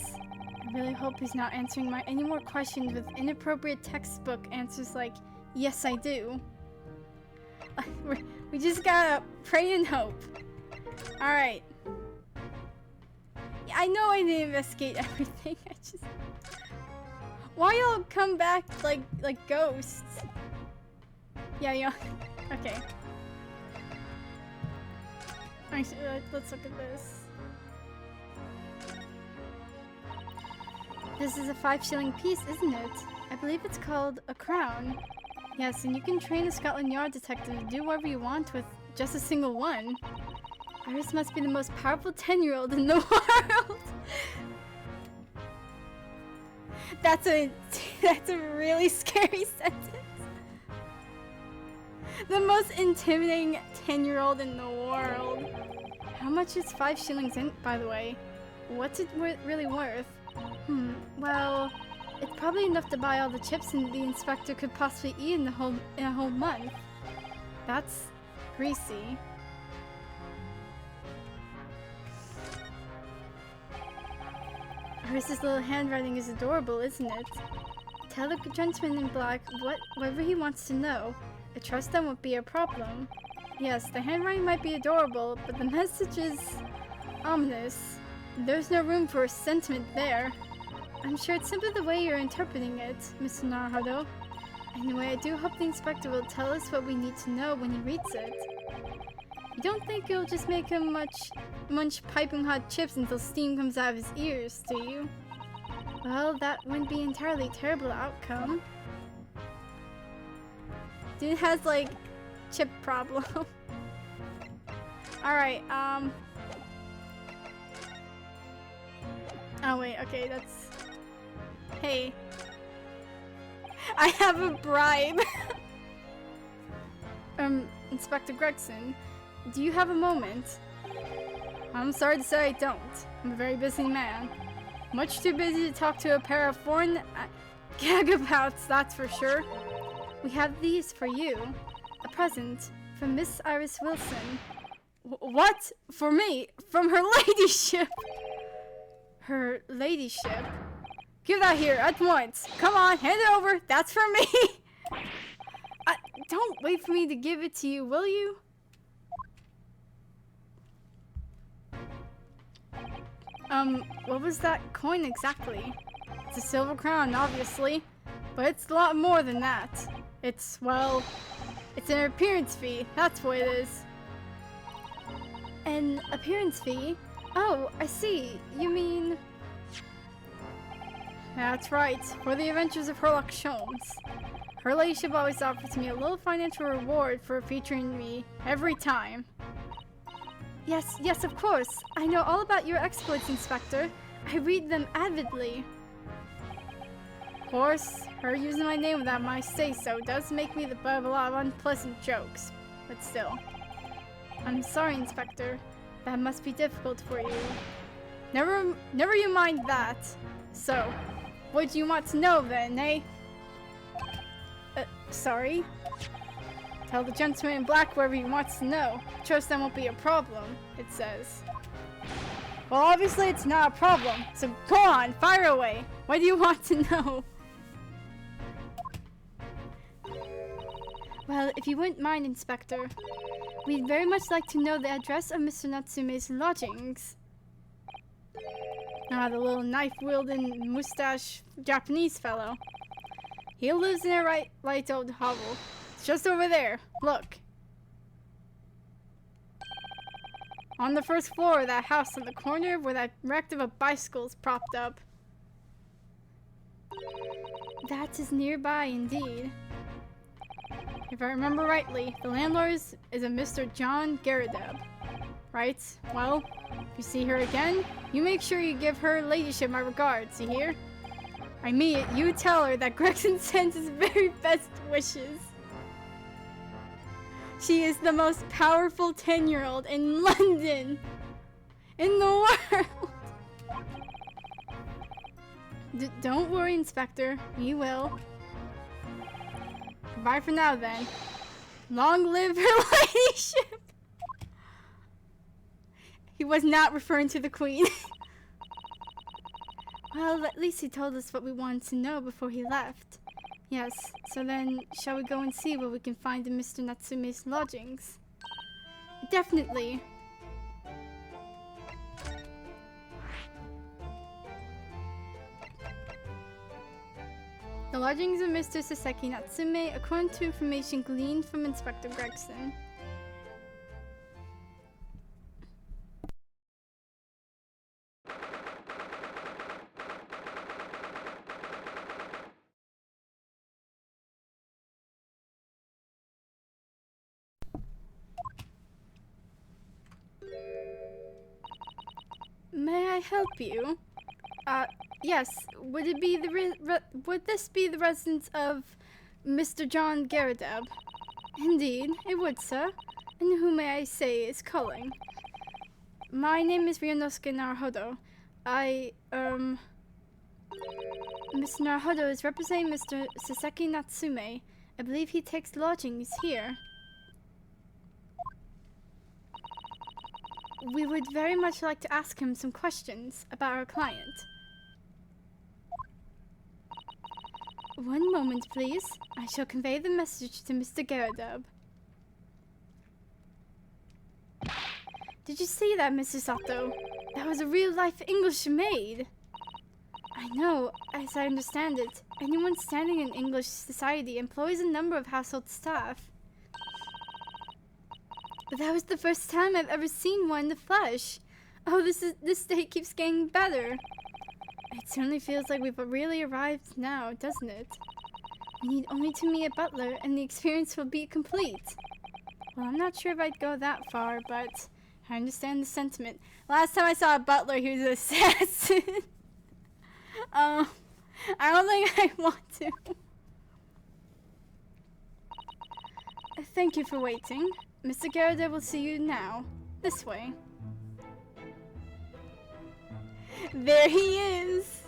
I really hope he's not answering any more questions with inappropriate textbook answers like, yes I do. We just gotta pray and hope. Alright. I know I didn't investigate everything, I just... Why y'all come back like ghosts? Yeah. Okay. Actually, let's look at this. This is a 5-shilling piece, isn't it? I believe it's called a crown. Yes, and you can train a Scotland Yard detective to do whatever you want with just a single one. Iris must be the most powerful 10-year-old in the world. That's a really scary sentence. The most intimidating 10-year-old in the world. How much is 5 shillings in, by the way? What's it really worth? Well, it's probably enough to buy all the chips the inspector could possibly eat in a whole month. That's greasy. Iris's little handwriting is adorable, isn't it? Tell the gentleman in black whatever he wants to know. I trust that won't be a problem. Yes, the handwriting might be adorable, but the message is ominous. There's no room for sentiment there. I'm sure it's simply the way you're interpreting it, Mr. Naruhodo. Anyway, I do hope the inspector will tell us what we need to know when he reads it. You don't think it'll just make him munch piping hot chips until steam comes out of his ears, do you? Well, that wouldn't be entirely terrible outcome. Dude has, like, chip problem. Alright, oh wait, okay, that's... Hey. I have a bribe! Inspector Gregson, do you have a moment? I'm sorry to say I don't. I'm a very busy man. Much too busy to talk to a pair of foreign gagabouts, that's for sure. We have these for you. A present from Miss Iris Wilson. What? For me? From her ladyship? Her ladyship? Give that here at once. Come on, hand it over. That's for me. Don't wait for me to give it to you, will you? What was that coin exactly? It's a silver crown, obviously. But it's a lot more than that. It's, well, it's an appearance fee. That's what it is. An appearance fee? Oh, I see. You mean... That's right. For the adventures of Herlock Sholmes. Her ladyship always offers me a little financial reward for featuring me every time. Yes, of course. I know all about your exploits, Inspector. I read them avidly. Of course, her using my name without my say-so does make me the butt of a lot of unpleasant jokes. But still. I'm sorry, Inspector. That must be difficult for you. Never you mind that. So, what do you want to know then, eh? Sorry? Tell the gentleman in black whatever he wants to know. Trust that won't be a problem, it says. Well, obviously it's not a problem, so go on, fire away. What do you want to know? Well, if you wouldn't mind, Inspector, we'd very much like to know the address of Mr. Natsume's lodgings. Ah, the little knife-wielding, mustache Japanese fellow. He lives in a right old hovel. It's just over there. Look. On the first floor of that house on the corner where that wreck of a bicycle's propped up. That is nearby indeed. If I remember rightly, the landlord is a Mr. John Garadeb. Right? Well, if you see her again, you make sure you give her ladyship my regards, you hear? I mean it, you tell her that Gregson sends his very best wishes. She is the most powerful 10-year-old in London. In the world. Don't worry, Inspector. We will. Bye for now, then. Long live her ladyship! He was not referring to the Queen. Well, at least he told us what we wanted to know before he left. Yes, so then, shall we go and see what we can find in Mr. Natsume's lodgings? Definitely. The lodgings of Mr. Saseki Natsume, according to information gleaned from Inspector Gregson. May I help you? Yes. Would it be would this be the residence of Mr. John Garadeb? Indeed, it would, sir. And who may I say is calling? My name is Ryunosuke Naruhodo. Mr. Naruhodo is representing Mr. Saseki Natsume. I believe he takes lodgings here. We would very much like to ask him some questions about our client. One moment, please. I shall convey the message to Mr. Garadeb. Did you see that, Mr. Sato? That was a real-life English maid. I know. As I understand it, anyone standing in English society employs a number of household staff. But that was the first time I've ever seen one in the flesh. Oh, this day keeps getting better. It certainly feels like we've really arrived now, doesn't it? We need only to meet a butler and the experience will be complete. Well, I'm not sure if I'd go that far, but I understand the sentiment. Last time I saw a butler, he was an assassin. I don't think I want to. Thank you for waiting. Mr. Garadeb will see you now. This way. There he is!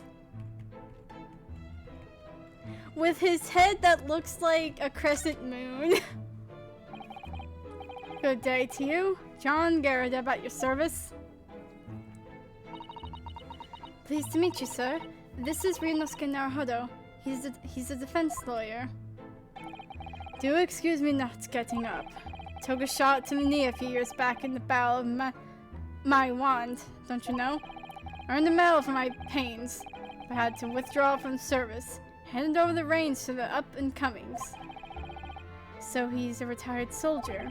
With his head that looks like a crescent moon. Good day to you. John Garadeb at your service. Pleased to meet you, sir. This is Ryunosuke Naruhodo. He's a defense lawyer. Do excuse me not getting up. Took a shot to the knee a few years back in the battle of my wand, don't you know? Earned a medal for my pains, but had to withdraw from service. Handed over the reins to the up-and-comings. So he's a retired soldier.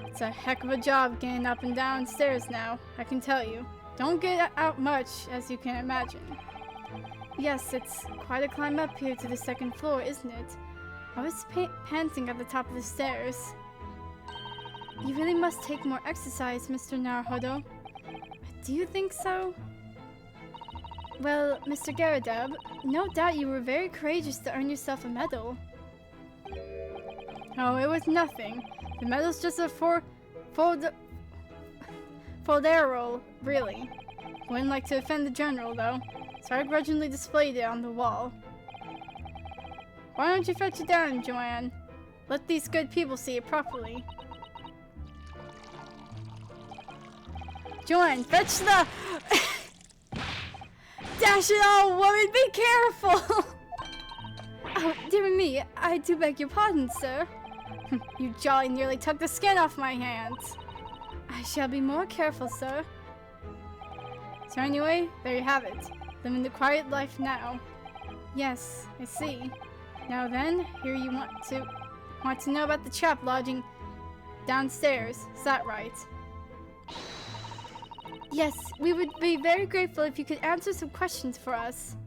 It's a heck of a job getting up and down stairs now, I can tell you. Don't get out much, as you can imagine. Yes, it's quite a climb up here to the second floor, isn't it? I was panting at the top of the stairs. You really must take more exercise, Mr. Naruhodo. Do you think so? Well, Mr. Garadeb, no doubt you were very courageous to earn yourself a medal. Oh, it was nothing. The medal's just a folderol, really. Wouldn't like to offend the general, though, so I grudgingly displayed it on the wall. Why don't you fetch it down, Joanne? Let these good people see it properly. Joanne, fetch the... Dash it all, woman, be careful! Oh, dear me, I do beg your pardon, sir. You jolly nearly took the skin off my hands. I shall be more careful, sir. So anyway, there you have it. Living the quiet life now. Yes, I see. Now then, here you want to know about the chap lodging downstairs. Is that right? Yes, we would be very grateful if you could answer some questions for us.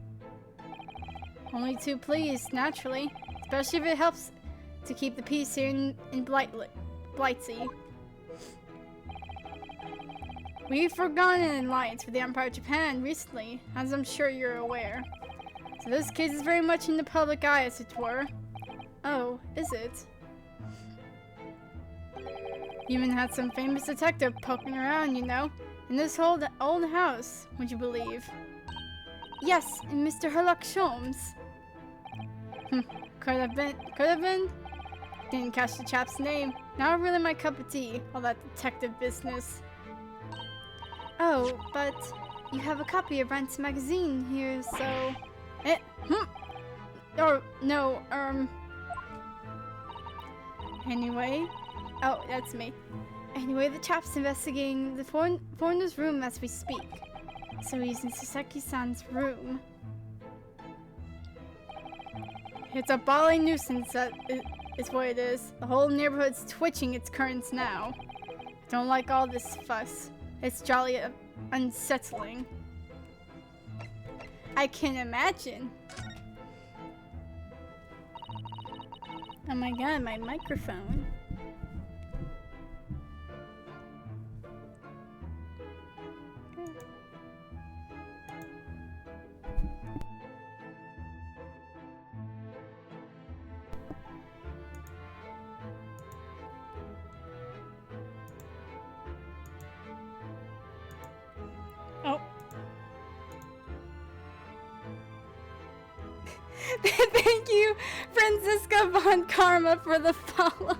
Only too pleased, naturally. Especially if it helps to keep the peace here in Blightsea. We've forgone an alliance with the Empire of Japan recently, as I'm sure you're aware. So this case is very much in the public eye, as it were. Oh, is it? You even had some famous detective poking around, you know? In this whole old house, would you believe? Yes, in Mr. Herlock Sholmes. Could have been. Didn't catch the chap's name. Not really my cup of tea, all that detective business. Oh, but you have a copy of Rent's magazine here, so... Or, no, Anyway... Oh, that's me. Anyway, the chap's investigating the foreigner's room as we speak. So he's in Saseki-san's room. It's a bawling nuisance, that is what it is. The whole neighborhood's twitching its currents now. I don't like all this fuss. It's jolly unsettling. I can imagine. Oh my god, my microphone. Oh. Thank you, Franziska von Karma, for the follow.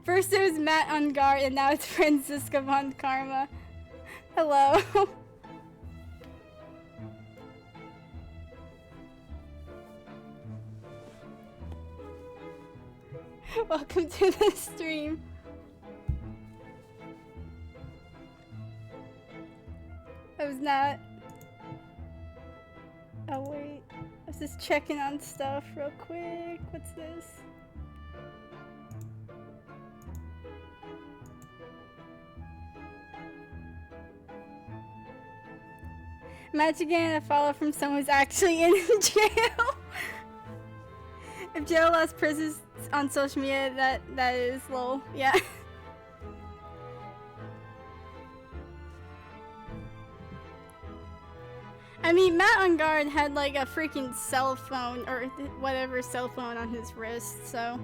First it was Matt on guard, and now it's Franziska von Karma. Hello. Welcome to the stream. I was not. Oh wait, I was just checking on stuff real quick. What's this? Imagine getting a follow from someone who's actually in jail. If jail allows prisoners on social media, that is lol. Yeah. I mean, Matt on guard had like a freaking cell phone or whatever cell phone on his wrist, so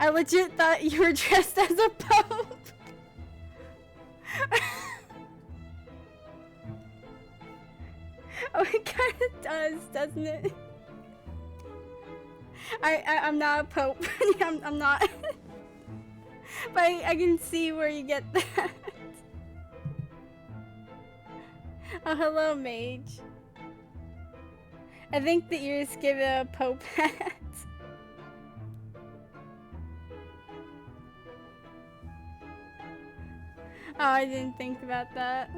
I legit thought you were dressed as a pope. Oh, it kind of does, doesn't it? I'm not a pope. I'm not. But I can see where you get that. Oh, hello, mage. I think the ears give it a pope hat. Oh, I didn't think about that.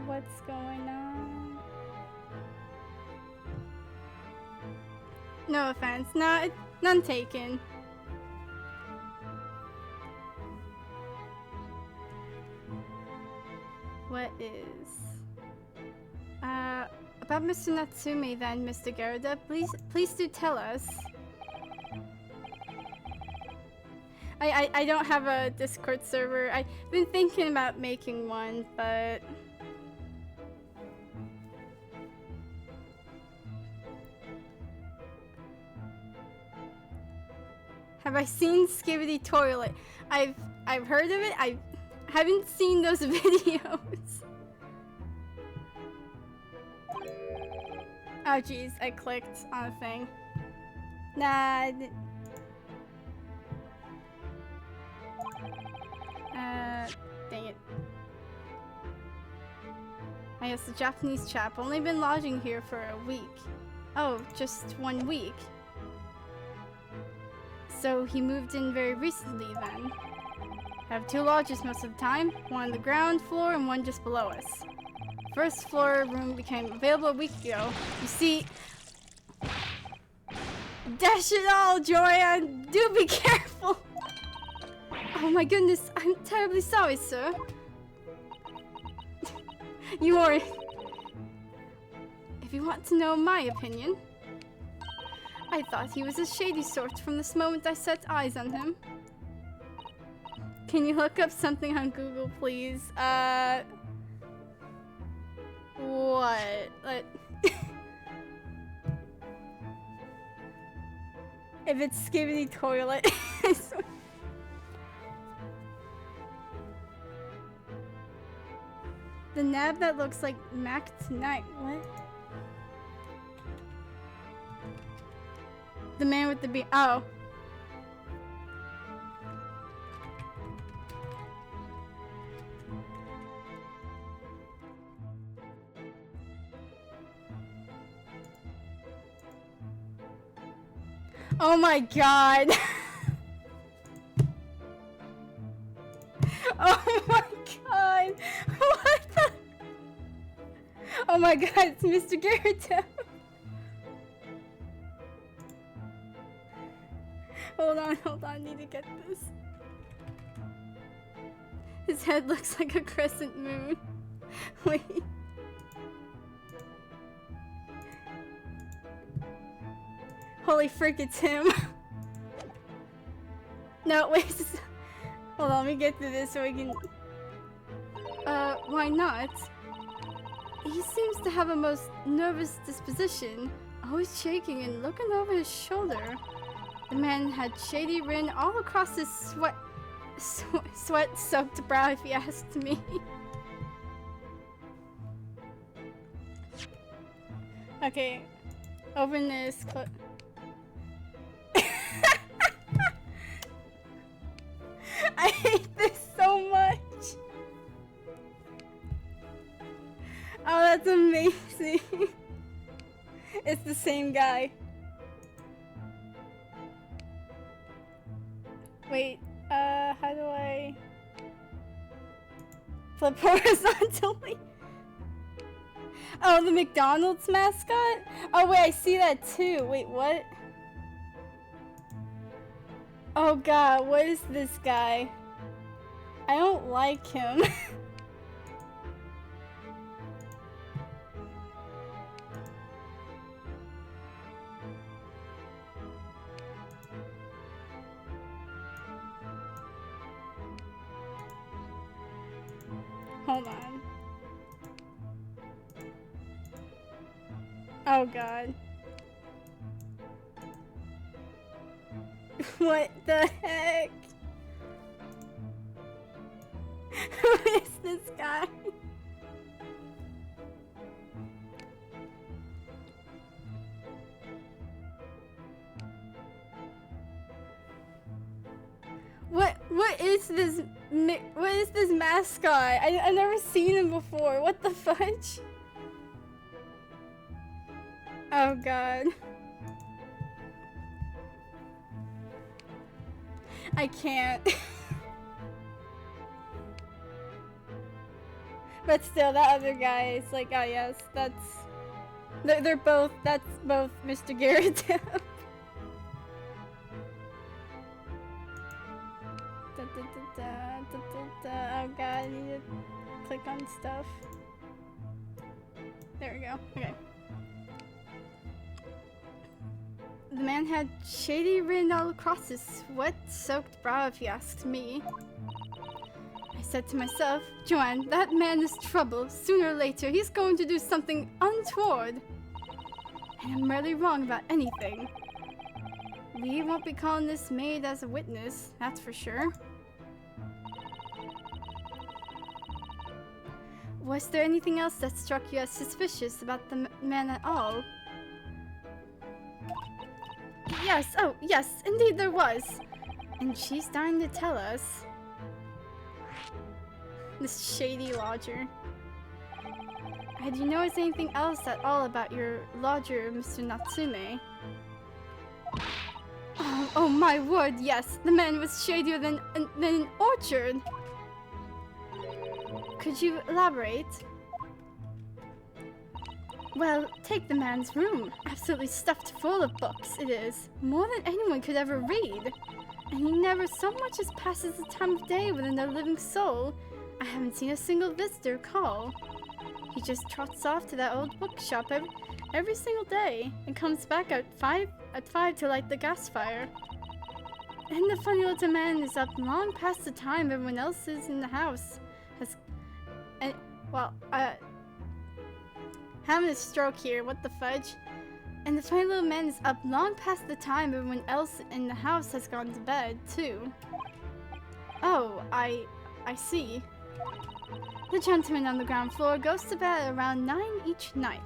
What's going on? No offense, none taken. What is? About Mr. Natsume then, Mr. Garuda, please do tell us. I don't have a Discord server. I've been thinking about making one, but have I seen Skibidi Toilet? I've heard of it. I haven't seen those videos. Oh jeez, I clicked on a thing. Nah. Dang it. I guess the Japanese chap only been lodging here for a week. Oh, just 1 week. So he moved in very recently then. I have 2 lodges most of the time, one on the ground floor and one just below us. First floor room became available a week ago. You see... Dash it all, Joanne! Do be careful! Oh my goodness, I'm terribly sorry, sir. You are... If you want to know my opinion... I thought he was a shady sort from this moment I set eyes on him. Can you look up something on Google, please? What? If it's skibidi toilet, I swear. The nab that looks like Mac tonight. What? The man with the beard. Oh. Oh my god. Oh my god. What the? Oh my god, it's Mr. Garrett. Hold on, I need to get this. His head looks like a crescent moon. Wait. Holy frick, it's him. No, wait. Hold on, let me get to this so we can... why not? He seems to have a most nervous disposition, always shaking and looking over his shoulder. The man had shady written all across his sweat-soaked brow, if you asked me. Okay, open this. I hate this so much. Oh, that's amazing. It's the same guy. Wait, how do I flip horizontally? Oh, the McDonald's mascot? Oh wait, I see that too. Wait, what? Oh god, what is this guy? I don't like him. Hold on. Oh god. What the heck? Who is this guy? What is this mascot? I've never seen him before. What the fudge? Oh god. I can't. But still, that other guy is like, oh yes, that's... They're both, that's both Mr. Garrett. Oh god, I need to click on stuff. There we go. Okay. The man had shady written all across his sweat-soaked brow, if you asked me. I said to myself, Joanne, that man is trouble. Sooner or later, he's going to do something untoward. And I'm rarely wrong about anything. Lee won't be calling this maid as a witness, that's for sure. Was there anything else that struck you as suspicious about the man at all? Yes, oh, yes, indeed there was. And she's dying to tell us. This shady lodger. Had you noticed anything else at all about your lodger, Mr. Natsume? Oh my word, yes. The man was shadier than an orchard. Could you elaborate? Well, take the man's room. Absolutely stuffed full of books, it is. More than anyone could ever read. And he never so much as passes the time of day with another living soul. I haven't seen a single visitor call. He just trots off to that old bookshop every single day and comes back at 5 to light the gas fire. And the funny little man is up long past the time everyone else is in the house. Having a stroke here, what the fudge? And the funny little man is up long past the time everyone else in the house has gone to bed, too. Oh, I see. The gentleman on the ground floor goes to bed at around 9 each night.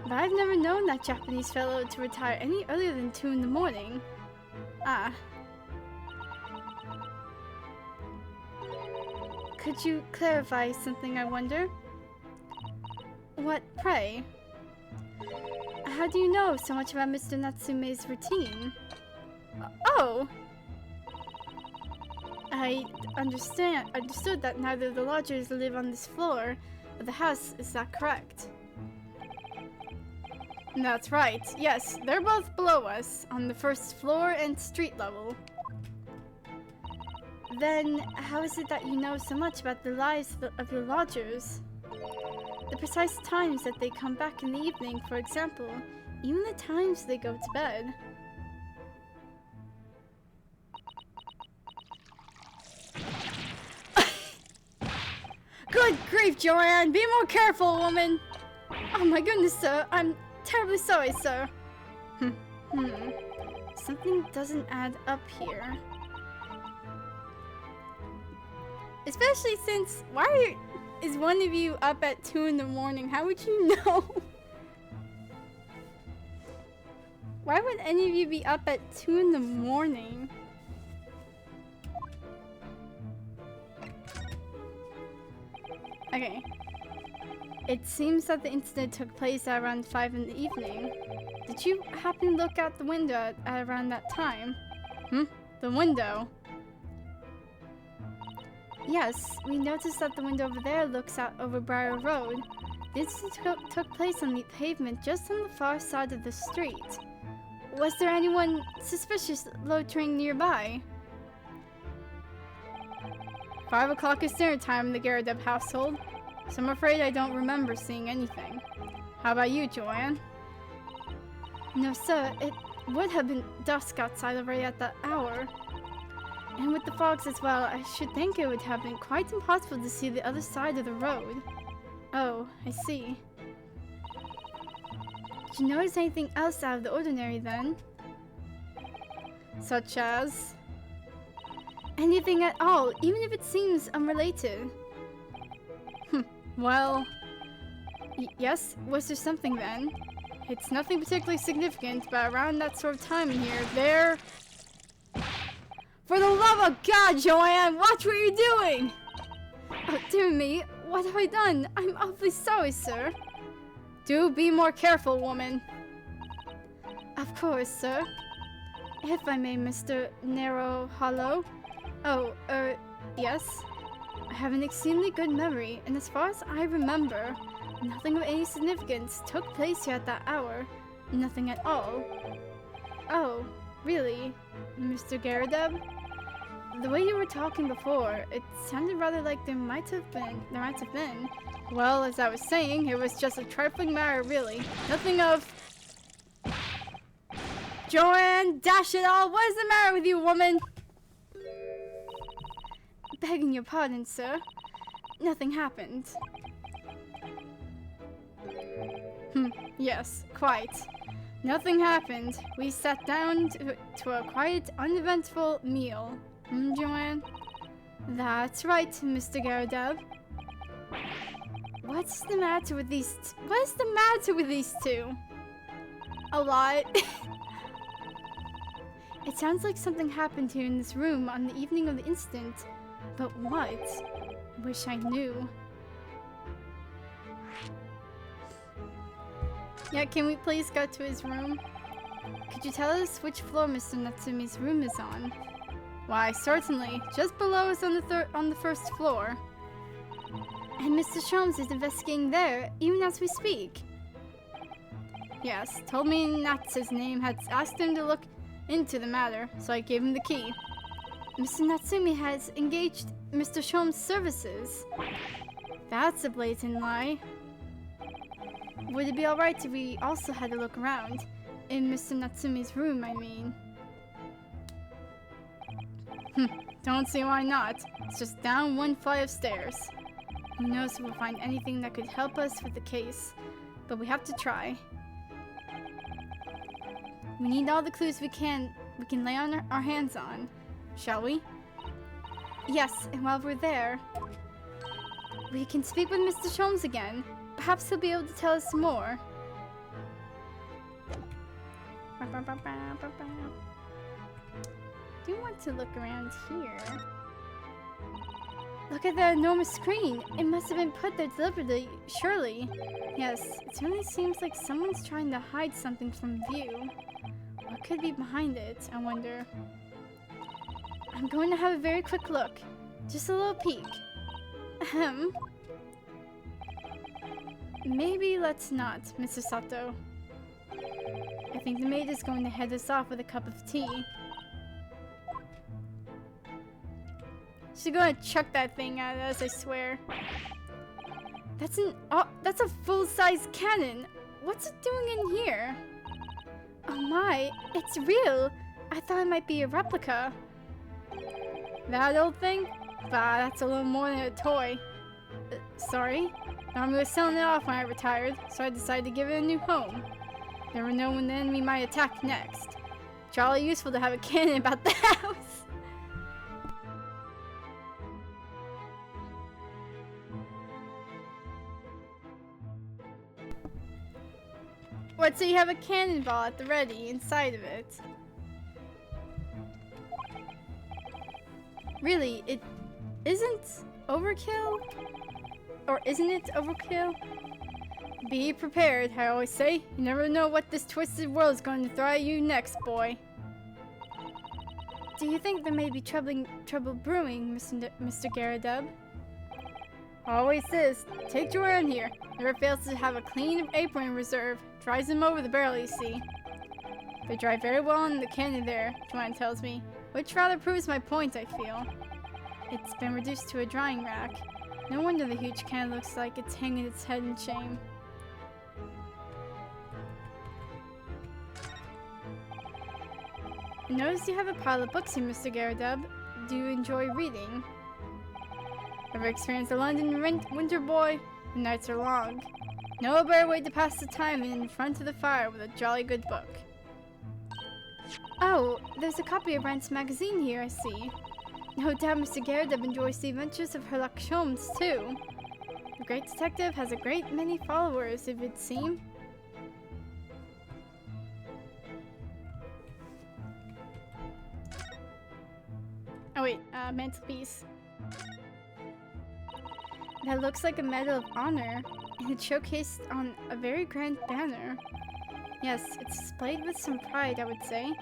But I've never known that Japanese fellow to retire any earlier than 2 in the morning. Ah. Could you clarify something, I wonder? What, pray? How do you know so much about Mr. Natsume's routine? Oh! I understood that neither of the lodgers live on this floor of the house, is that correct? That's right, yes, they're both below us, on the first floor and street level. Then, how is it that you know so much about the lives of your lodgers? The precise times that they come back in the evening, for example, even the times they go to bed. Good grief, Joanne! Be more careful, woman! Oh my goodness, sir. I'm terribly sorry, sir. Something doesn't add up here. Especially since, is one of you up at 2 in the morning? How would you know? Why would any of you be up at 2 in the morning? Okay. It seems that the incident took place at around 5 in the evening. Did you happen to look out the window at around that time? The window? Yes, we noticed that the window over there looks out over Briar Road. The incident took place on the pavement just on the far side of the street. Was there anyone suspicious loitering nearby? 5 o'clock is dinner time in the Garadeb household, so I'm afraid I don't remember seeing anything. How about you, Joanne? No, sir, it would have been dusk outside already at that hour. And with the fogs as well, I should think it would have been quite impossible to see the other side of the road. Oh, I see. Did you notice anything else out of the ordinary then? Such as? Anything at all, even if it seems unrelated. Well... yes, was there something then? It's nothing particularly significant, but around that sort of time in here, there... For the love of God, Joanne, watch what you're doing! Oh, dear me, what have I done? I'm awfully sorry, sir. Do be more careful, woman. Of course, sir. If I may, Mr. Narrow Hollow. Oh, yes. I have an extremely good memory, and as far as I remember, nothing of any significance took place here at that hour. Nothing at all. Oh, really, Mr. Garadeb? The way you were talking before, it sounded rather like there might have been. Well, as I was saying, it was just a trifling matter, really. Nothing of... Joanne, dash it all, what is the matter with you, woman? Begging your pardon, sir. Nothing happened. Yes, quite. Nothing happened. We sat down to a quiet, uneventful meal. Joanne? That's right, Mr. Garadeb. What's the matter with these two? A lot. It sounds like something happened here in this room on the evening of the incident. But what? Wish I knew. Yeah, can we please go to his room? Could you tell us which floor Mr. Natsume's room is on? Why, certainly. Just below us on the first floor. And Mr. Sholmes is investigating there, even as we speak. Yes, told me Natsu's name had asked him to look into the matter, so I gave him the key. Mr. Natsume has engaged Mr. Sholmes' services. That's a blatant lie. Would it be alright if we also had a look around? In Mr. Natsume's room, I mean. Don't see why not. It's just down one flight of stairs. Who knows if we'll find anything that could help us with the case. But we have to try. We need all the clues we can lay on our hands on. Shall we? Yes, and while we're there, we can speak with Mr. Sholmes again. Perhaps he'll be able to tell us more. Do want to look around here. Look at that enormous screen. It must have been put there deliberately, surely. Yes, it certainly seems like someone's trying to hide something from view. What could be behind it, I wonder? I'm going to have a very quick look. Just a little peek. Ahem. Maybe let's not, Mr. Sato. I think the maid is going to head us off with a cup of tea. She's gonna chuck that thing at us, I swear. That's a full-size cannon. What's it doing in here? Oh my, it's real. I thought it might be a replica. That old thing? Bah, that's a little more than a toy. Sorry? Normally was selling it off when I retired, so I decided to give it a new home. Never know when the enemy might attack next. Jolly useful to have a cannon about the house. What, so you have a cannonball at the ready inside of it? Really, it isn't overkill? Or isn't it overkill? Be prepared, I always say. You never know what this twisted world is going to throw at you next, boy. Do you think there may be trouble brewing, Mr. Garadub? Always is. Take Joanne here. Never fails to have a clean apron in reserve. Dries them over the barrel, you see. They dry very well in the cannon there, Joanne tells me. Which rather proves my point, I feel. It's been reduced to a drying rack. No wonder the huge cannon looks like it's hanging its head in shame. I notice you have a pile of books here, Mr. Garadub. Do you enjoy reading? Ever experienced a London winter, boy? The nights are long. No better way to pass the time than in front of the fire with a jolly good book. Oh, there's a copy of Rent's magazine here, I see. No doubt Mr. Garadub enjoys the adventures of Herlock Sholmes, too. The great detective has a great many followers, it would seem. Oh wait, mantelpiece. That looks like a Medal of Honor, and it's showcased on a very grand banner. Yes, it's displayed with some pride, I would say,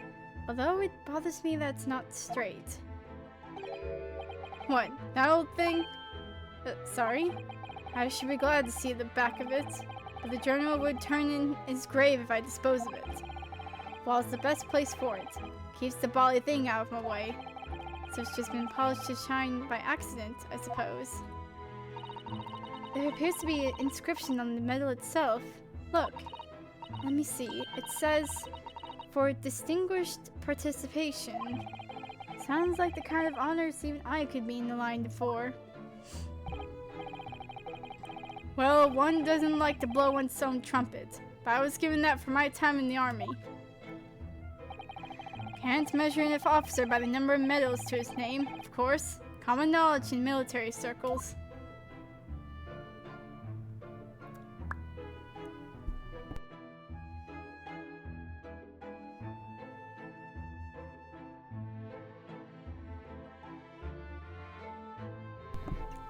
although it bothers me that it's not straight. What, that old thing? Sorry? I should be glad to see the back of it, but the journal would turn in his grave if I dispose of it. Wall's the best place for it. Keeps the bally thing out of my way. So it's just been polished to shine by accident, I suppose. There appears to be an inscription on the medal itself. Look. Let me see. It says, "For distinguished participation." Sounds like the kind of honors even I could be in the line for. Well, one doesn't like to blow one's own trumpet, but I was given that for my time in the army. Can't measure an officer by the number of medals to his name, of course. Common knowledge in military circles.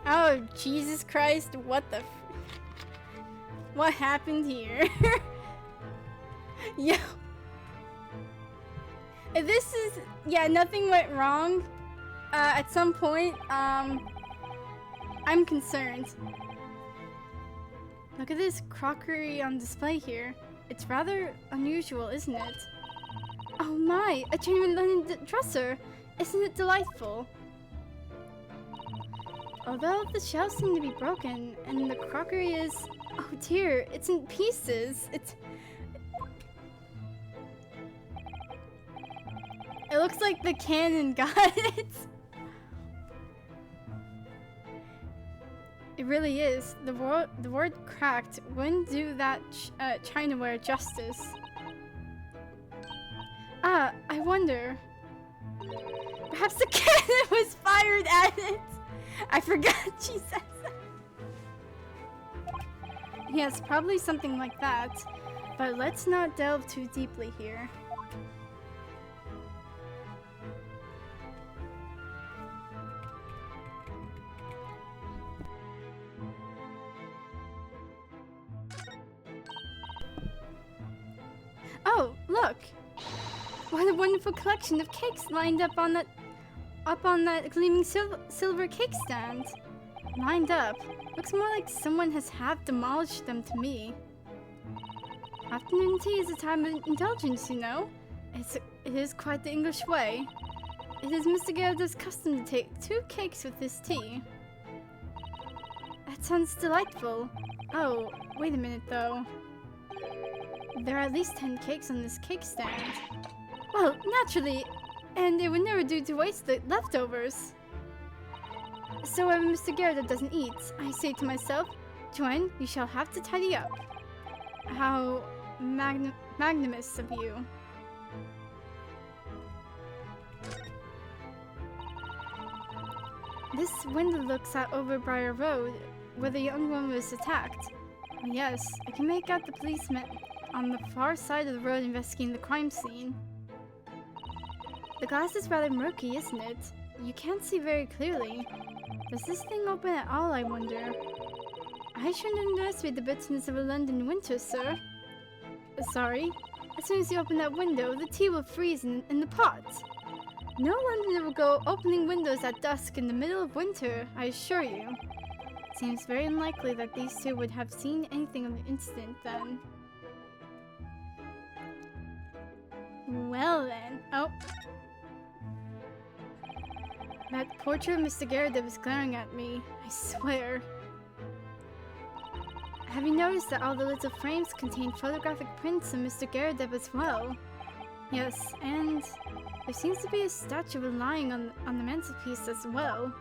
Oh, Jesus Christ, what the what happened here? Yo. This is, yeah, nothing went wrong. At some point, I'm concerned. Look at this crockery on display here. It's rather unusual, isn't it? Oh my, a genuine linen dresser! Isn't it delightful? Although the shelves seem to be broken, and the crockery is Oh dear, it's in pieces. It looks like the cannon got it. It really is. The word cracked wouldn't do that Chinaware justice. Ah, I wonder. Perhaps the cannon was fired at it. I forgot she said that. Yes, probably something like that. But let's not delve too deeply here. Oh, look! What a wonderful collection of cakes lined up on that gleaming silver cake stand. Lined up. Looks more like someone has half demolished them to me. Afternoon tea is a time of indulgence, you know. It is quite the English way. It is Mr. Gerda's custom to take 2 cakes with his tea. That sounds delightful. Oh, wait a minute though. There are at least 10 cakes on this cake stand. Well, naturally, and it would never do to waste the leftovers. So when Mr. Gerda doesn't eat, I say to myself, Joanne, you shall have to tidy up. How magnanimous of you. This window looks out over Briar Road, where the young woman was attacked. Yes, I can make out the policeman on the far side of the road investigating the crime scene. The glass is rather murky, isn't it? You can't see very clearly. Does this thing open at all, I wonder? I shouldn't underestimate the bitterness of a London winter, sir. Sorry. As soon as you open that window, the tea will freeze in the pot. No Londoner will go opening windows at dusk in the middle of winter, I assure you. It seems very unlikely that these two would have seen anything of the incident then. Well then. Oh. That portrait of Mr. Gerda was glaring at me, I swear. Have you noticed that all the little frames contain photographic prints of Mr. Gerda as well? Yes, and there seems to be a statue of him lying on the mantelpiece as well.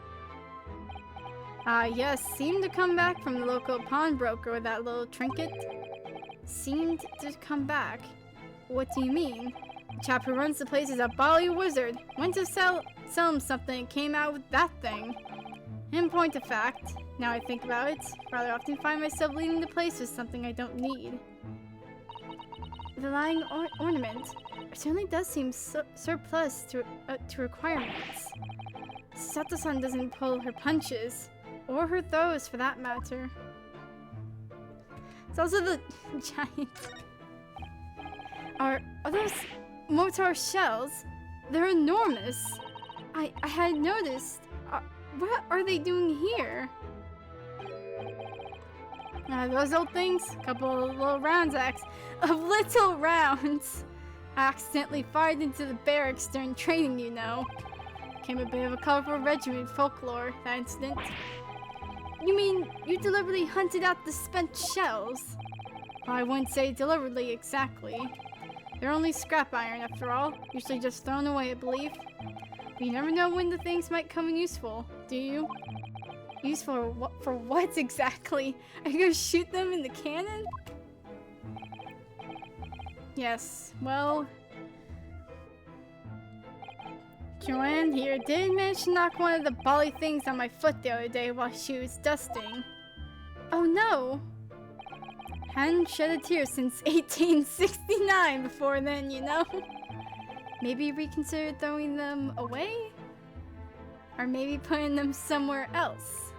Ah, yes, seemed to come back from the local pawnbroker with that little trinket. Seemed to come back? What do you mean? The chap who runs the place is a bally wizard. Went to sell him something and came out with that thing. In point of fact, now I think about it, rather often find myself leaving the place with something I don't need. The lying ornament certainly does seem surplus to requirements. Sato-san doesn't pull her punches, or her throws for that matter. It's also the giant. Are those mortar shells? They're enormous. I had noticed. What are they doing here? Those old things? Couple of little rounds, little rounds. I accidentally fired into the barracks during training, you know. Became a bit of a colorful regiment folklore, that incident. You mean you deliberately hunted out the spent shells? Well, I wouldn't say deliberately exactly. They're only scrap iron after all, usually just thrown away, I believe. But you never know when the things might come in useful, do you? Useful for what exactly? Are you gonna shoot them in the cannon? Yes, well... Joanne here did manage to knock one of the bally things on my foot the other day while she was dusting. Oh no! Hadn't shed a tear since 1869 before then, you know? Maybe reconsider throwing them away? Or maybe putting them somewhere else?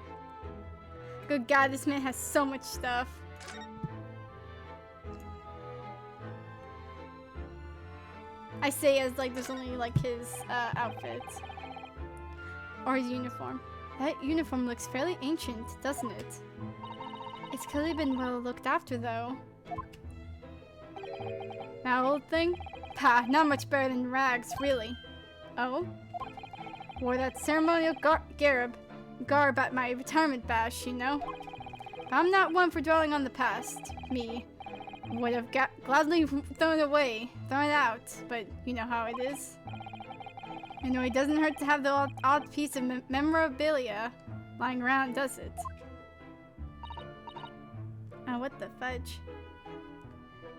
Good God, this man has so much stuff. I say as like there's only like his outfit. Or his uniform. That uniform looks fairly ancient, doesn't it? It's clearly been well looked after though. That old thing? Pah, not much better than rags, really. Oh? Wore that ceremonial garb at my retirement bash, you know? I'm not one for dwelling on the past. Me would have gladly thrown it out, but you know how it is. You know, it doesn't hurt to have the odd piece of memorabilia lying around, does it? Oh, what the fudge?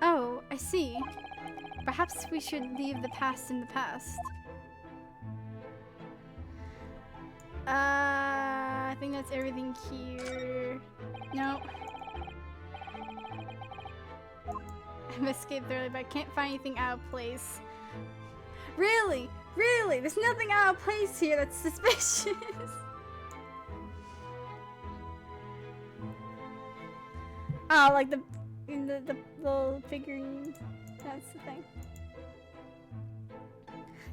Oh, I see. Perhaps we should leave the past in the past. I think that's everything here. No. I've escaped early, but I can't find anything out of place. Really? Really? There's nothing out of place here that's suspicious. Oh, like the little figurines. That's the thing.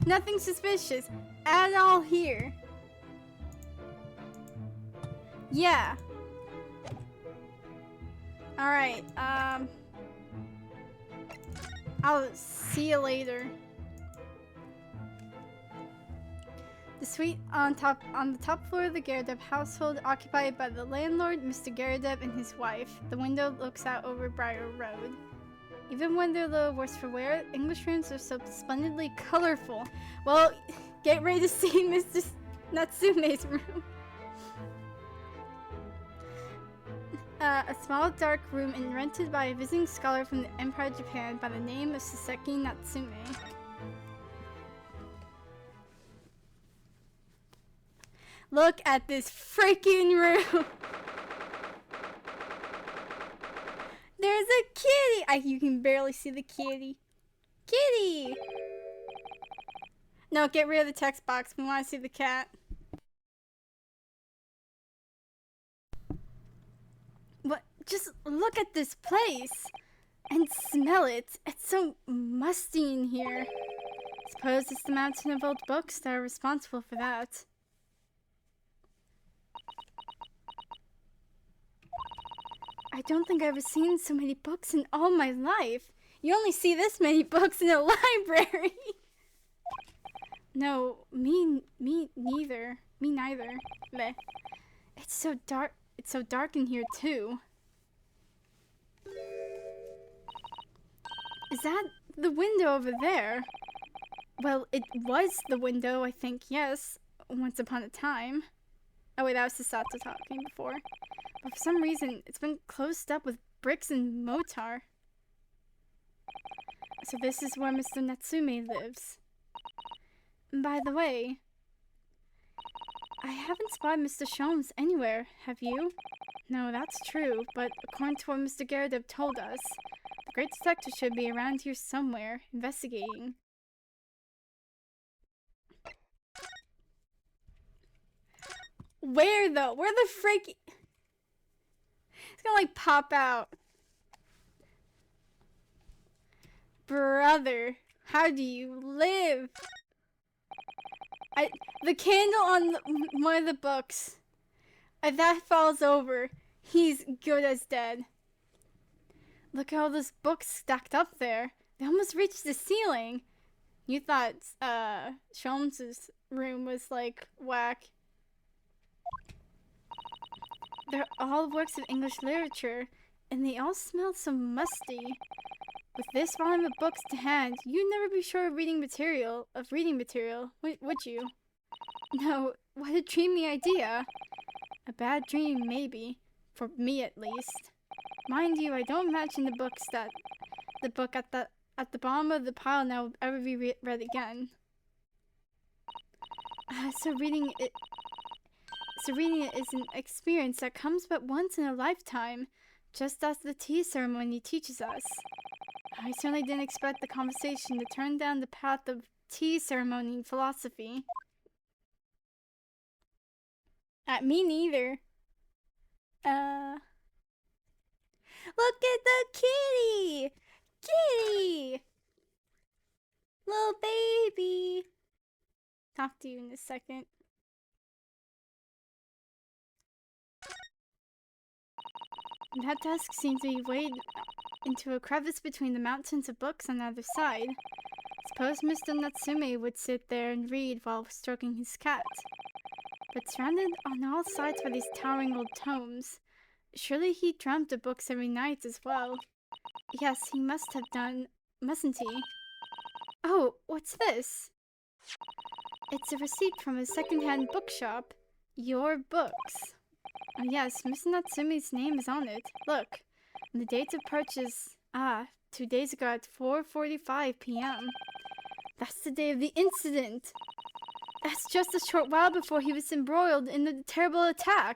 Nothing suspicious at all here. Yeah. Alright, I'll see you later. The suite on the top floor of the Garadeb household, occupied by the landlord, Mr. Garadeb, and his wife. The window looks out over Briar Road. Even when they're a little worse for wear, English rooms are so splendidly colorful. Well, get ready to see Mr. Natsume's room. A small dark room and rented by a visiting scholar from the Empire of Japan by the name of Saseki Natsume. Look at this freaking room! There's a kitty! You can barely see the kitty. Kitty! No, get rid of the text box. We want to see the cat. What? Just look at this place! And smell it. It's so musty in here. Suppose it's the mountain of old books that are responsible for that. I don't think I've ever seen so many books in all my life. You only see this many books in a library. No, me neither. Me neither. Bleh. It's so dark. It's so dark in here too. Is that the window over there? Well, it was the window, I think, yes. Once upon a time. Oh wait, that was Sasato talking before. But for some reason, it's been closed up with bricks and mortar. So this is where Mr. Natsume lives. By the way, I haven't spotted Mr. Sholmes anywhere, have you? No, that's true, but according to what Mr. Garadeb told us, the great detective should be around here somewhere, investigating. Where though? Where the frick? It's gonna like pop out. Brother, how do you live? The candle on one of the books. If that falls over, he's good as dead. Look at all those books stacked up there. They almost reached the ceiling. You thought Sholmes' room was like whack. They're all works of English literature, and they all smell so musty. With this volume of books to hand, you'd never be sure of reading material, would you? No, what a dreamy idea. A bad dream, maybe. For me, at least. Mind you, I don't imagine the book at the bottom of the pile now will ever be read again. So reading it is an experience that comes but once in a lifetime, just as the tea ceremony teaches us. I certainly didn't expect the conversation to turn down the path of tea ceremony philosophy. Me neither. Look at the kitty! Kitty! Little baby! Talk to you in a second. That desk seems to be weighed into a crevice between the mountains of books on the other side. Suppose Mr. Natsume would sit there and read while stroking his cat. But surrounded on all sides by these towering old tomes, Surely he dreamt of books every night as well. Yes, he must have done, mustn't he? Oh, what's this? It's a receipt from a second-hand bookshop. Your books. Oh yes, Mr. Natsume's name is on it. Look, and the date of purchase, 2 days ago at 4:45 p.m. That's the day of the incident. That's just a short while before he was embroiled in the terrible attack.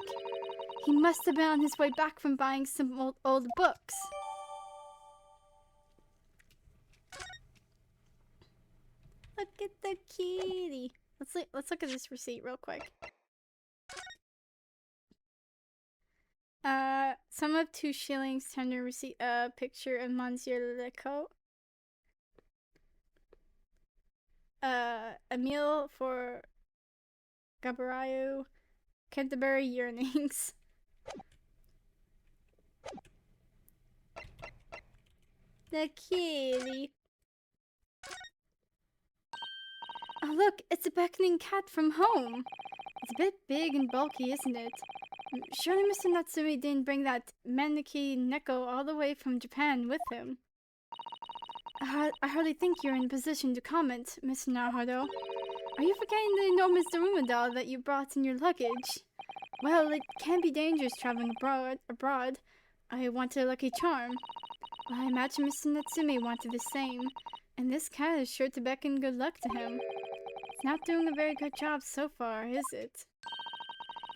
He must have been on his way back from buying some old books. Look at the kitty. Let's look at this receipt real quick. Sum of 2 shillings, tender receipt, picture of Monsieur Lecoq. A meal for Gabarayu, Canterbury Yearnings. The kitty. Oh look, it's a beckoning cat from home. It's a bit big and bulky, isn't it? Surely Mr. Natsume didn't bring that Maneki Neko all the way from Japan with him. I hardly think you're in a position to comment, Mr. Naruhodo. Are you forgetting the enormous Daruma doll that you brought in your luggage? Well, it can be dangerous traveling abroad. I wanted a lucky charm. Well, I imagine Mr. Natsume wanted the same, and this cat is sure to beckon good luck to him. It's not doing a very good job so far, is it?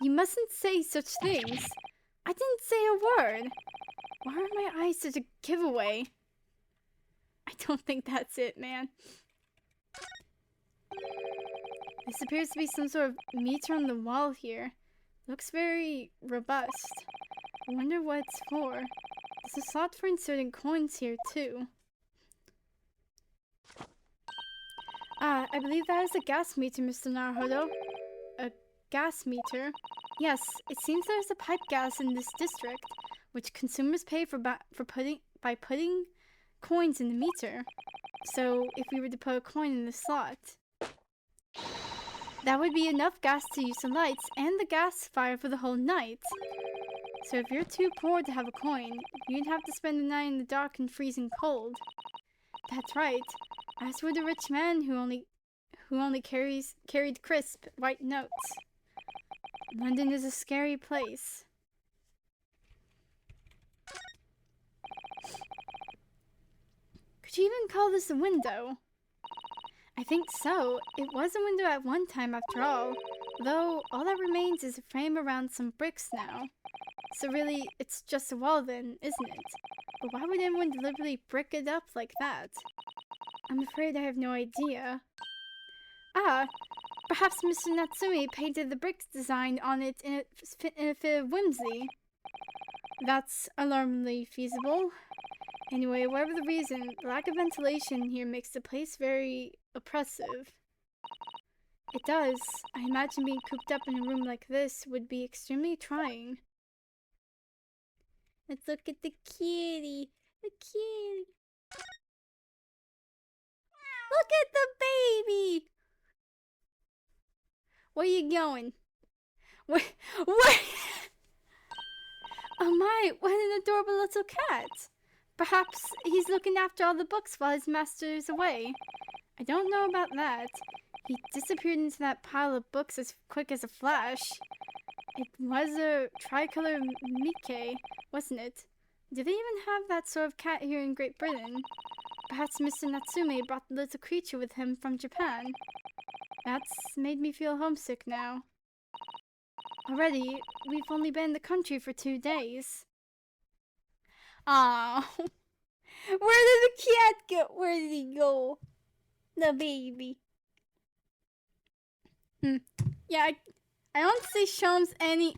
You mustn't say such things. I didn't say a word. Why are my eyes such a giveaway? I don't think that's it, man. This appears to be some sort of meter on the wall here. Looks very robust. I wonder what it's for. There's a slot for inserting coins here, too. I believe that is a gas meter, Mr. Naruhodo. A gas meter? Yes, it seems there's a pipe gas in this district, which consumers pay by putting coins in the meter. So, if we were to put a coin in the slot, that would be enough gas to use the lights and the gas fire for the whole night. So if you're too poor to have a coin, you'd have to spend the night in the dark and freezing cold. That's right. As for the rich man who only carried crisp white notes. London is a scary place. Could you even call this a window? I think so. It was a window at one time after all. Though, all that remains is a frame around some bricks now. So really, it's just a wall then, isn't it? But why would anyone deliberately brick it up like that? I'm afraid I have no idea. Perhaps Mr. Natsume painted the bricks design on it in a fit of whimsy. That's alarmingly feasible. Anyway, whatever the reason, the lack of ventilation here makes the place very oppressive. It does. I imagine being cooped up in a room like this would be extremely trying. Let's look at the kitty. The kitty. Look at the baby! Where you going? Where? Oh my, what an adorable little cat. Perhaps he's looking after all the books while his master is away. I don't know about that. He disappeared into that pile of books as quick as a flash. It was a tricolor Mickey, wasn't it? Do they even have that sort of cat here in Great Britain? Perhaps Mr. Natsume brought the little creature with him from Japan. That's made me feel homesick now. Already, we've only been in the country for 2 days. Aww. Where did the cat go? Where did he go? The baby. Yeah, I don't see Sholmes any...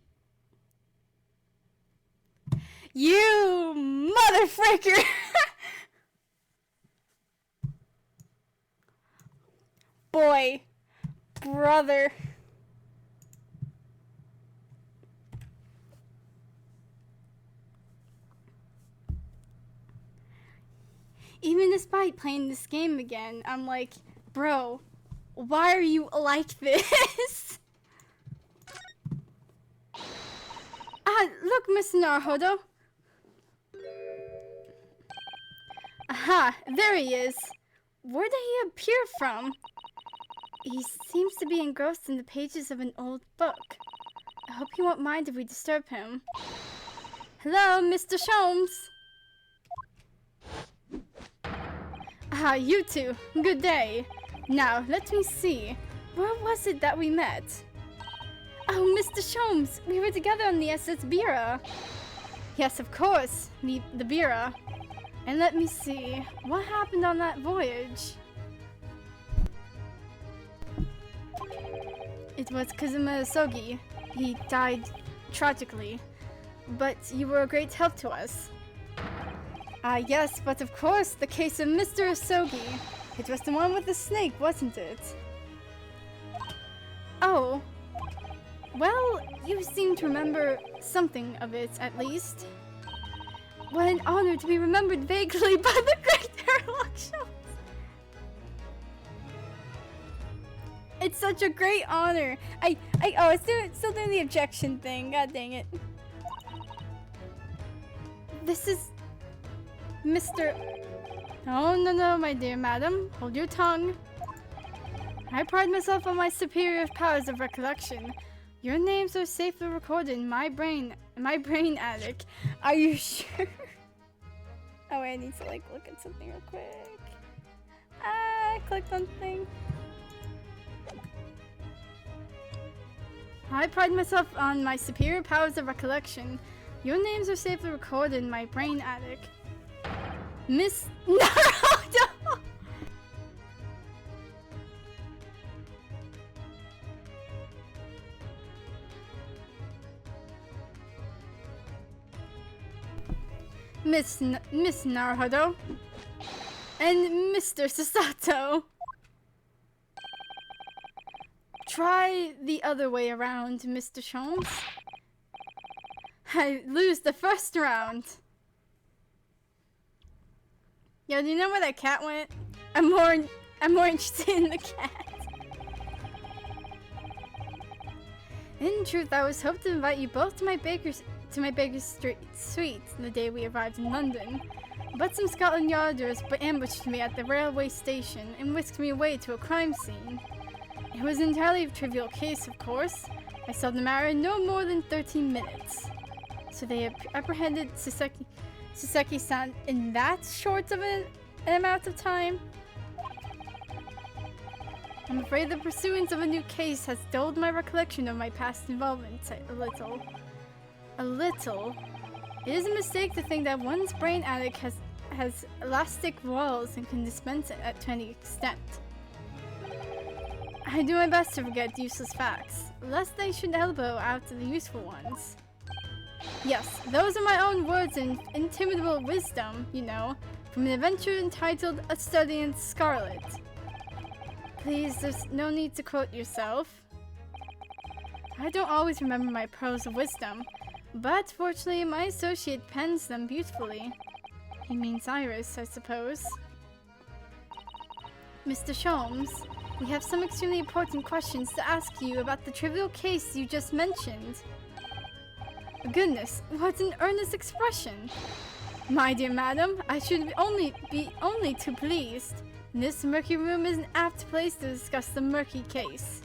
You motherfricker! Boy. Brother. Even despite playing this game again, I'm like, bro, why are you like this? Ah, look, Mr. Naruhodo. Aha, there he is. Where did he appear from? He seems to be engrossed in the pages of an old book. I hope you won't mind if we disturb him. Hello, Mr. Sholmes. Ah, you two. Good day. Now, let me see. Where was it that we met? Oh, Mr. Sholmes, we were together on the SS Bira. Yes, of course, the Bira. And let me see, what happened on that voyage? It was Kazuma Sogi. He died tragically. But you were a great help to us. Ah, yes, but of course, the case of Mr. Asogi. It was the one with the snake, wasn't it? Oh. Well, you seem to remember something of it, at least. What an honor to be remembered vaguely by the great Herlock Schultz. It's such a great honor. I still doing the objection thing. God dang it. This is Mr. Oh, no, my dear madam. Hold your tongue. I pride myself on my superior powers of recollection. Your names are safely recorded in my brain attic. Are you sure? Oh, wait, I need to like look at something real quick. I clicked on the thing. I pride myself on my superior powers of recollection. Your names are safely recorded in my brain attic. Miss Naruto! Miss Naruto and Mr. Sasato. Try the other way around, Mr. Sholmes. I lose the first round. Yo, do you know where that cat went? I'm more interested in the cat. In truth, I was hoping to invite you both to my baker's street suite the day we arrived in London. But some Scotland Yarders ambushed me at the railway station and whisked me away to a crime scene. It was entirely a trivial case, of course. I saw the matter in no more than 13 minutes. So they apprehended Saseki-san in that short of an amount of time? I'm afraid the pursuance of a new case has dulled my recollection of my past involvement a little. A little? It is a mistake to think that one's brain attic has elastic walls and can dispense it to any extent. I do my best to forget useless facts, lest they should elbow out the useful ones. Yes, those are my own words in intimidable wisdom, you know, from an adventure entitled A Study in Scarlet. Please, there's no need to quote yourself. I don't always remember my pearls of wisdom, but fortunately my associate pens them beautifully. He means Iris, I suppose. Mr. Sholmes, we have some extremely important questions to ask you about the trivial case you just mentioned. Goodness, what an earnest expression! My dear madam, I should be only too pleased. This murky room is an apt place to discuss the murky case.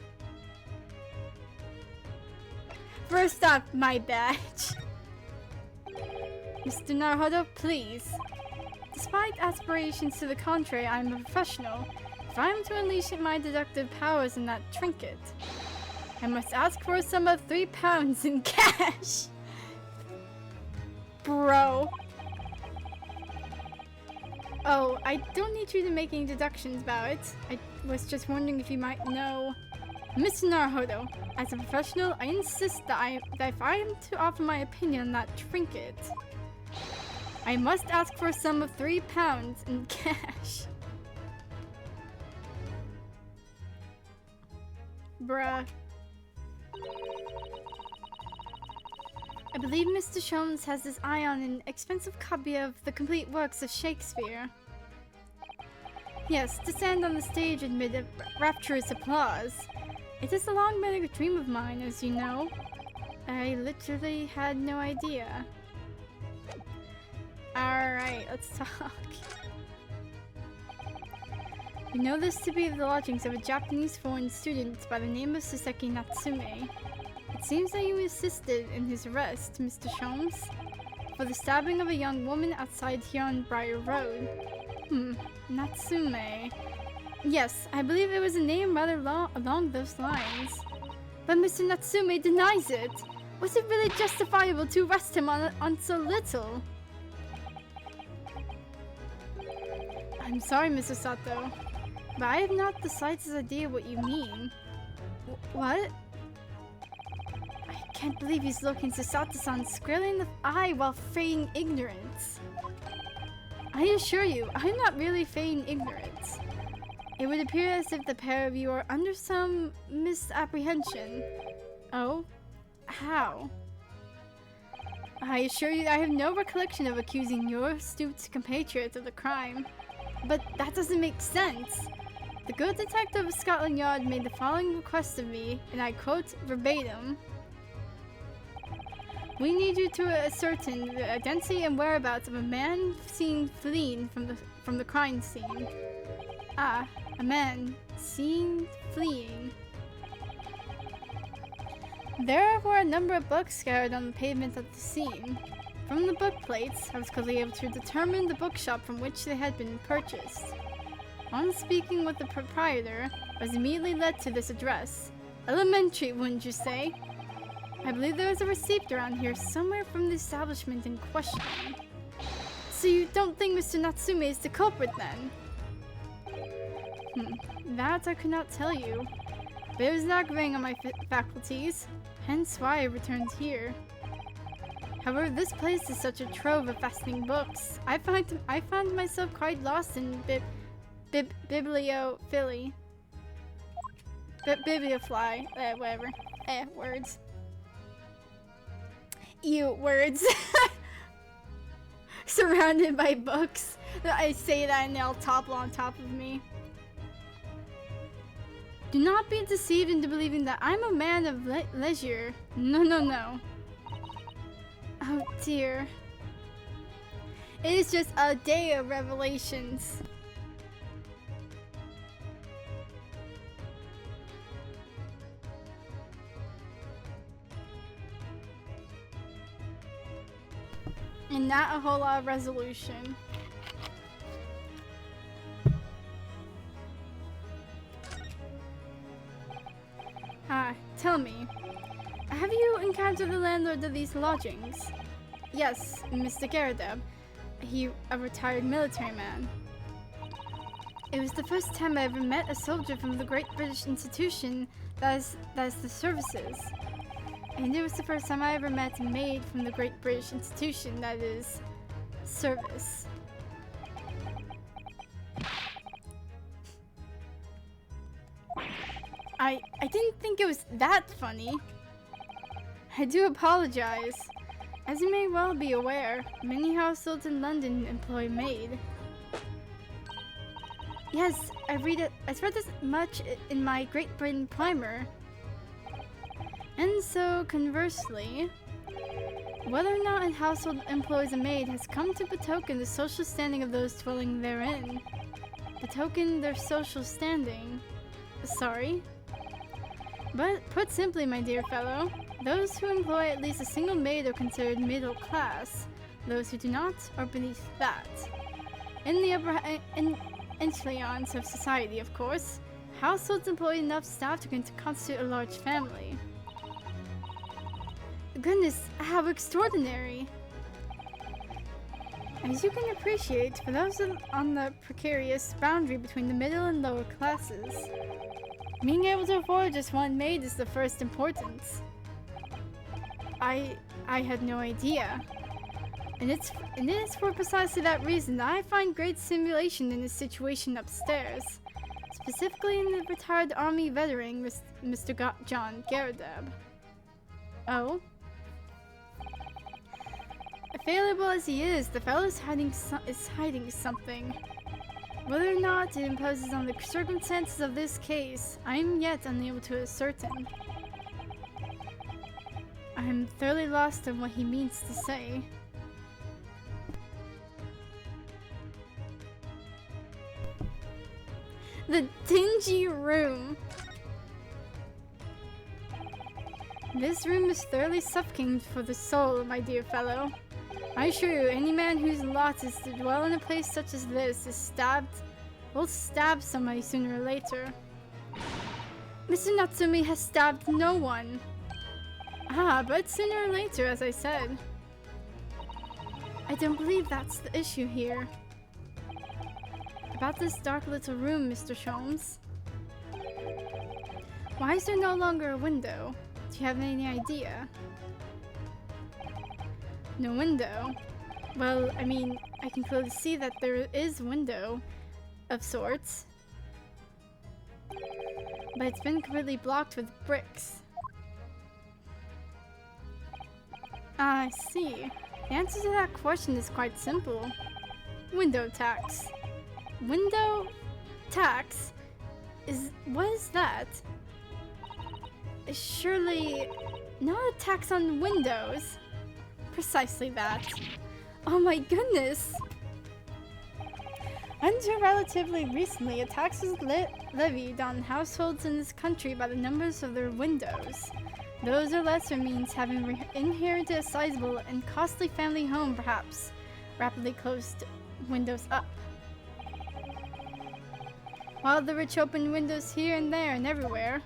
First up, my badge. Mr. Naruhodo, please. Despite aspirations to the contrary, I am a professional. If I am to unleash my deductive powers in that trinket, I must ask for a sum of £3 in cash. Bro. Oh, I don't need you to make any deductions about it. I was just wondering if you might know. Mr. Naruhodo, as a professional, I insist that if I am to offer my opinion on that trinket, I must ask for a sum of £3 in cash. Bruh. I believe Mr. Sholmes has his eye on an expensive copy of the complete works of Shakespeare. Yes, to stand on the stage amid rapturous applause. It has long been a dream of mine, as you know. I literally had no idea. Alright, let's talk. We know this to be the lodgings of a Japanese foreign student by the name of Soseki Natsume. It seems that you assisted in his arrest, Mr. Sholmes, for the stabbing of a young woman outside here on Briar Road. Natsume. Yes, I believe it was a name rather along those lines. But Mr. Natsume denies it. Was it really justifiable to arrest him on so little? I'm sorry, Mr. Sato, but I have not the slightest idea what you mean. What? I can't believe he's looking Sato-san squarely in the eye while feigning ignorance. I assure you, I'm not really feigning ignorance. It would appear as if the pair of you are under some misapprehension. Oh? How? I assure you I have no recollection of accusing your astute compatriot of the crime. But that doesn't make sense. The good detective of Scotland Yard made the following request of me, and I quote verbatim. We need you to ascertain the identity and whereabouts of a man seen fleeing from the crime scene. Ah, a man seen fleeing. There were a number of books scattered on the pavement at the scene. From the book plates, I was quickly able to determine the bookshop from which they had been purchased. On speaking with the proprietor, I was immediately led to this address. Elementary, wouldn't you say? I believe there was a receipt around here somewhere from the establishment in question. So you don't think Mr. Natsume is the culprit then? That I could not tell you. But it was not weighing on my faculties, hence why I returned here. However, this place is such a trove of fascinating books. I found myself quite lost in bibliophily. Bibliophile, whatever. Words. Ew, words. Surrounded by books. I say that and they'll topple on top of me. Do not be deceived into believing that I'm a man of leisure. No, no, no. Oh dear. It is just a day of revelations. And not a whole lot of resolution. Tell me, have you encountered the landlord of these lodgings? Yes, Mr. Garadeb. He a retired military man. It was the first time I ever met a soldier from the Great British Institution that is the services. And it was the first time I ever met a maid from the Great British Institution that is service. I didn't think it was that funny. I do apologize. As you may well be aware, many households in London employ a maid. Yes, I read this much in my Great Britain primer. And so, conversely, whether or not a household employs a maid has come to betoken the social standing of those dwelling therein. Betoken their social standing. Sorry? But put simply, my dear fellow, those who employ at least a single maid are considered middle class. Those who do not are beneath that. In the upper echelons of society, of course, households employ enough staff to constitute a large family. Goodness, how extraordinary! As you can appreciate, for those on the precarious boundary between the middle and lower classes, being able to afford just one maid is the first importance. I had no idea. And it is for precisely that reason that I find great stimulation in the situation upstairs, specifically in the retired army veteran Mr. John Garadeb. Oh? Available as he is, the fellow is hiding something. Whether or not it imposes on the circumstances of this case, I am yet unable to ascertain. I'm thoroughly lost on what he means to say. The dingy room. This room is thoroughly suffocating for the soul, my dear fellow. I assure you, any man whose lot is to dwell in a place such as this will stab somebody sooner or later. Mr. Natsumi has stabbed no one. Ah, but sooner or later, as I said. I don't believe that's the issue here. About this dark little room, Mr. Sholmes. Why is there no longer a window? Do you have any idea? No window? Well, I mean, I can clearly see that there is a window of sorts. But it's been completely blocked with bricks. Ah, I see. The answer to that question is quite simple. Window tax. Window tax? What is that? Surely not a tax on windows. Precisely that. Oh my goodness! Until relatively recently, a tax was levied on households in this country by the numbers of their windows. Those or lesser means having inherited a sizable and costly family home perhaps rapidly closed windows up. While the rich opened windows here and there and everywhere,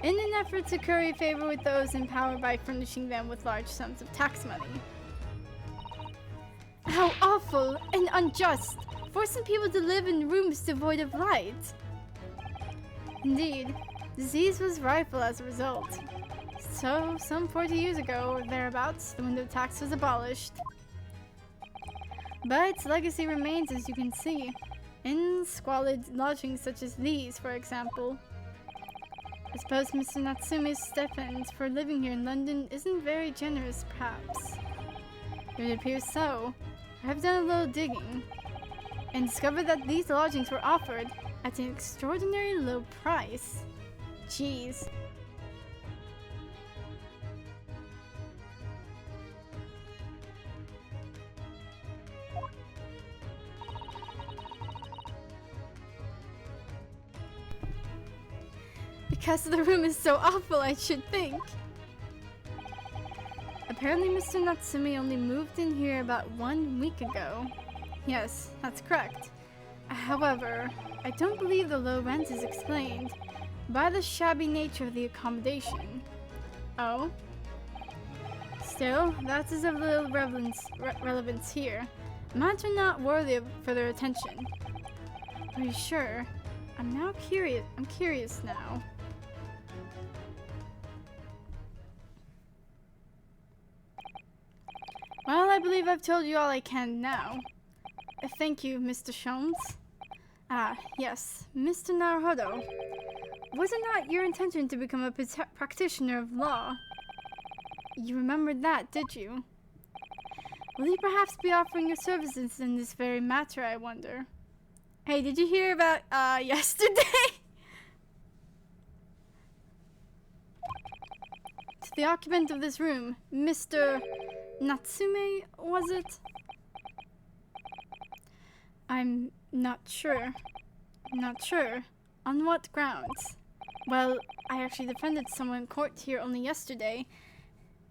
in an effort to curry favor with those in power by furnishing them with large sums of tax money. How awful and unjust! Forcing people to live in rooms devoid of light! Indeed, disease was rife as a result. So, some 40 years ago or thereabouts, the window tax was abolished. But its legacy remains, as you can see, in squalid lodgings such as these, for example. I suppose Mr. Natsume's stipend for living here in London isn't very generous, perhaps. It appears so. I've done a little digging, and discovered that these lodgings were offered at an extraordinarily low price. Jeez. Because the room is so awful, I should think. Apparently Mr. Natsume only moved in here about 1 week ago. Yes, that's correct. However, I don't believe the low rent is explained by the shabby nature of the accommodation. Oh? Still, that is of little relevance here. A matter not worthy of further attention. Are you sure? I'm curious now. Well, I believe I've told you all I can now. Thank you, Mr. Sholmes. Ah, yes, Mr. Naruhodo. Was it not your intention to become a practitioner of law? You remembered that, did you? Will you perhaps be offering your services in this very matter, I wonder? Hey, did you hear about, yesterday? To the occupant of this room, Mr. Natsume, was it? I'm not sure. Not sure. On what grounds? Well, I actually defended someone in court here only yesterday,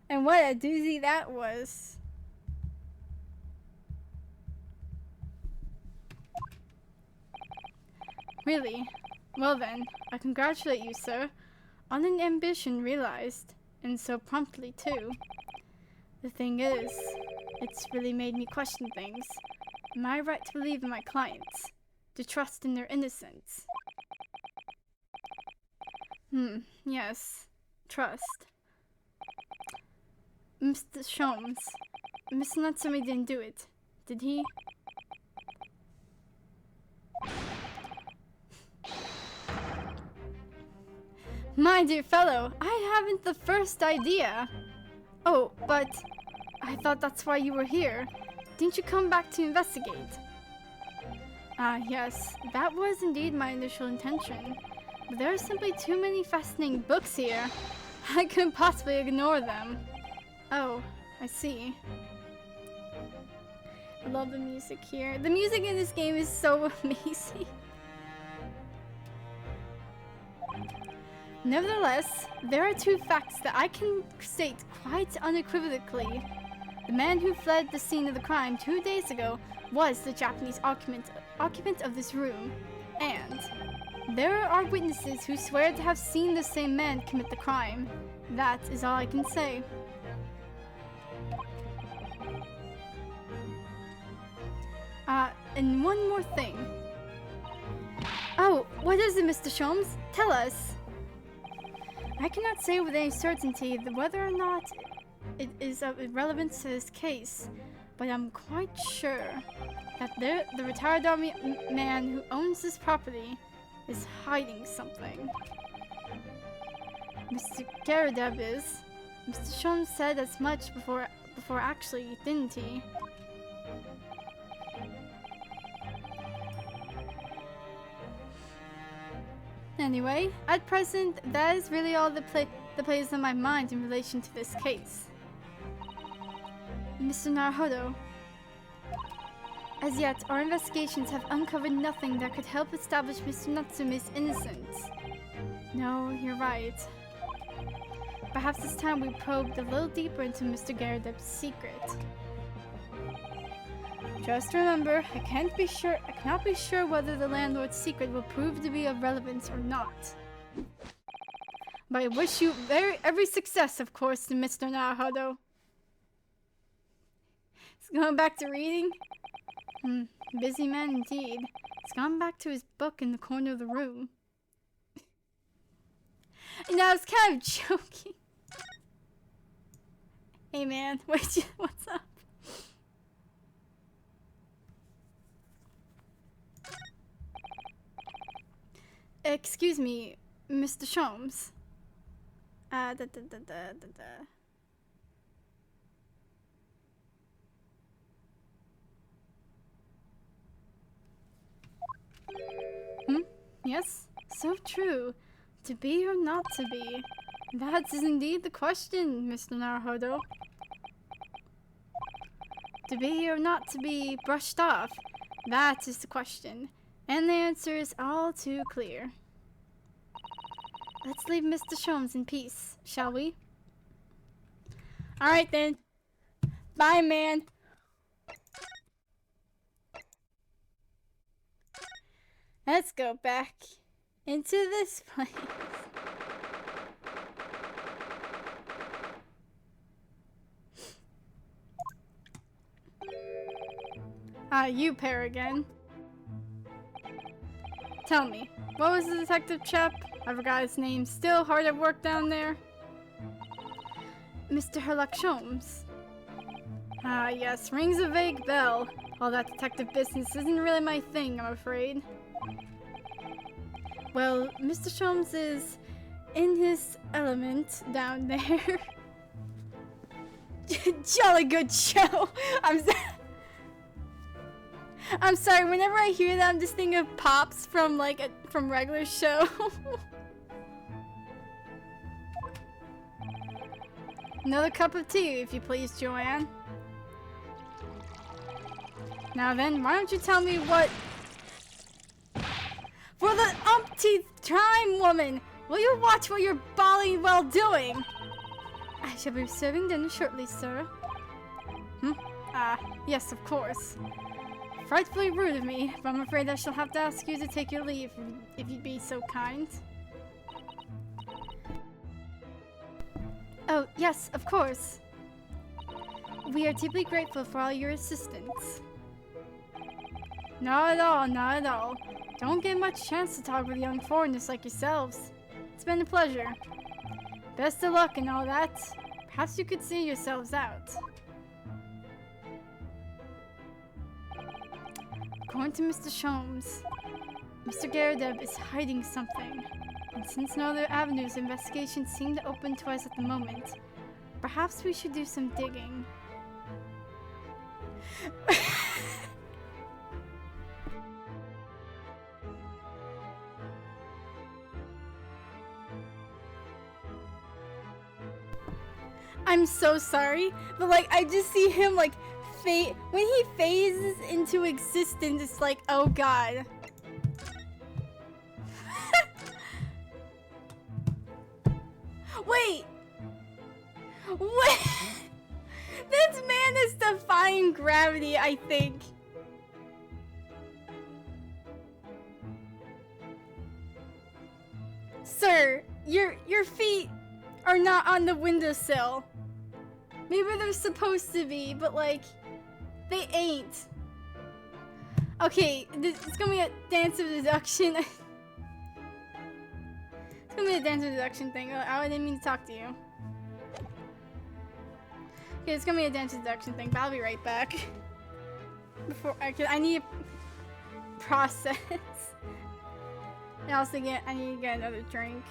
and what a doozy that was. Really? Well then, I congratulate you, sir, on an ambition realized, and so promptly too. The thing is, it's really made me question things. Am I right to believe in my clients? To trust in their innocence? Yes. Trust. Mr. Sholmes, Mr. Natsume didn't do it, did he? My dear fellow, I haven't the first idea. Oh, but I thought that's why you were here. Didn't you come back to investigate? Ah, yes, that was indeed my initial intention. But there are simply too many fascinating books here. I couldn't possibly ignore them. Oh, I see. I love the music here. The music in this game is so amazing. Nevertheless, there are two facts that I can state quite unequivocally. The man who fled the scene of the crime 2 days ago was the Japanese occupant of this room, and there are witnesses who swear to have seen the same man commit the crime. That is all I can say. And one more thing. Oh, what is it, Mr. Sholmes? Tell us. I cannot say with any certainty whether or not it is of relevance to this case, but I'm quite sure that the retired army man who owns this property is hiding something. Mr. Garadeb is. Mr. Sholmes said as much before actually, didn't he? Anyway, at present, that is really all that plays on my mind in relation to this case. Mr. Naruhodo, as yet, our investigations have uncovered nothing that could help establish Mr. Natsume's innocence. No, you're right. Perhaps it's time we probed a little deeper into Mr. Garadeb's secret. Just remember, I cannot be sure whether the landlord's secret will prove to be of relevance or not. But I wish you every success, of course, to Mr. Naruhodo. He's going back to reading? Busy man indeed. He's gone back to his book in the corner of the room. And I was kind of joking. Hey man, what's up? Excuse me, Mr. Sholmes. Yes, so true. To be or not to be? That is indeed the question, Mr. Naruhodo. To be or not to be brushed off? That is the question. And the answer is all too clear. Let's leave Mr. Sholmes in peace, shall we? Alright then. Bye, man. Let's go back into this place. You pair again. Tell me, what was the detective chap? I forgot his name. Still hard at work down there? Mr. Herlock Sholmes. Yes, rings a vague bell. All that detective business isn't really my thing, I'm afraid. Well, Mr. Sholmes is in his element down there. Jolly good show! I'm sorry, whenever I hear that, I'm just thinking of Pops from, from regular show. Another cup of tea, if you please, Joanne. Now then, why don't you tell me what... For the umpteenth time, woman! Will you watch what you're bally well doing? I shall be serving dinner shortly, sir. Yes, of course. Frightfully rude of me, but I'm afraid I shall have to ask you to take your leave, if you'd be so kind. Oh, yes, of course. We are deeply grateful for all your assistance. Not at all, not at all. Don't get much chance to talk with young foreigners like yourselves. It's been a pleasure. Best of luck and all that. Perhaps you could see yourselves out. According to Mr. Sholmes, Mr. Garadeb is hiding something. And since no other avenues of investigation seem to open to us at the moment, perhaps we should do some digging. I'm so sorry, but like I just see him like when he phases into existence, it's like, oh god. Wait! What? This man is defying gravity, I think. Sir, your feet are not on the windowsill. Maybe they're supposed to be, but like, they ain't. Okay, it's gonna be a dance of deduction. It's gonna be a dance of deduction thing. Oh, I didn't mean to talk to you. Okay, it's gonna be a dance of deduction thing, but I'll be right back. Before I need to process. And also I need to get another drink.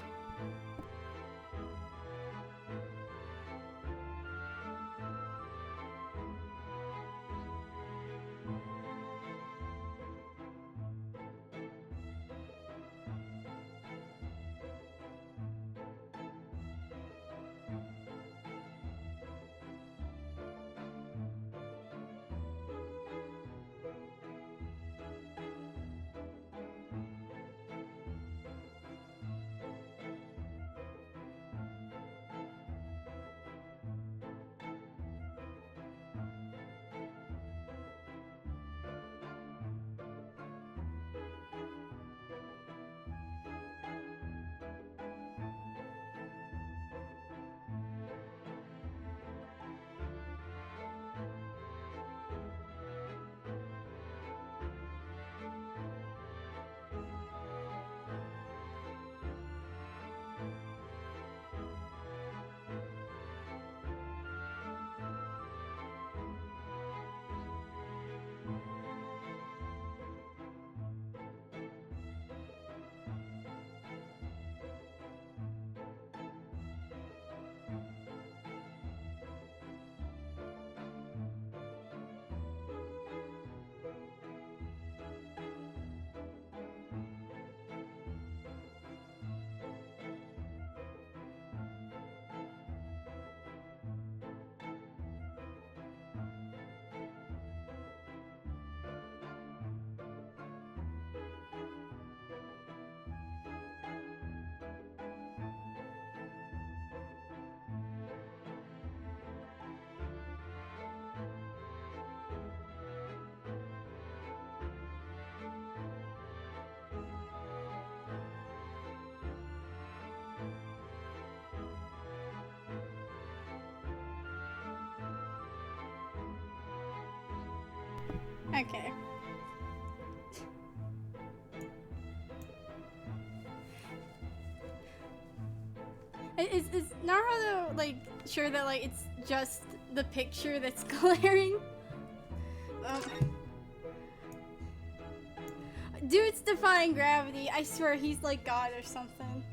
Okay. Is Naruto like sure that like it's just the picture that's glaring? Dude's defying gravity. I swear he's like God or something.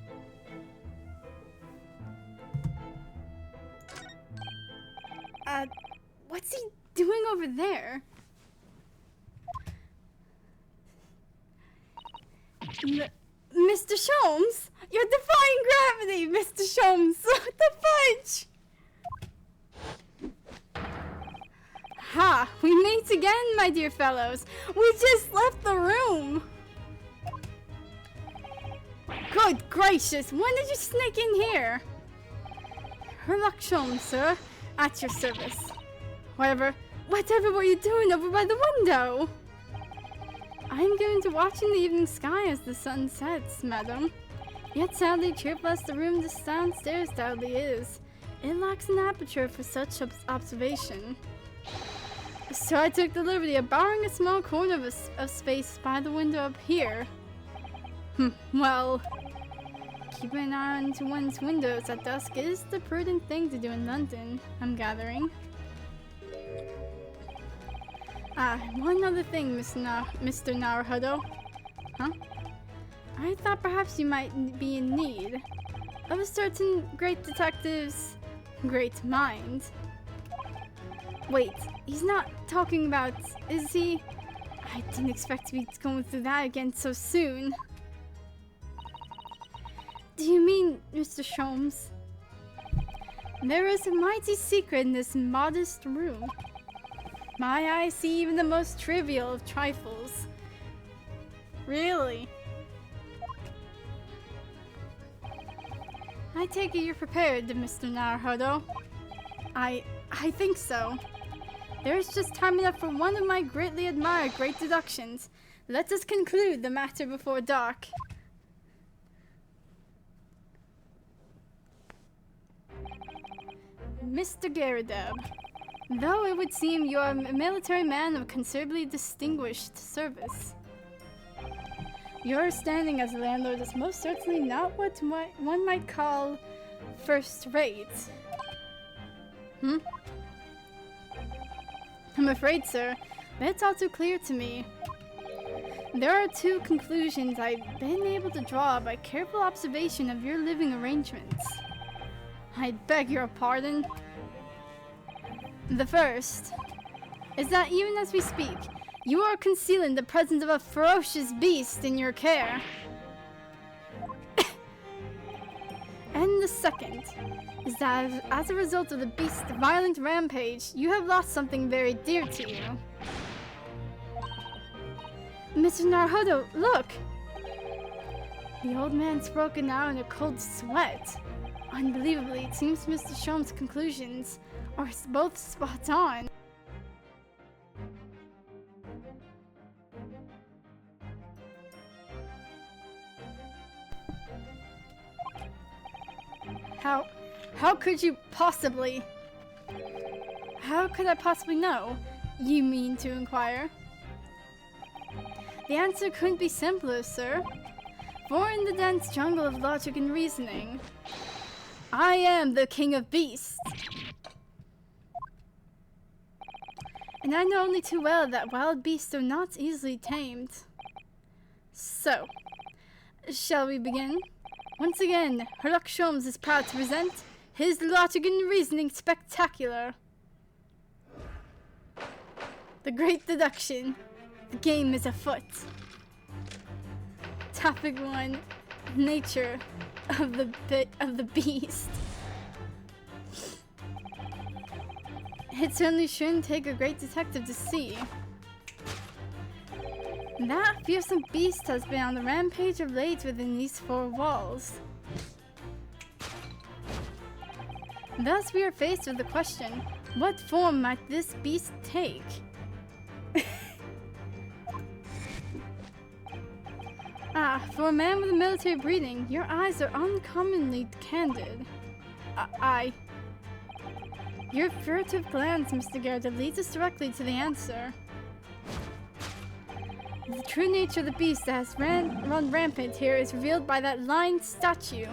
What's he doing over there? Mr. Sholmes? You're defying gravity, Mr. Sholmes! What the fudge? Ha! We meet again, my dear fellows! We just left the room! Good gracious! When did you sneak in here? Her luck, Sholmes, sir. At your service. Whatever were you doing over by the window? I'm going to watch in the evening sky as the sun sets, madam. Yet sadly cheerful as the room just downstairs doubly is, it lacks an aperture for such observation. So I took the liberty of borrowing a small corner of space by the window up here. Well, keeping an eye on one's windows at dusk is the prudent thing to do in London, I'm gathering. One other thing, Mr. Naruhodo. Huh? I thought perhaps you might be in need of a certain great detective's great mind. Wait, he's not talking about, is he? I didn't expect to be going through that again so soon. Do you mean, Mr. Sholmes? There is a mighty secret in this modest room. My eyes see even the most trivial of trifles. Really? I take it you're prepared, Mr. Naruhodo. I think so. There's just time enough for one of my greatly admired great deductions. Let us conclude the matter before dark. Mr. Garrideb, though it would seem you are a military man of considerably distinguished service, your standing as a landlord is most certainly not what one might call first-rate. I'm afraid, sir, but it's all too clear to me. There are two conclusions I've been able to draw by careful observation of your living arrangements. I beg your pardon. The first is that even as we speak, you are concealing the presence of a ferocious beast in your care. And the second is that as a result of the beast's violent rampage, you have lost something very dear to you. Mr. Naruhodo, look! The old man's broken out in a cold sweat. Unbelievably, it seems Mr. Sholmes' conclusions are both spot on. How could you possibly? How could I possibly know? You mean to inquire? The answer couldn't be simpler, sir. For in the dense jungle of logic and reasoning, I am the king of beasts. And I know only too well that wild beasts are not easily tamed. So, shall we begin? Once again, Herlock Sholmes is proud to present his Logic and Reasoning Spectacular. The Great Deduction. The game is afoot. Topic 1. Nature of the beast. It certainly shouldn't take a great detective to see. That fearsome beast has been on the rampage of late within these four walls. Thus we are faced with the question, what form might this beast take? For a man with a military breeding, your eyes are uncommonly candid. Your furtive glance, Mr. Garrideb, leads us directly to the answer. The true nature of the beast that has run rampant here is revealed by that lion statue.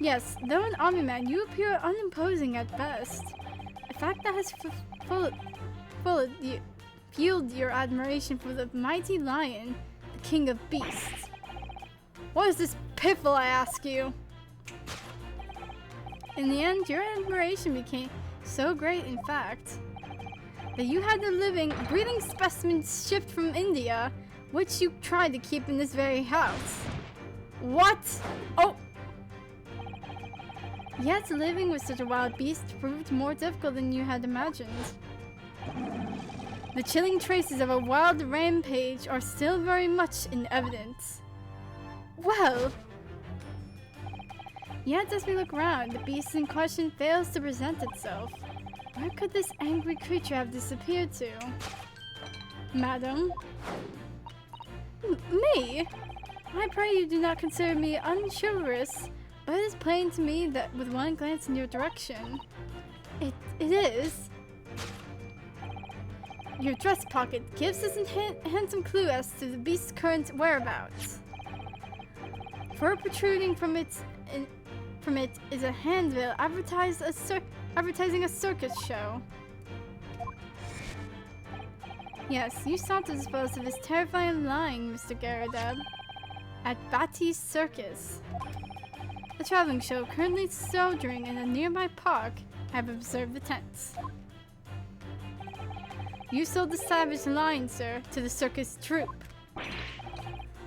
Yes, though an army man, you appear unimposing at best. A fact that has fueled your admiration for the mighty lion, the king of beasts. What is this piffle, I ask you? In the end, your admiration became so great, in fact, that you had the living, breathing specimen shipped from India, which you tried to keep in this very house. What? Oh! Yet living with such a wild beast proved more difficult than you had imagined. The chilling traces of a wild rampage are still very much in evidence. Well! Yet as we look around, the beast in question fails to present itself. Where could this angry creature have disappeared to? Madam? Me? I pray you do not consider me unchivalrous, but it is plain to me that with one glance in your direction, it is. Your dress pocket gives us a handsome clue as to the beast's current whereabouts. For protruding from it is a handbill advertising a circus show. Yes, you sought to dispose of this terrifying lying, Mr. Garrideb, at Batty's Circus. A traveling show currently sojourning in a nearby park have observed the tents. You sold the savage lion, sir, to the circus troupe.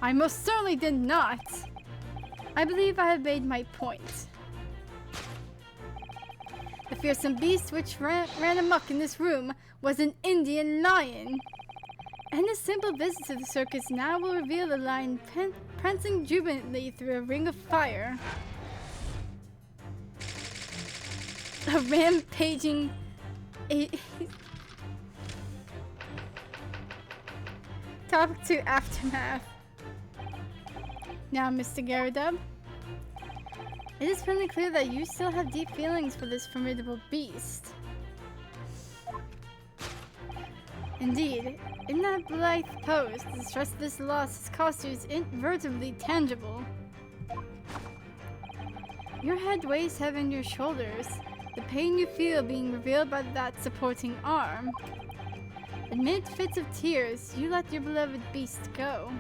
I most certainly did not. I believe I have made my point. The fearsome beast which ran amok in this room was an Indian lion. And a simple visit to the circus now will reveal the lion prancing jubilantly through a ring of fire. A rampaging... Topic 2 Aftermath. Now, Mr. Garudub, it is plainly clear that you still have deep feelings for this formidable beast. Indeed, in that blithe pose, the stress of this loss has caused you is invertibly tangible. Your head weighs heavy on your shoulders, the pain you feel being revealed by that supporting arm. Amid fits of tears, you let your beloved beast go.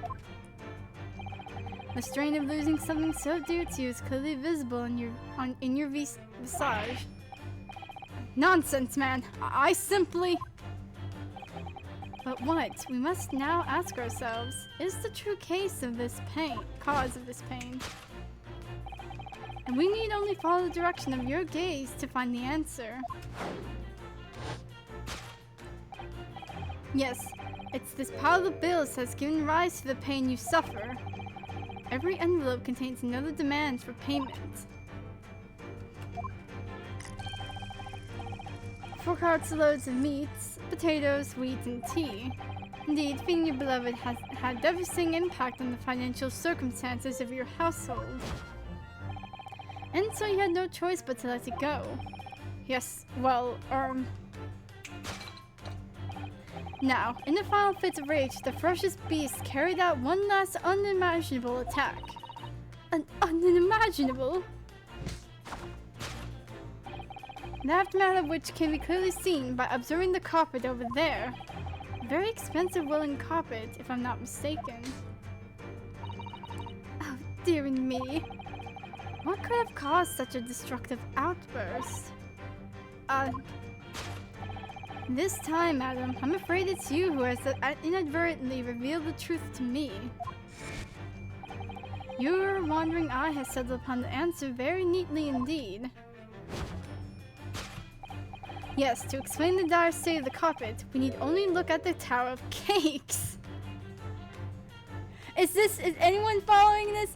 The strain of losing something so dear to you is clearly visible in your visage. Nonsense, man! I simply... But what we must now ask ourselves is the true cause of this pain. And we need only follow the direction of your gaze to find the answer. Yes, it's this pile of bills that has given rise to the pain you suffer. Every envelope contains another demand for payment. 4 cartloads of meats, potatoes, wheat, and tea. Indeed, feeding your beloved has had devastating impact on the financial circumstances of your household. And so you had no choice but to let it go. Yes, well, Now, in a final fit of rage, the ferocious beast carried out one last unimaginable attack. An unimaginable? The aftermath of which can be clearly seen by observing the carpet over there. A very expensive woolen carpet, if I'm not mistaken. Oh, dearie me. What could have caused such a destructive outburst? This time, madam, I'm afraid it's you who has inadvertently revealed the truth to me. Your wandering eye has settled upon the answer very neatly indeed. Yes, to explain the dire state of the carpet, we need only look at the Tower of Cakes. Is anyone following this?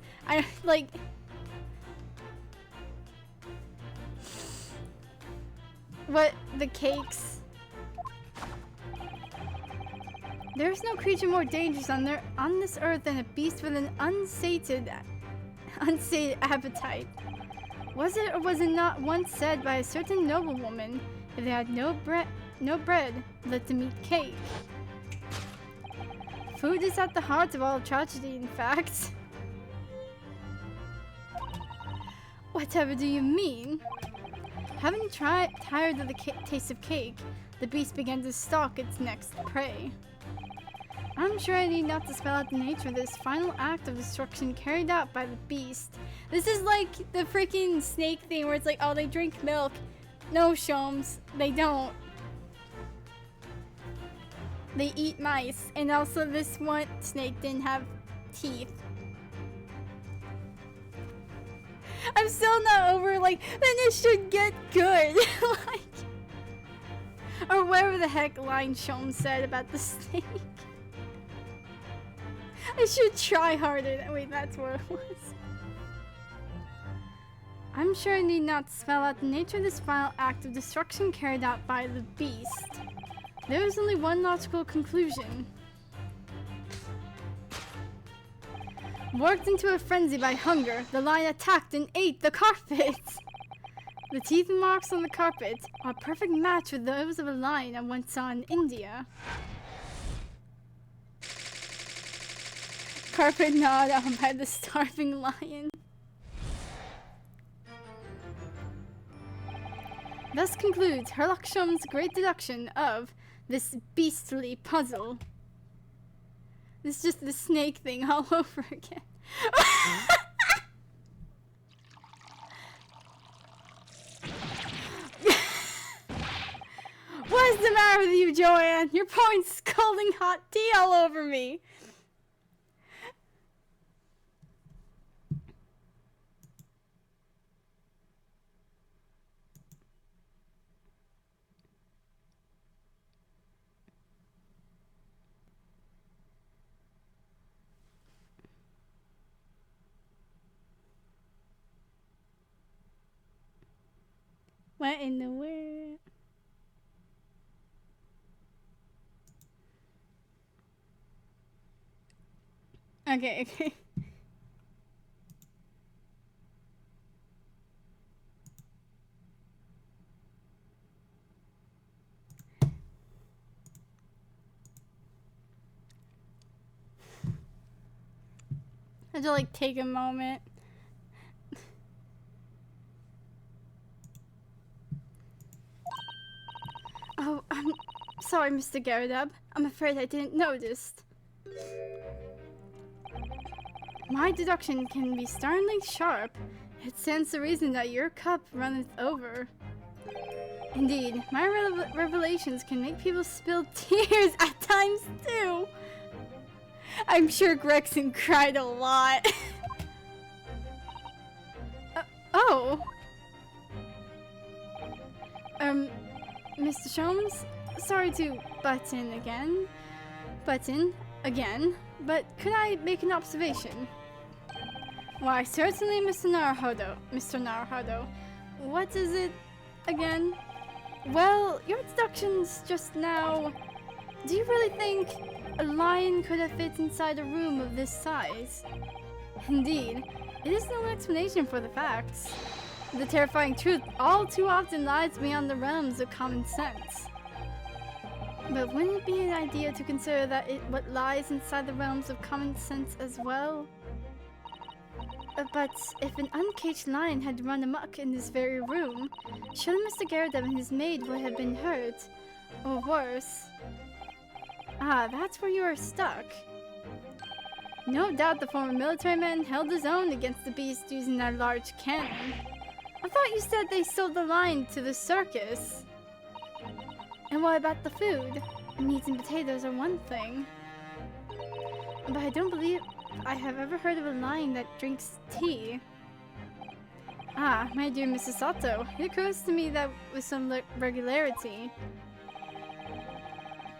What? The cakes? There is no creature more dangerous on this earth than a beast with an unsated appetite. Was it or was it not once said by a certain noblewoman, if they had no bread, let them eat cake? Food is at the heart of all tragedy, in fact. Whatever do you mean? Having tired of the taste of cake, the beast began to stalk its next prey. I'm sure I need not to spell out the nature of this final act of destruction carried out by the beast. This is like the freaking snake thing where it's like, oh, they drink milk. No, Shomes, they don't. They eat mice, and also this one snake didn't have teeth. I'm still not over, then it should get good. Or whatever the heck line Shomes said about the snake. I should try harder. Wait, that's what it was. I'm sure I need not spell out the nature of this final act of destruction carried out by the beast. There is only one logical conclusion. Worked into a frenzy by hunger, the lion attacked and ate the carpet. The teeth marks on the carpet are a perfect match with those of a lion I once saw in India. Carpet gnawed out by the starving lion. Thus concludes Herlock Sholmes' great deduction of this beastly puzzle. This is just the snake thing all over again. What is the matter with you, Joanne? You're pouring scalding hot tea all over me. What in the world? Okay, okay. I had to like take a moment. Oh, I'm sorry, Mr. Garrideb. I'm afraid I didn't notice. My deduction can be sternly sharp. It stands to reason that your cup runneth over. Indeed, my revelations can make people spill tears at times too. I'm sure Gregson cried a lot. Oh. Mr. Sholmes, sorry to butt in again, but could I make an observation? Why, certainly, Mr. Naruhodo. What is it again? Well, your deductions just now. Do you really think a lion could have fit inside a room of this size? Indeed, it is no explanation for the facts. The terrifying truth all too often lies beyond the realms of common sense. But wouldn't it be an idea to consider that what lies inside the realms of common sense as well? But if an uncaged lion had run amok in this very room, surely Mr. Garrideb and his maid would have been hurt. Or worse. Ah, that's where you are stuck. No doubt the former military man held his own against the beast using that large cannon. I thought you said they sold the lion to the circus. And what about the food? Meat and potatoes are one thing. But I don't believe I have ever heard of a lion that drinks tea. Ah, my dear Mrs. Sato, it occurs to me that with some regularity.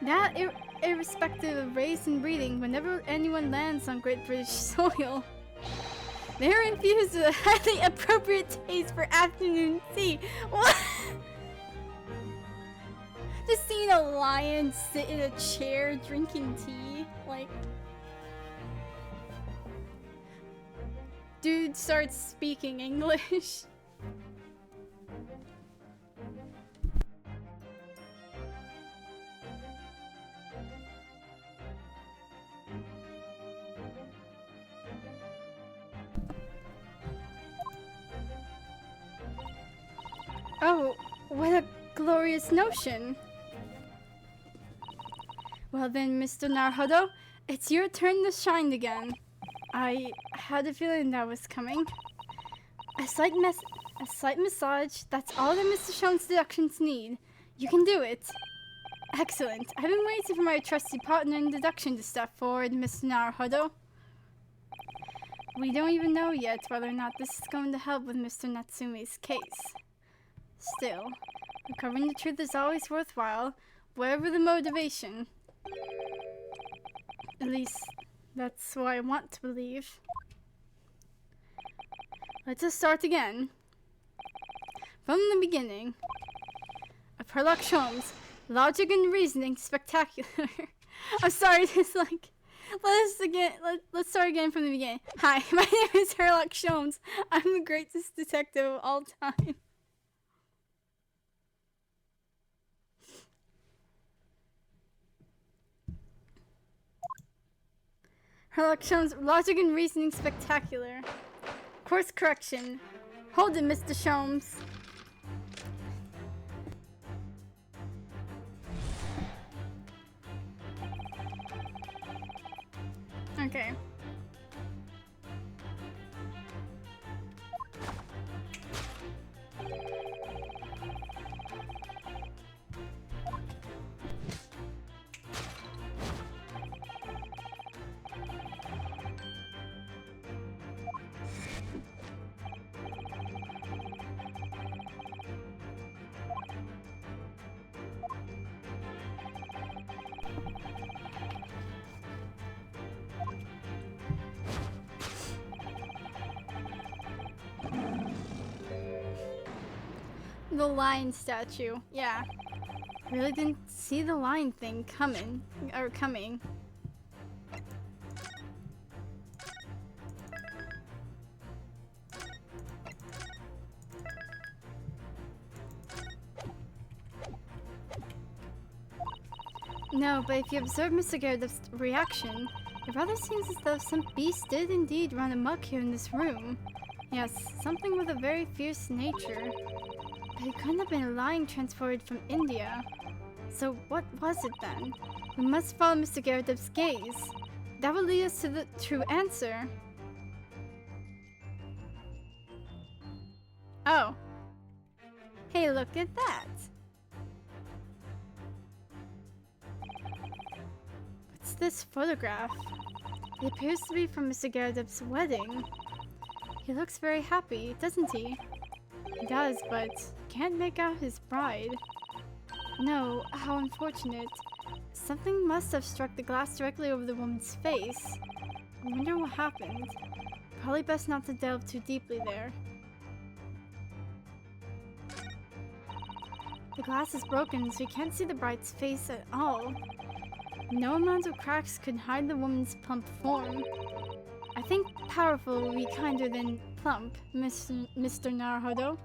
That irrespective of race and breeding, whenever anyone lands on Great British soil, they are infused with a highly appropriate taste for afternoon tea. What? Just seeing a lion sit in a chair drinking tea, like... Dude starts speaking English. Oh, what a glorious notion. Well then, Mr. Naruhodo, it's your turn to shine again. I had a feeling that was coming. A slight massage, that's all that Mr. Shone's deductions need. You can do it. Excellent. I've been waiting for my trusty partner in deduction to step forward, Mr. Naruhodo. We don't even know yet whether or not this is going to help with Mr. Natsume's case. Still, uncovering the truth is always worthwhile, whatever the motivation. At least, that's what I want to believe. Let us start again. From the beginning. Sherlock Holmes, logic and reasoning spectacular. I'm sorry, just like, let's start again from the beginning. Hi, my name is Sherlock Holmes. I'm the greatest detective of all time. Sherlock Holmes, logic and reasoning spectacular. Course correction. Hold it, Mr. Holmes. Okay. The lion statue. Yeah. Really didn't see the lion thing coming. No, but if you observe Mr. Garrett's reaction, it rather seems as though some beast did indeed run amok here in this room. Yes, something with a very fierce nature. But it couldn't have been a lion transported from India. So what was it then? We must follow Mr. Garrett's gaze. That will lead us to the true answer. Oh. Hey, look at that. What's this photograph? It appears to be from Mr. Garrett's wedding. He looks very happy, doesn't he? He does, but can't make out his bride. No, how unfortunate. Something must have struck the glass directly over the woman's face. I wonder what happened. Probably best not to delve too deeply there. The glass is broken, so you can't see the bride's face at all. No amount of cracks could hide the woman's plump form. I think powerful will be kinder than plump, Mr. Naruhodo.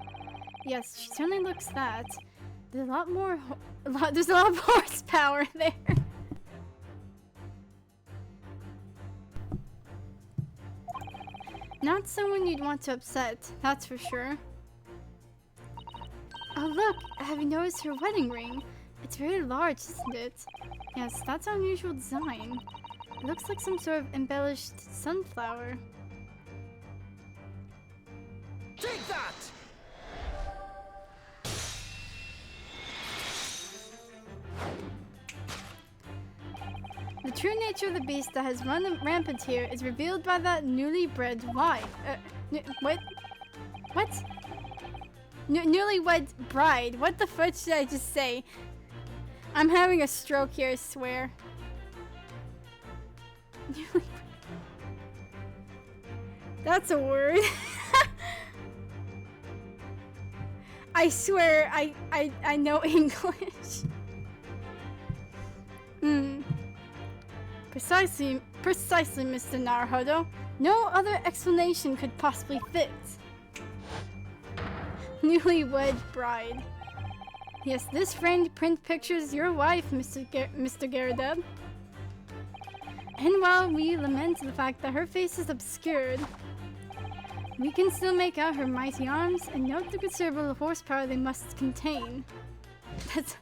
Yes, she certainly looks that. There's a lot of horsepower there. Not someone you'd want to upset, that's for sure. Oh look, have you noticed her wedding ring? It's very large, isn't it? Yes, that's an unusual design. It looks like some sort of embellished sunflower. Take that! The true nature of the beast that has run rampant here is revealed by that newly bred wife. What? What? Newlywed bride. What the fuck did I just say? I'm having a stroke here, I swear. That's a word. I swear I know English. Precisely, Mr. Naruhodo. No other explanation could possibly fit. Newlywed bride. Yes, this framed print pictures your wife, Mr. Garredeb. And while we lament the fact that her face is obscured, we can still make out her mighty arms and note the considerable horsepower they must contain. That's...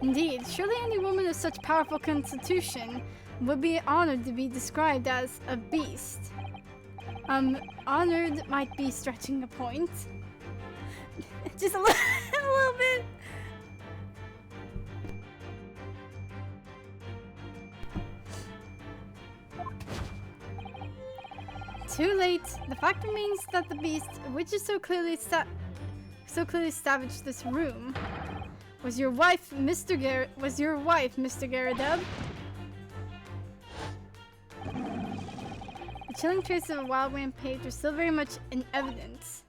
Indeed, surely any woman of such powerful constitution would be honored to be described as a beast. Honored might be stretching the point. Just a little bit. Too late. The fact remains that the beast, which is so clearly established this room, was your wife, Mr. Garredeb. The chilling traces of a wild rampage are still very much in evidence.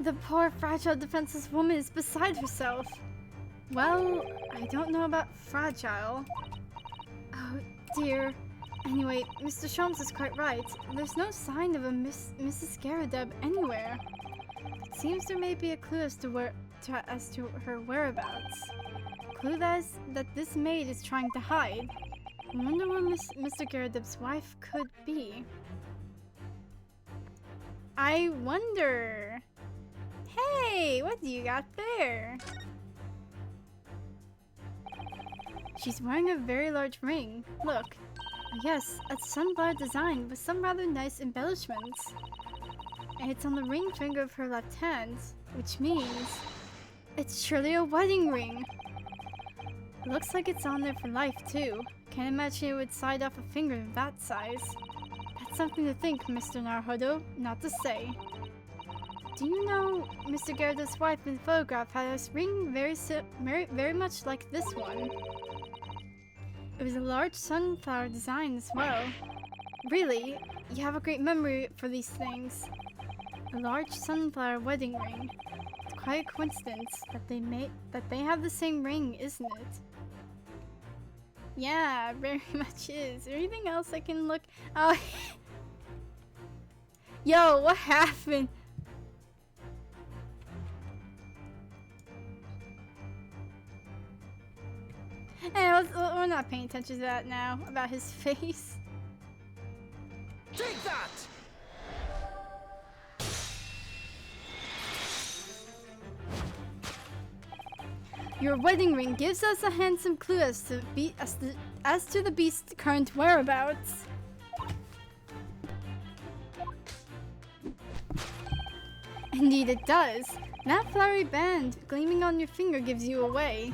The poor, fragile, defenseless woman is beside herself. Well, I don't know about fragile. Oh, dear. Anyway, Mr. Sholmes is quite right. There's no sign of a Mrs. Garredeb anywhere. It seems there may be a clue as to her whereabouts. A clue that this maid is trying to hide. I wonder where Mr. Garredeb's wife could be. I wonder. Hey, what do you got there? She's wearing a very large ring. Look. Yes, a sunflower design with some rather nice embellishments. And it's on the ring finger of her left hand, which means it's surely a wedding ring. It looks like it's on there for life, too. Can't imagine it would slide off a finger of that size. That's something to think, Mr. Naruhodo, not to say. Do you know Mr. Gyarados' wife in the photograph had a ring very much like this one? It was a large sunflower design as well. Really? You have a great memory for these things. A large sunflower wedding ring. It's quite a coincidence that they have the same ring, isn't it? Yeah, very much is. Is there anything else I can look? Oh, yo, what happened? Hey, we're not paying attention to that now, about his face. Take that! Your wedding ring gives us a handsome clue as to the beast's current whereabouts. Indeed it does. That flowery band gleaming on your finger gives you away.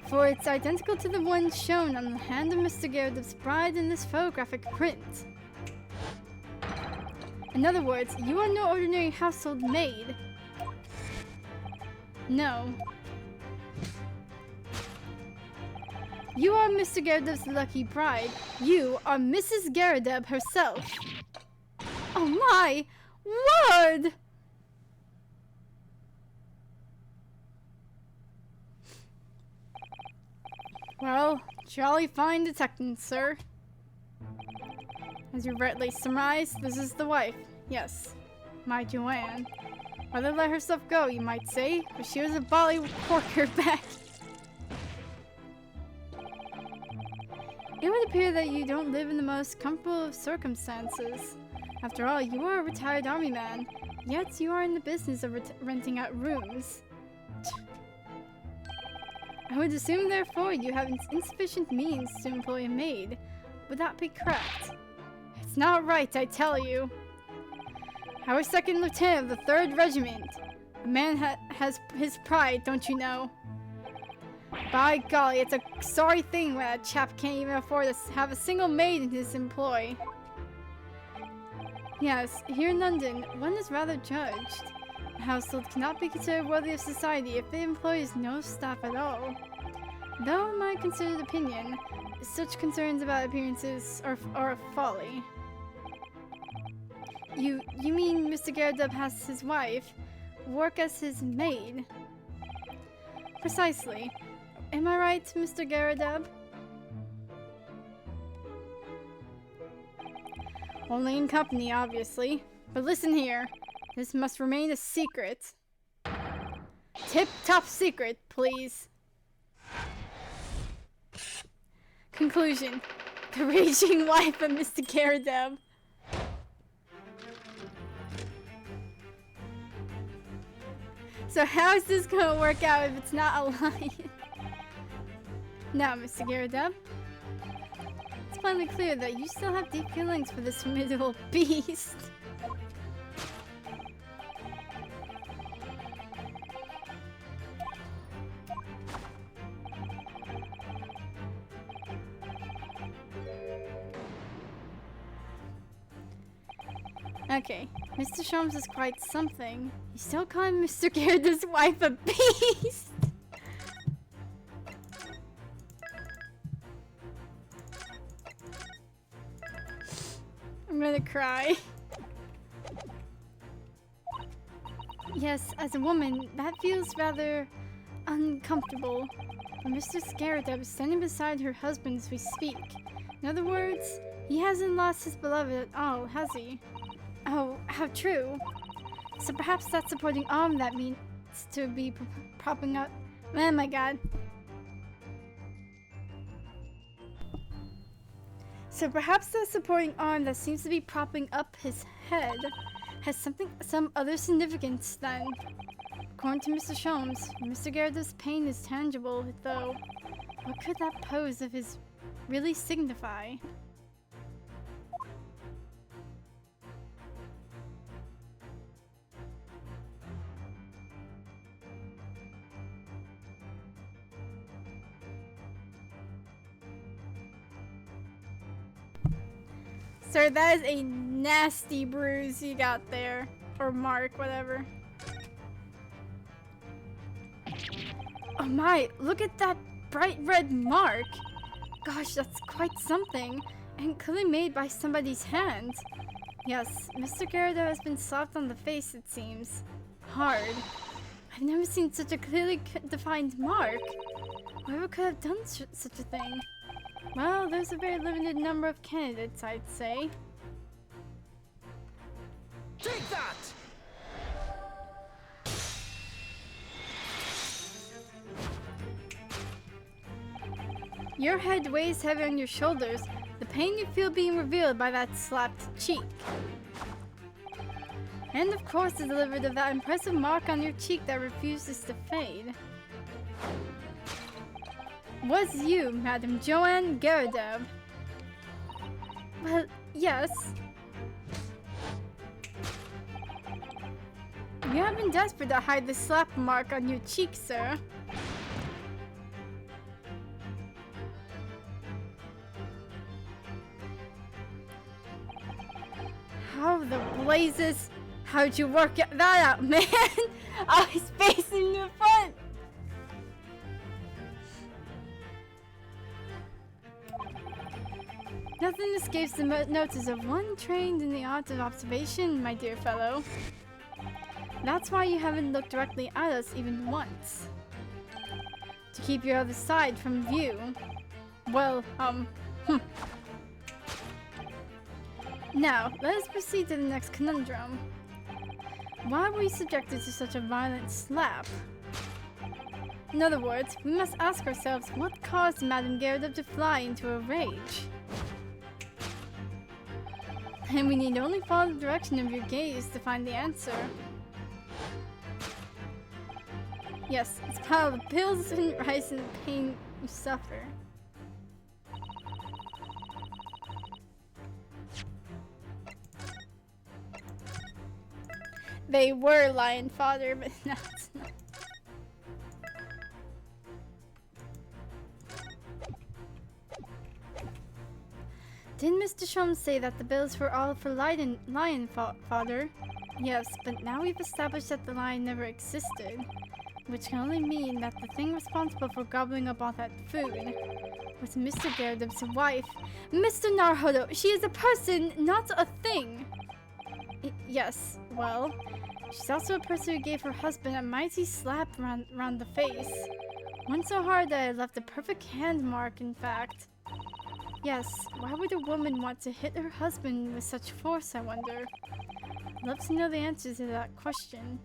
For it's identical to the one shown on the hand of Mr. Gyarados' bride in this photographic print. In other words, you are no ordinary household maid. No. You are Mr. Gyarados' lucky bride. You are Mrs. Gyarados herself. Oh my word! Well, jolly fine detecting, sir. As you rightly surmised, this is the wife. Yes, my Joanne. Rather let herself go, you might say, but she was a bally corker back. It would appear that you don't live in the most comfortable of circumstances. After all, you are a retired army man, yet you are in the business of renting out rooms. I would assume, therefore, you have insufficient means to employ a maid. Would that be correct? It's not right, I tell you. Our second lieutenant of the 3rd Regiment. A man has his pride, don't you know? By golly, it's a sorry thing when a chap can't even afford to have a single maid in his employ. Yes, here in London, one is rather judged. A household cannot be considered worthy of society if it employs no staff at all. Though, in my considered opinion, such concerns about appearances are a folly. You mean Mr. Gyarados has his wife work as his maid? Precisely. Am I right, Mr. Gyarados? Only in company, obviously. But listen here. This must remain a secret. Tip-top secret, please. Conclusion. The raging wife of Mr. Gyarados. So how is this gonna work out if it's not a lie? Now, Mr. Gyarados. It's plainly clear that you still have deep feelings for this formidable beast. Okay, Mr. Sholmes is quite something. You still calling Mr. Gyarados' wife a beast? I'm gonna cry. Yes, as a woman, that feels rather uncomfortable. But Mr. Gyarados is standing beside her husband as we speak. In other words, he hasn't lost his beloved at all, has he? Oh, how true. So perhaps that supporting arm that means to be propping up. Oh my god. So perhaps the supporting arm that seems to be propping up his head has some other significance then. According to Mr. Sholmes, Mr. Gyarados' pain is tangible, though what could that pose of his really signify? Sir, that is a nasty bruise you got there. Or mark, whatever. Oh my, look at that bright red mark! Gosh, that's quite something. And clearly made by somebody's hand. Yes, Mr. Gyarados has been slapped on the face, it seems. Hard. I've never seen such a clearly defined mark. Whoever could have done such a thing? Well, there's a very limited number of candidates, I'd say. Take that! Your head weighs heavy on your shoulders, the pain you feel being revealed by that slapped cheek. And of course the delivered of that impressive mark on your cheek that refuses to fade. Was you, Madame Joanne Gyarados? Well, yes. You have been desperate to hide the slap mark on your cheek, sir. How the blazes? How'd you work that out, man? Oh, he's facing the front! Nothing escapes the notice of one trained in the art of observation, my dear fellow. That's why you haven't looked directly at us even once. To keep your other side from view. Well, Now, let us proceed to the next conundrum. Why were you subjected to such a violent slap? In other words, we must ask ourselves what caused Madame Gyarados to fly into a rage. And we need only follow the direction of your gaze to find the answer. Yes, it's a pile of pills and rice and the pain you suffer. They were lion fodder, but now it's not. Didn't Mr. Sholmes say that the bills were all for lion fodder? Yes, but now we've established that the lion never existed. Which can only mean that the thing responsible for gobbling up all that food was Mr. Gyarados' wife, Mr. Naruhodo. She is a person, not a thing! Yes, well, she's also a person who gave her husband a mighty slap around the face. One so hard that it left a perfect hand mark, in fact. Yes, why would a woman want to hit her husband with such force, I wonder? I'd love to know the answer to that question.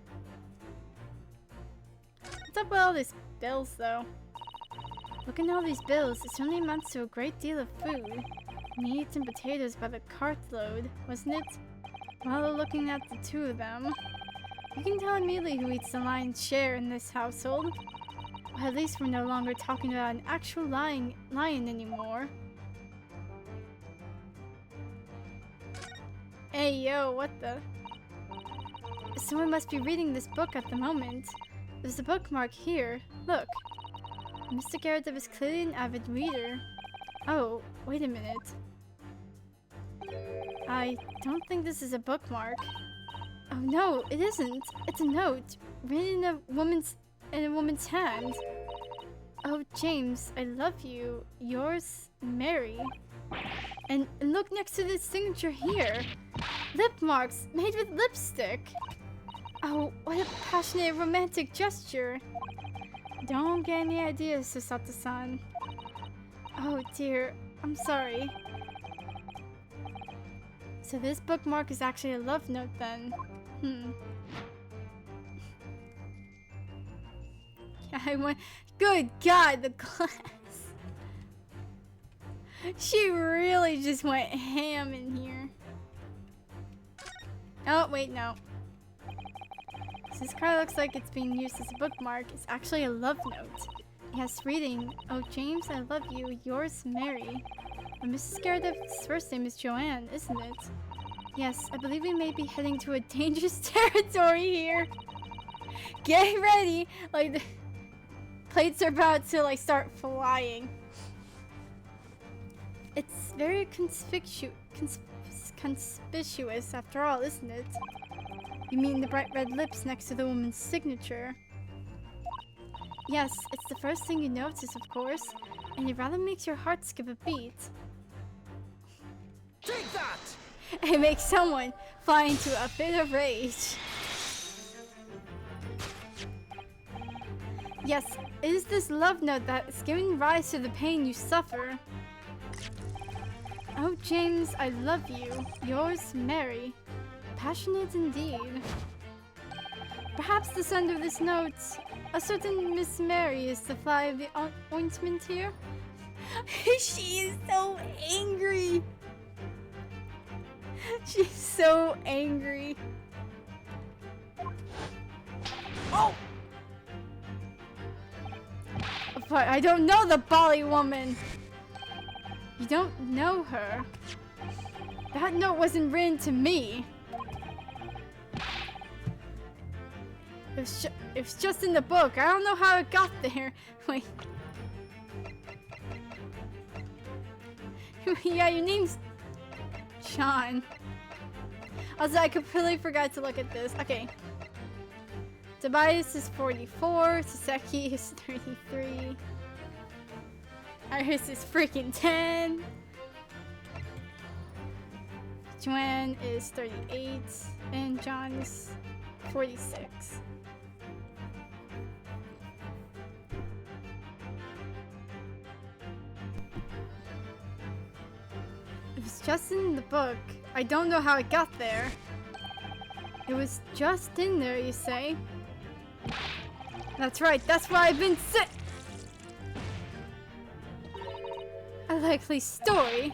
What's up with all these bills, though? Looking at all these bills, it certainly amounts to a great deal of food. Meat and potatoes by the cartload, wasn't it? While looking at the two of them, you can tell immediately who eats the lion's share in this household. Well, at least we're no longer talking about an actual lion anymore. Hey yo, what the? Someone must be reading this book at the moment. There's a bookmark here. Look. Mr. Gyarados is clearly an avid reader. Oh, wait a minute. I don't think this is a bookmark. Oh no, it isn't. It's a note written in a woman's hand. Oh James, I love you. Yours, Mary. And look next to this signature here. Lip marks made with lipstick. Oh, what a passionate romantic gesture. Don't get any ideas, Susato-san. Oh dear, I'm sorry. So this bookmark is actually a love note then. Yeah, I went. Good God, the class. She really just went ham in here. Oh, wait, no. This card looks like it's being used as a bookmark. It's actually a love note. Yes, reading. Oh, James, I love you. Yours, Mary. And Mrs. Garrett's first name is Joanne, isn't it? Yes, I believe we may be heading to a dangerous territory here. Get ready! Like, the plates are about to, like, start flying. It's very conspicuous after all, isn't it? You mean the bright red lips next to the woman's signature? Yes, it's the first thing you notice, of course, and it rather makes your heart skip a beat. Take that! It makes someone fly into a fit of rage. Yes, it is this love note that is giving rise to the pain you suffer. Oh, James, I love you. Yours, Mary. Passionate indeed. Perhaps the sender of this note, a certain Miss Mary, is the fly of the ointment here? She is so angry. She's so angry. Oh! But I don't know the Bali woman. You don't know her. That note wasn't written to me. It was just in the book. I don't know how it got there. Wait. Yeah, your name's John. Also, I completely forgot to look at this. Okay. Tobias is 44. Saseki is 33. Iris is freaking 10. Joanne is 38. And John is 46. It was just in the book. I don't know how it got there. It was just in there, you say? That's right, that's why I've been sick! A likely story.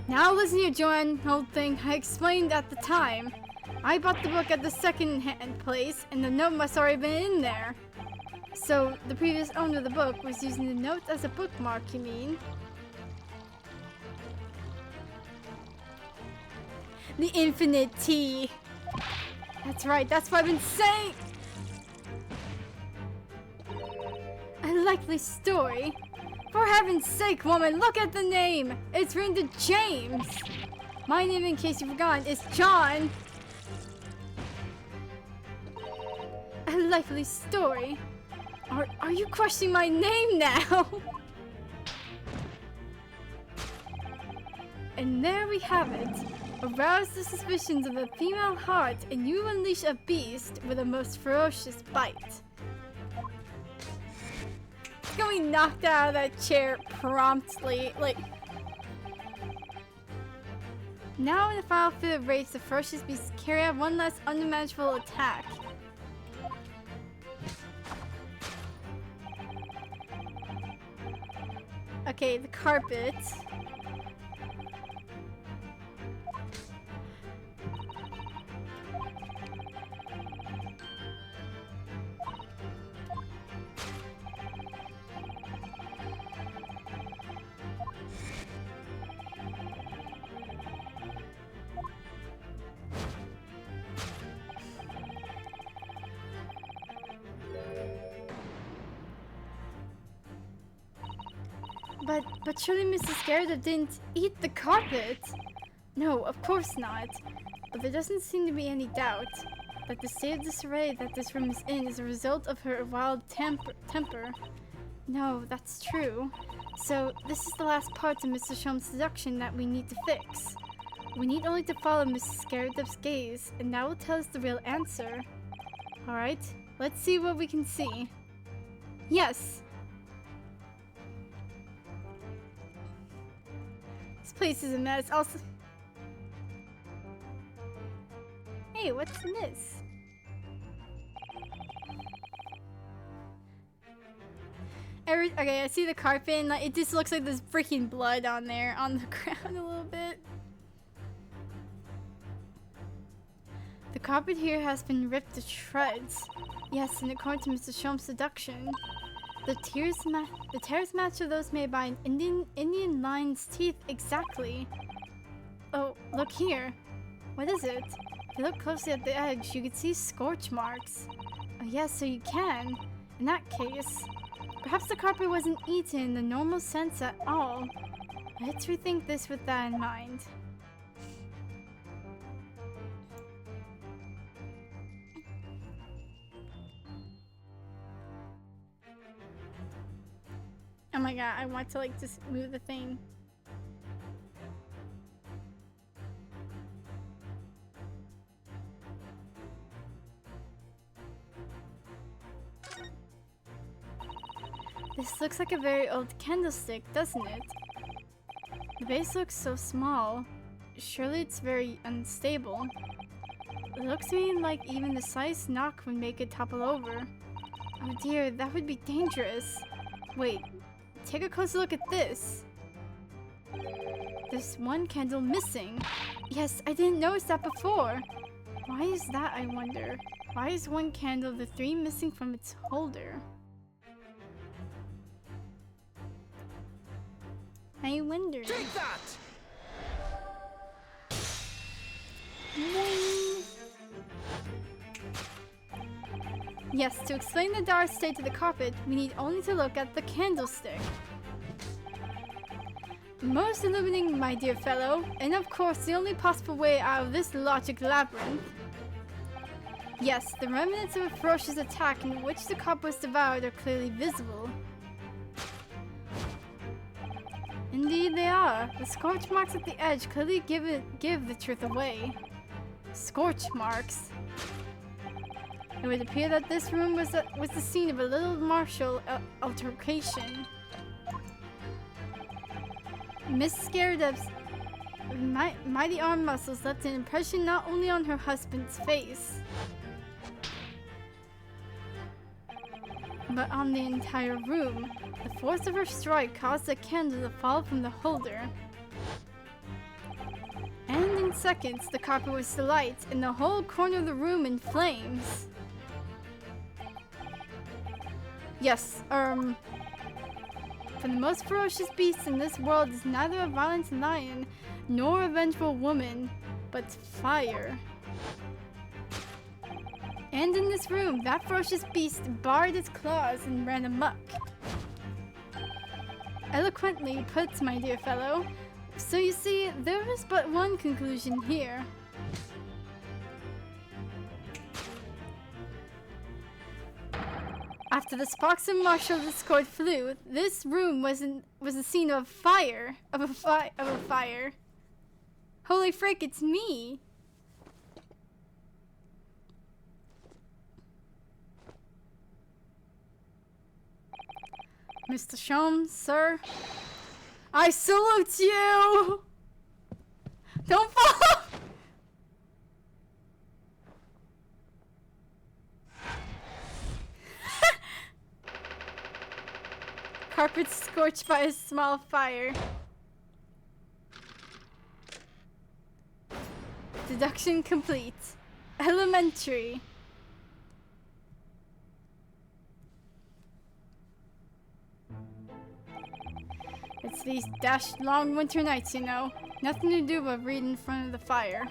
Now listen here, Joanne, old thing. I explained at the time. I bought the book at the second-hand place, and the note must already been in there. So, the previous owner of the book was using the note as a bookmark, you mean? The infinite T. That's right, that's what I've been saying! A likely story? For heaven's sake, woman, look at the name! It's written to James! My name, in case you've forgotten, is John! A likely story? Are you questioning my name now? And there we have it. Arouse the suspicions of the female heart, and you unleash a beast with a most ferocious bite. Getting knocked out of that chair promptly, like. Now in a final fit of rage, the ferocious beast carry out one last unimaginable attack. Okay, the carpet. But surely Mrs. Garrett didn't eat the carpet? No, of course not. But there doesn't seem to be any doubt that the state of disarray that this room is in is a result of her wild temper. No, that's true. So, this is the last part of Mr. Sholmes' seduction that we need to fix. We need only to follow Mrs. Garrett's gaze, and that will tell us the real answer. Alright, let's see what we can see. Yes! This place is a mess. Also, hey, what's in this? Okay, I see the carpet and like, it just looks like there's freaking blood on there, on the ground a little bit. The carpet here has been ripped to shreds. Yes, and according to Mr. Sholmes' deduction, the tears match of those made by an Indian lion's teeth exactly. Oh, look here. What is it? If you look closely at the edge, you can see scorch marks. Oh yes, so you can. In that case, perhaps the carpet wasn't eaten in the normal sense at all. Let's rethink this with that in mind. Oh my god, I want to like just move the thing. This looks like a very old candlestick, doesn't it? The base looks so small. Surely it's very unstable. It looks to me like even the slightest knock would make it topple over. Oh dear, that would be dangerous. Wait, take a closer look at this. There's one candle missing. Yes, I didn't notice that before. Why is that, I wonder? Why is one candle of the three missing from its holder? I wonder. Take that! Yes, to explain the dark state of the carpet, we need only to look at the candlestick. Most illuminating, my dear fellow, and of course the only possible way out of this logic labyrinth. Yes, the remnants of a ferocious attack in which the carpet was devoured are clearly visible. Indeed they are. The scorch marks at the edge clearly give the truth away. Scorch marks. It would appear that this room was the scene of a little martial altercation. Miss Scaredup's mighty arm muscles left an impression not only on her husband's face, but on the entire room. The force of her strike caused the candle to fall from the holder. And in seconds, the carpet was alight and the whole corner of the room in flames. Yes, for the most ferocious beast in this world is neither a violent lion nor a vengeful woman, but fire. And in this room, that ferocious beast bared its claws and ran amok. Eloquently put, my dear fellow. So you see, there is but one conclusion here. After the sparks of martial discord flew, this room was a scene of fire. Of a fire. Holy frick, it's me! Mr. Sholmes, sir, I salute you! Don't fall! Carpet scorched by a small fire. Deduction complete. Elementary. It's these dashed long winter nights, you know. Nothing to do but read in front of the fire.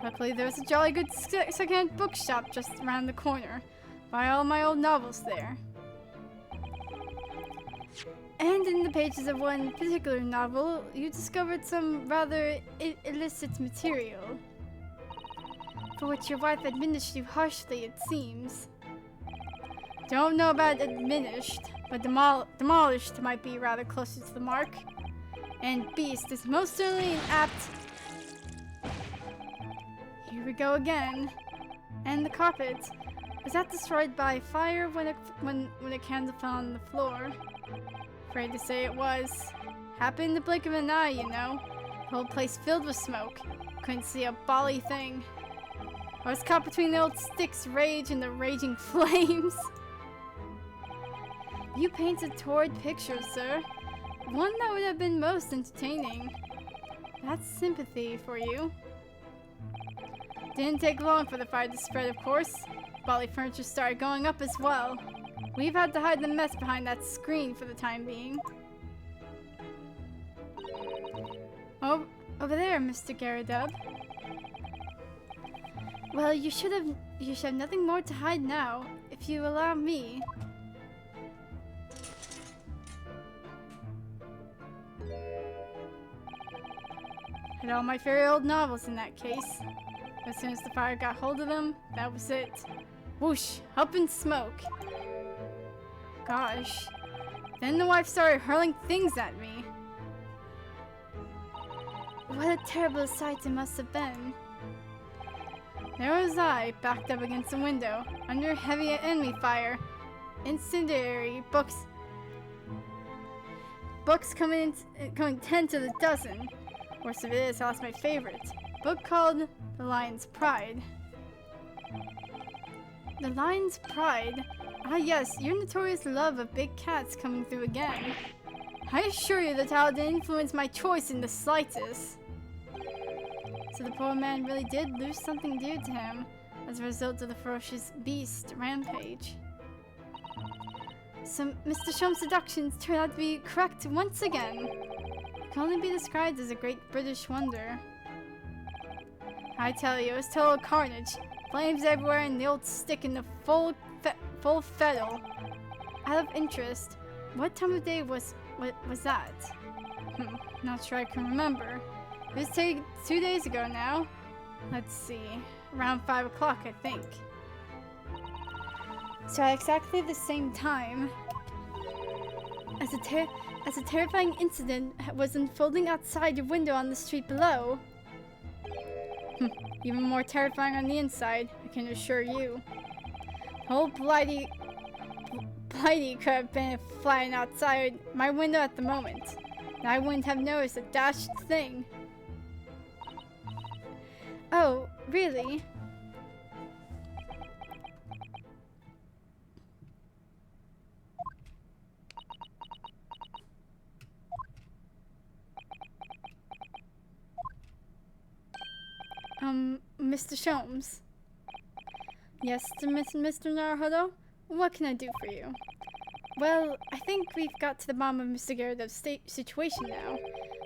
Luckily, there's a jolly good second-hand bookshop just around the corner. Buy all my old novels there. And in the pages of one particular novel, you discovered some rather illicit material. For which your wife admonished you harshly, it seems. Don't know about admonished, but demolished might be rather closer to the mark. And beast is most certainly an apt... Here we go again. And the carpet. Was that destroyed by fire when a candle fell on the floor? Afraid to say it was. Happened in the blink of an eye, you know. The whole place filled with smoke. Couldn't see a bally thing. I was caught between the old stick's rage and the raging flames. You painted torrid pictures, sir. One that would have been most entertaining. That's sympathy for you. Didn't take long for the fire to spread, of course. Bali furniture started going up as well. We've had to hide the mess behind that screen for the time being. Oh, over there, Mr. Garridub. Well, you should have nothing more to hide now, if you allow me. Had all my fairy old novels in that case. As soon as the fire got hold of them, that was it. Whoosh, up in smoke. Gosh. Then the wife started hurling things at me. What a terrible sight it must have been. There was I, backed up against the window, under heavy enemy fire. Incendiary books coming 10 to the dozen. Worst of it is, I lost my favorite. Book called The Lion's Pride. The Lion's Pride? Ah yes, your notorious love of big cats coming through again. I assure you the title didn't influence my choice in the slightest. So the poor man really did lose something dear to him as a result of the ferocious beast rampage. So Mr. Shum's deductions turned out to be correct once again. It can only be described as a great British wonder. I tell you, it was total carnage. Flames everywhere and the old stick in the full fettle. Out of interest, what time of day was that? Not sure I can remember. It was 2 days ago now. Let's see, around 5 o'clock, I think. So at exactly the same time, as a terrifying incident was unfolding outside your window on the street below. Even more terrifying on the inside, I can assure you. The whole Blighty could have been flying outside my window at the moment, and I wouldn't have noticed a dashed thing. Oh, really? Mr. Sholmes? Yes, Mr. Naruhodo? What can I do for you? Well, I think we've got to the bottom of Mr. Garridub's situation now.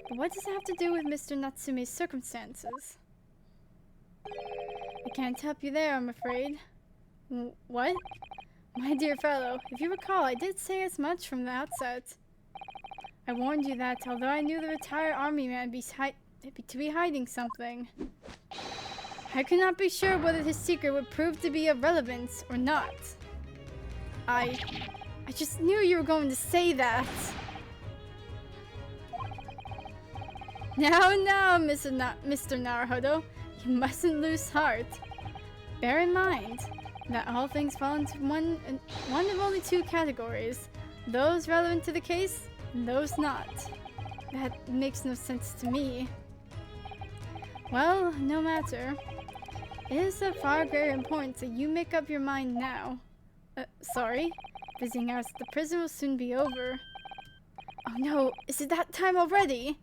But what does it have to do with Mr. Natsume's circumstances? I can't help you there, I'm afraid. What? My dear fellow, if you recall, I did say as much from the outset. I warned you that, although I knew the retired army man to be hiding something, I could not be sure whether his secret would prove to be of relevance or not. I just knew you were going to say that. Now, Mr. Naruhodo, you mustn't lose heart. Bear in mind that all things fall into one of only two categories: those relevant to the case and those not. That makes no sense to me. Well, no matter. It is of far greater importance that you make up your mind now. Sorry? Visiting hours at the prison will soon be over. Oh no, is it that time already?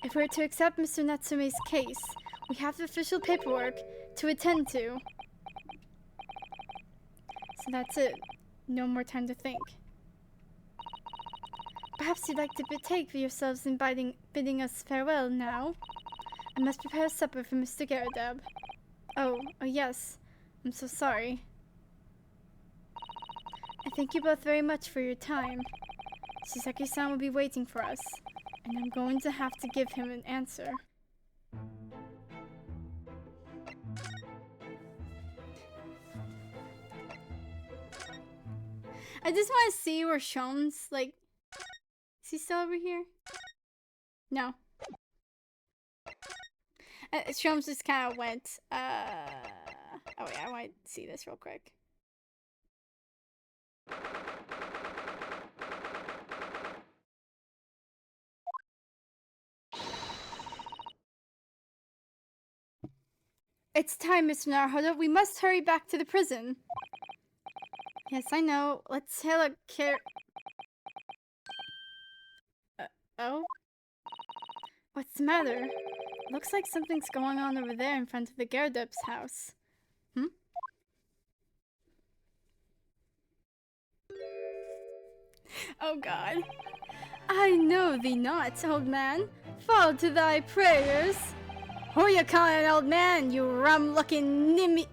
If we're to accept Mr. Natsume's case, we have the official paperwork to attend to. So that's it. No more time to think. Perhaps you'd like to partake for yourselves in bidding us farewell now. I must prepare supper for Mr. Garridub. Oh yes. I'm so sorry. I thank you both very much for your time. Shisaki-san will be waiting for us, and I'm going to have to give him an answer. I just want to see where Sean's, like... Is he still over here? No. Sholmes just kind of went, oh wait, I want to see this real quick. It's time, Mr. Naruhodo. We must hurry back to the prison. Yes, I know. Let's hail a oh? What's the matter? Looks like something's going on over there in front of the Gyardup's house. Hmm? Oh god. I know thee not, old man. Fall to thy prayers. Who you calling old man, you rum-looking niminy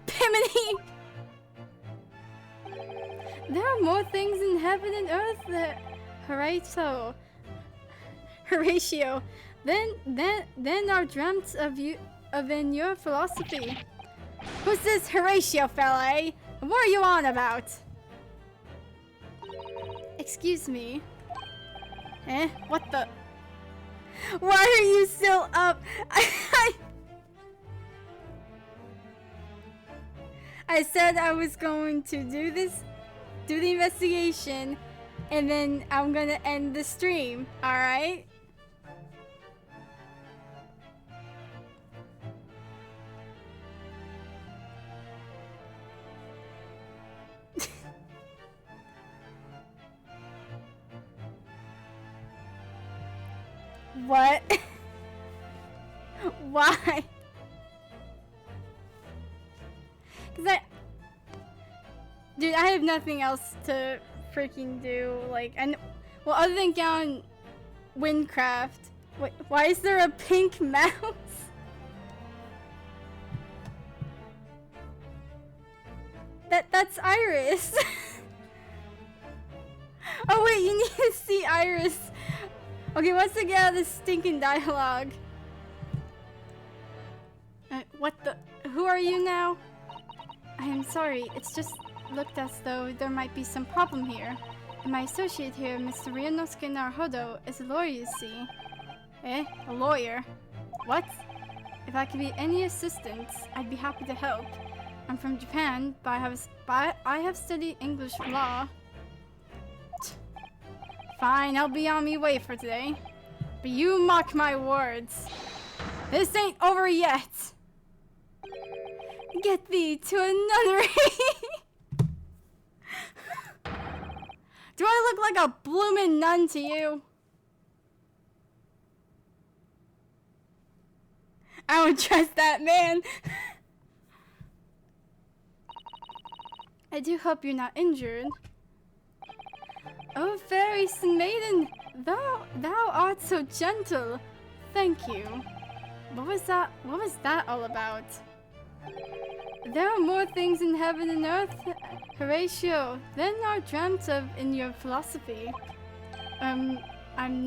piminy? There are more things in heaven and earth that Horatio, then are dreamt of in your philosophy. Who's this Horatio fella, eh? What are you on about? Excuse me. Eh? What the? Why are you still up? I said I was going to do the investigation, and then I'm gonna end the stream, alright? What? Why? Dude, I have nothing else to freaking do, like, and well, other than get on Windcraft. Wait, why is there a pink mouse? That's Iris. Oh wait, you need to see Iris. Okay, once I get out of this stinking dialogue. What the? Who are you now? I am sorry, it's just looked as though there might be some problem here. And my associate here, Mr. Ryunosuke Naruhodo, is a lawyer, you see. Eh? A lawyer? What? If I could be any assistance, I'd be happy to help. I'm from Japan, but I have studied English law. Fine, I'll be on my way for today. But you mark my words. This ain't over yet. Get thee to a nunnery. Do I look like a bloomin' nun to you? I don't trust that man. I do hope you're not injured. Oh, fairy maiden, thou art so gentle. Thank you. What was that all about? There are more things in heaven and earth, Horatio, than are dreamt of in your philosophy. I'm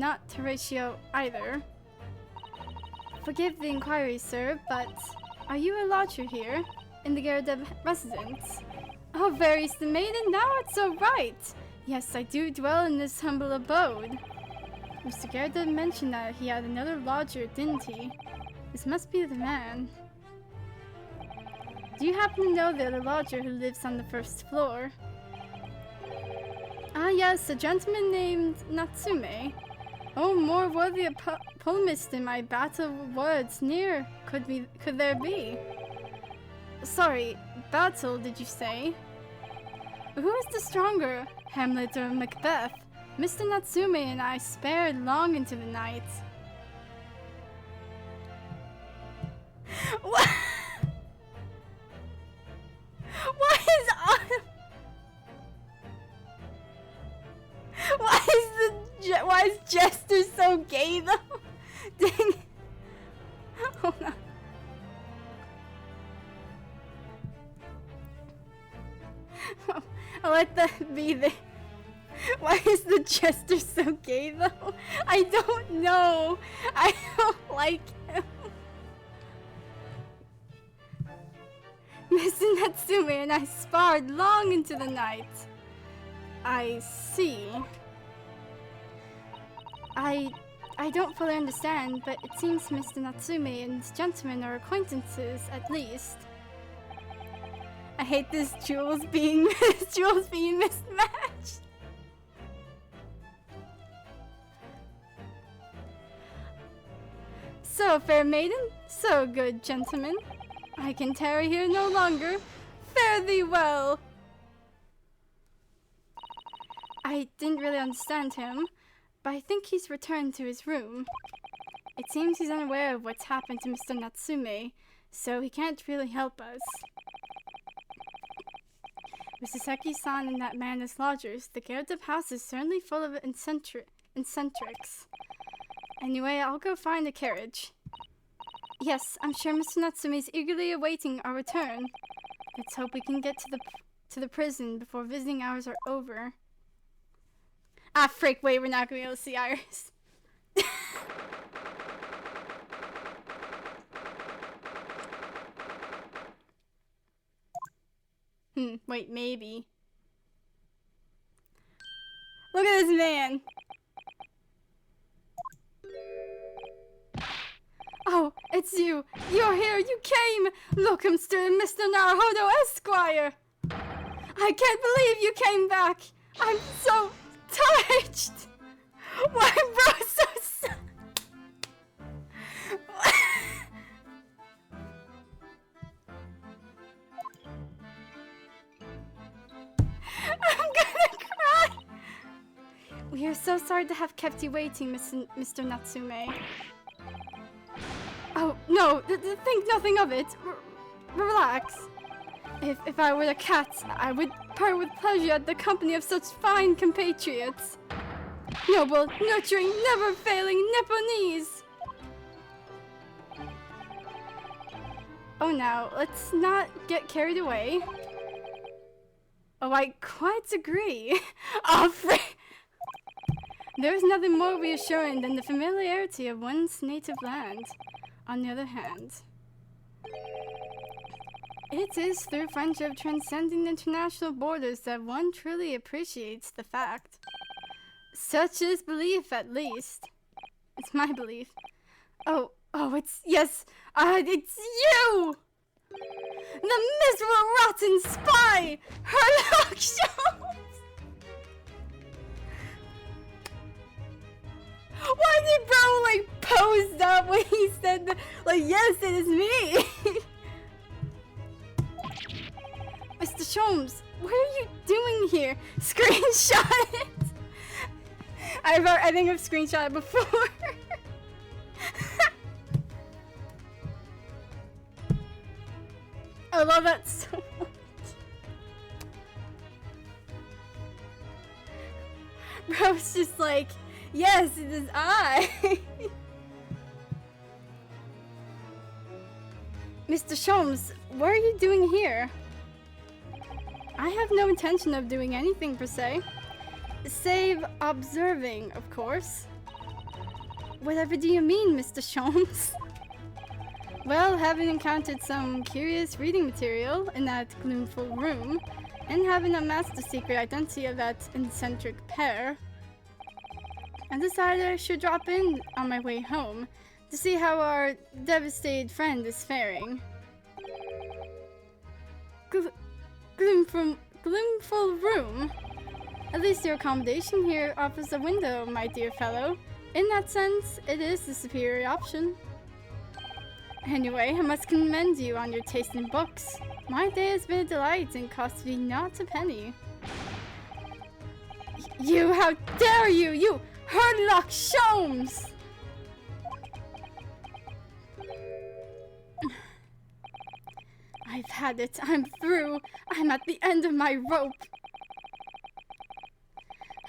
not Horatio either. Forgive the inquiry, sir, but are you a lodger here, in the Gyardup residence? Oh, very maiden, thou art so right. Yes, I do dwell in this humble abode. Mr. Gyardup mentioned that he had another lodger, didn't he? This must be the man. Do you happen to know the other lodger who lives on the first floor? Ah yes, a gentleman named Natsume. Oh, more worthy a polemist in my battle of words near could there be? Sorry, battle did you say? Who is the stronger, Hamlet or Macbeth? Mr. Natsume and I spared long into the night. What? Why is Jester so gay though? Dang. Hold on. I'll let that be there. Why is the Jester so gay though? I don't know. I don't like him. Mr. Natsume and I sparred long into the night. I see. I don't fully understand, but it seems Mr. Natsume and this gentleman are acquaintances, at least. I hate this Jules being mismatched. So, fair maiden, so good gentleman. I can tarry here no longer. fare thee well. I didn't really understand him, but I think he's returned to his room. It seems he's unaware of what's happened to Mr. Natsume, so he can't really help us. With Saseki-san and that man as lodgers, the Gyardup house is certainly full of eccentrics. Anyway, I'll go find a carriage. Yes, I'm sure Mr. Natsume is eagerly awaiting our return. Let's hope we can get to the prison before visiting hours are over. Ah, frick, wait, we're not gonna be able to see Iris. Wait, maybe. Look at this man! Oh, it's you! You're here! You came! Look, Mr. Naruhodo Esquire! I can't believe you came back! I'm so touched! Why, bro, so sad? I'm gonna cry! We are so sorry to have kept you waiting, Mr. Natsume. Oh, no, think nothing of it. Relax. If I were a cat, I would purr with pleasure at the company of such fine compatriots. Noble, nurturing, never failing Nipponese. Oh, now, let's not get carried away. Oh, I quite agree. Oh, frick. There's nothing more reassuring than the familiarity of one's native land. On the other hand, it is through friendship transcending international borders that one truly appreciates the fact. Such is belief, at least. It's my belief. Oh, it's it's you! The miserable rotten spy! Herlock Sholmes! Why did bro, like, pose up when he said that? Like, yes, it is me! Mr. Sholmes, what are you doing here? Screenshot it! I think I've screenshot it before. I love that so much. Bro's just like, yes, it is I. Mr. Sholmes, what are you doing here? I have no intention of doing anything per se. Save observing, of course. Whatever do you mean, Mr. Sholmes? Well, having encountered some curious reading material in that gloomful room, and having unmasked the secret identity of that eccentric pair, I decided I should drop in on my way home to see how our devastated friend is faring. Gloomful room? At least your accommodation here offers a window, my dear fellow. In that sense, it is the superior option. Anyway, I must commend you on your taste in books. My day has been a delight and cost me not a penny. You, how dare you! You Herlock Sholmes! I've had it. I'm through. I'm at the end of my rope.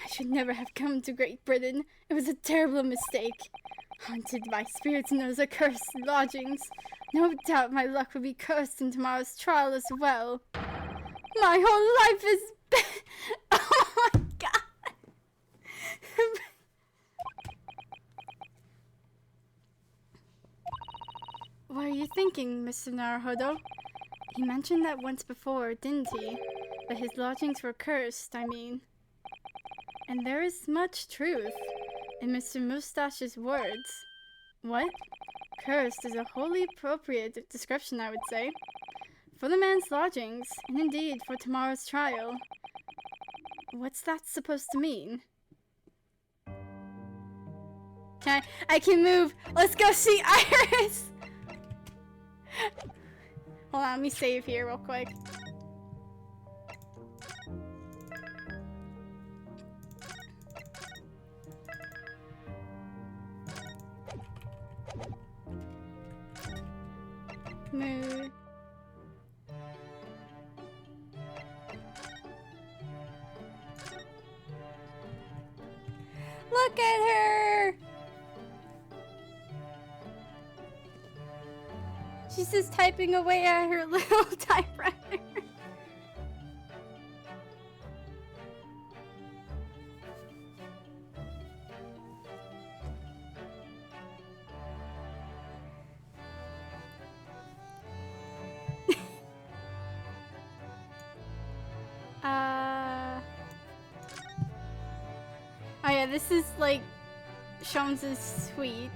I should never have come to Great Britain. It was a terrible mistake. Haunted by spirits in those accursed lodgings. No doubt my luck will be cursed in tomorrow's trial as well. My whole life is oh my god! What are you thinking, Mr. Naruhodo? He mentioned that once before, didn't he? That his lodgings were cursed, I mean. And there is much truth in Mr. Moustache's words. What? Cursed is a wholly appropriate description, I would say. For the man's lodgings, and indeed for tomorrow's trial. What's that supposed to mean? I can move! Let's go see Iris! Hold on, let me save here real quick. Mood. Look at her! She's just typing away at her little typewriter. Oh yeah, this is like Sholmes' suite.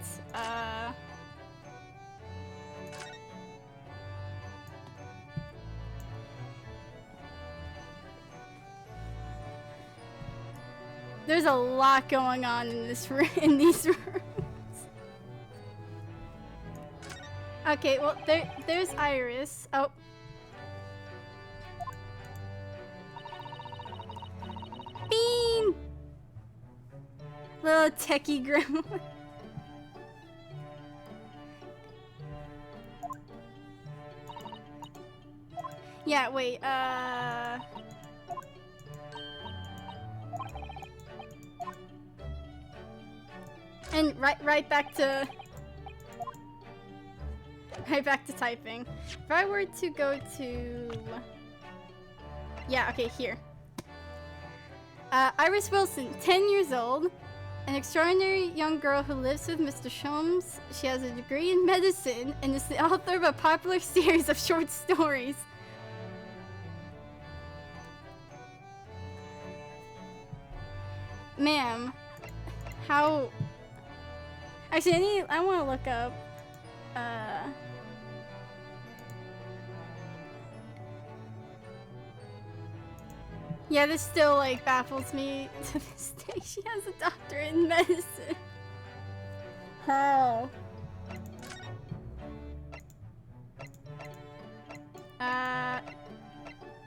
There's a lot going on in this room, in these rooms. Okay, well there's Iris. Oh. Bean! Little techie gremlin. Yeah, wait, and right back to typing. If I were to go to, yeah, okay, here. Iris Wilson, 10 years old, an extraordinary young girl who lives with Mr. Sholmes. She has a degree in medicine and is the author of a popular series of short stories. Ma'am, how... Actually, I want to look up, yeah, this still, like, baffles me to this day. She has a doctorate in medicine. How?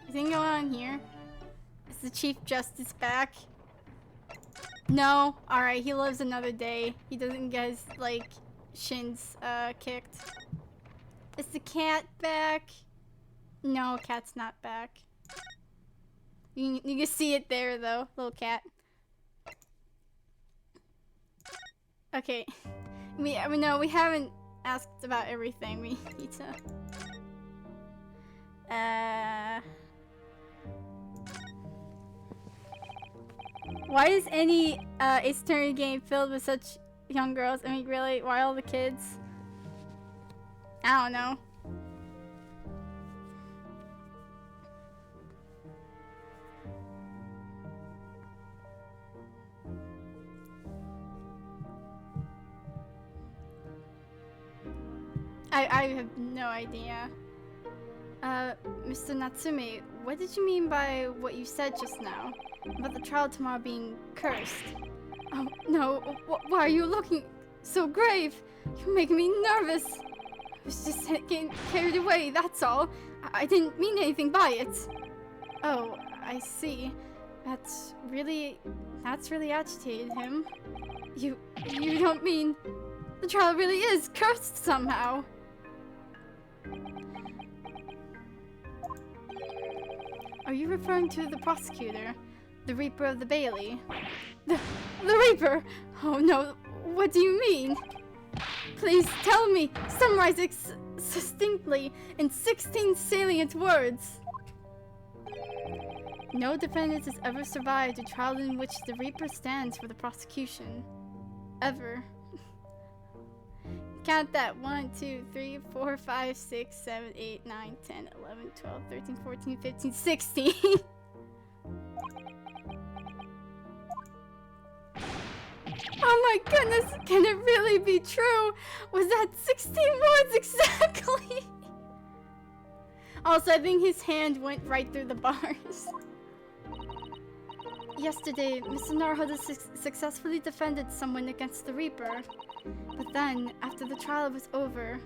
Anything going on here? Is the Chief Justice back? No? Alright, he lives another day. He doesn't get his, like, shins, kicked. Is the cat back? No, cat's not back. You can see it there, though. Little cat. Okay. No, we haven't asked about everything. We need to... Why is any Ace Attorney game filled with such young girls? I mean, really? Why all the kids? I don't know. I have no idea. Mr. Natsume, what did you mean by what you said just now? About the trial tomorrow being cursed? Oh, no. Why are you looking so grave? You're making me nervous. I was just getting carried away, that's all. I didn't mean anything by it. Oh, I see. That's really agitated him. You don't mean the trial really is cursed somehow? Are you referring to the prosecutor? The Reaper of the Bailey? The Reaper? Oh no, what do you mean? Please tell me, summarize it succinctly in 16 salient words. No defendant has ever survived a trial in which the Reaper stands for the prosecution. Ever. Count that. 1, 2, 3, 4, 5, 6, 7, 8, 9, 10, 11, 12, 13, 14, 15, 16. Oh my goodness, can it really be true? Was that 16 words exactly? Also, I think his hand went right through the bars. Yesterday, Mr. Naruhodo successfully defended someone against the Reaper. But then, after the trial was over,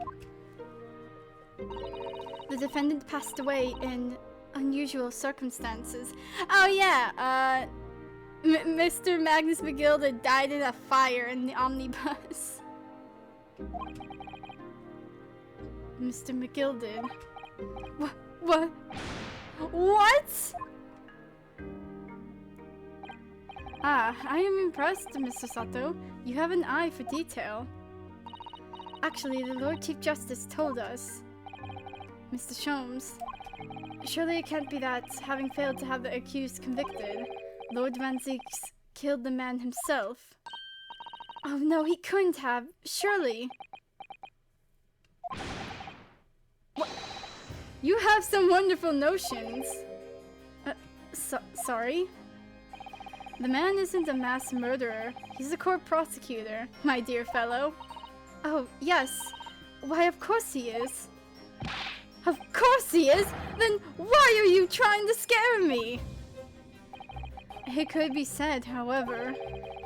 the defendant passed away in unusual circumstances. Oh yeah, Mr. Magnus McGilda died in a fire in the omnibus. Mr. McGilded. What? What? Ah, I am impressed, Mr. Sato. You have an eye for detail. Actually, the Lord Chief Justice told us. Mr. Sholmes, surely it can't be that, having failed to have the accused convicted, Lord Van Zieks killed the man himself. Oh no, he couldn't have. Surely. What? You have some wonderful notions. Sorry? The man isn't a mass murderer. He's a court prosecutor, my dear fellow. Oh, yes. Why, of course he is. Of course he is? Then why are you trying to scare me? It could be said, however,